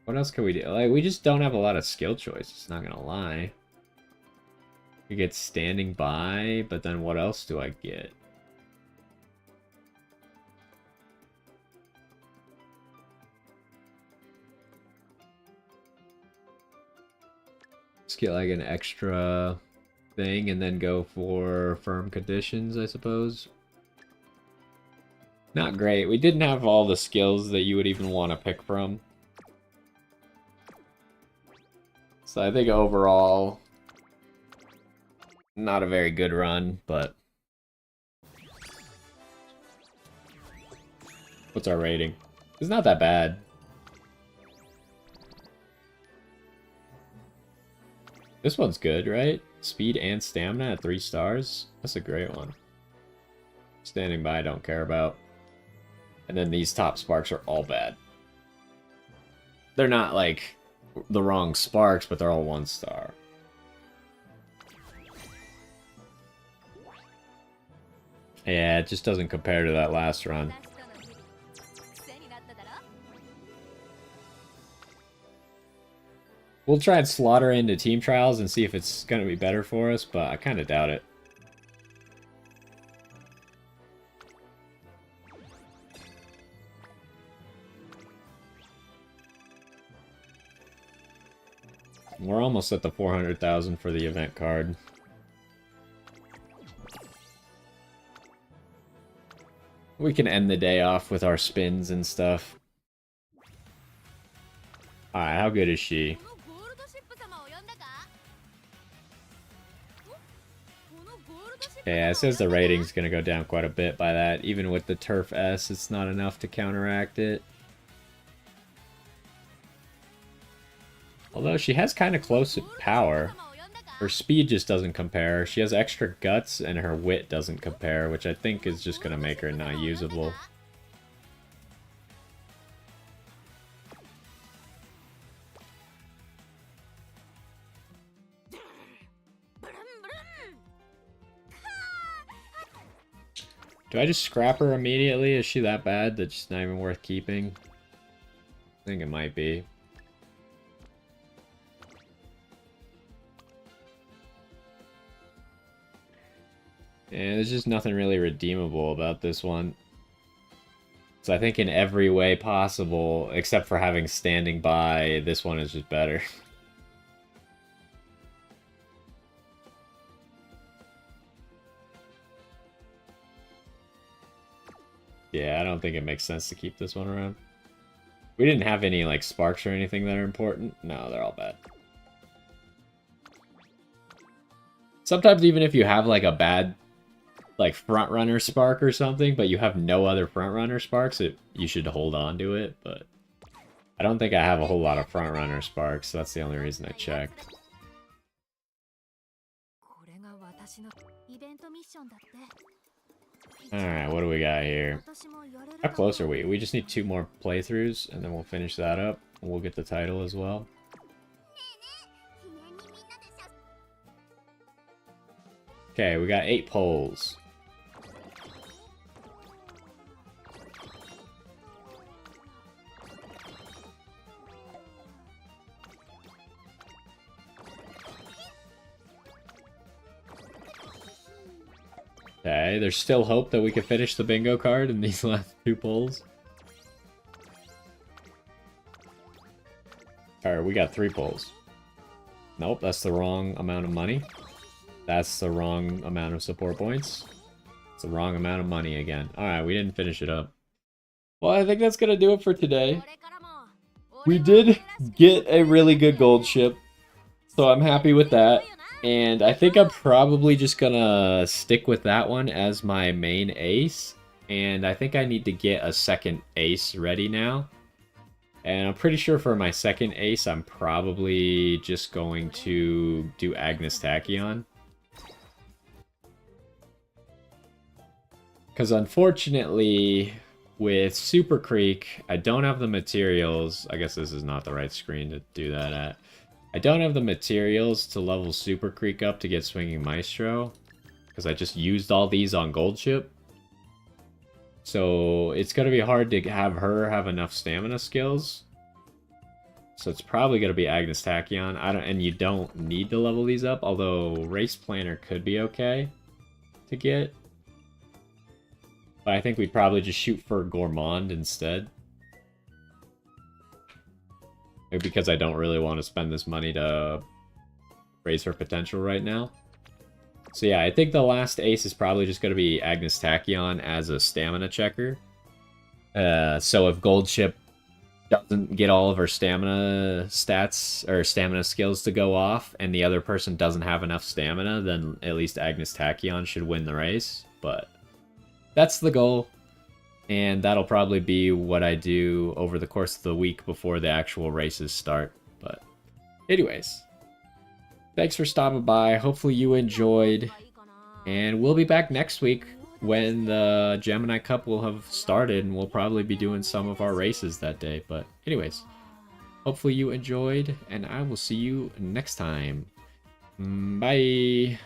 What else can we do? Like, we just don't have a lot of skill choices, not gonna lie. You get Standing By, but then what else do I get? Let's get like an extra thing and then go for Firm Conditions, I suppose. Not great. We didn't have all the skills that you would even want to pick from. So I think overall, not a very good run, but... What's our rating? It's not that bad. This one's good, right? Speed and stamina at 3 stars. That's a great one. Standing by, I don't care about. And then these top sparks are all bad. They're not like the wrong sparks, but they're all 1 star. Yeah, it just doesn't compare to that last run. We'll try and slaughter into team trials and see if it's going to be better for us, but I kind of doubt it. We're almost at the 400,000 for the event card. We can end the day off with our spins and stuff. Alright, how good is she? Yeah, it says the rating's gonna go down quite a bit by that. Even with the Turf S, it's not enough to counteract it. Although she has kind of close power. Her speed just doesn't compare. She has extra guts and her wit doesn't compare, which I think is just gonna make her not usable. Do I just scrap her immediately? Is she that bad that she's not even worth keeping? I think it might be. Yeah, there's just nothing really redeemable about this one. So I think in every way possible, except for having standing by, this one is just better. Yeah, I don't think it makes sense to keep this one around. We didn't have any, like, sparks or anything that are important. No, they're all bad. Sometimes even if you have, like, a bad, like, front-runner spark or something, but you have no other front-runner sparks, you should hold on to it, but... I don't think I have a whole lot of front-runner sparks, so that's the only reason I checked. Alright, what do we got here? How close are we? We just need 2 more playthroughs, and then we'll finish that up. We'll get the title as well. Okay, we got 8 polls. Okay, there's still hope that we can finish the bingo card in these last 2 polls. Alright, we got 3 polls. Nope, that's the wrong amount of money. That's the wrong amount of support points. It's the wrong amount of money again. Alright, we didn't finish it up. Well, I think that's gonna do it for today. We did get a really good gold ship, so I'm happy with that. And I think I'm probably just gonna stick with that one as my main ace. And I think I need to get a second ace ready now. And I'm pretty sure for my second ace, I'm probably just going to do Agnes Tachyon. Because unfortunately, with Super Creek, I don't have the materials. I guess this is not the right screen to do that at. I don't have the materials to level Super Creek up to get Swinging Maestro, because I just used all these on Gold Ship. So it's going to be hard to have her have enough stamina skills. So it's probably going to be Agnes Tachyon. And you don't need to level these up, although Race Planner could be okay to get. But I think we'd probably just shoot for Gourmand instead. Because I don't really want to spend this money to raise her potential right now. So yeah, I think the last ace is probably just going to be Agnes Tachyon as a stamina checker. So if Gold Ship doesn't get all of her stamina stats or stamina skills to go off, and the other person doesn't have enough stamina, then at least Agnes Tachyon should win the race. But that's the goal, and that'll probably be what I do over the course of the week before the actual races start. But anyways, thanks for stopping by. Hopefully you enjoyed, and we'll be back next week when the Gemini Cup will have started, and we'll probably be doing some of our races that day. But anyways, hopefully you enjoyed, and I will see you next time. Bye!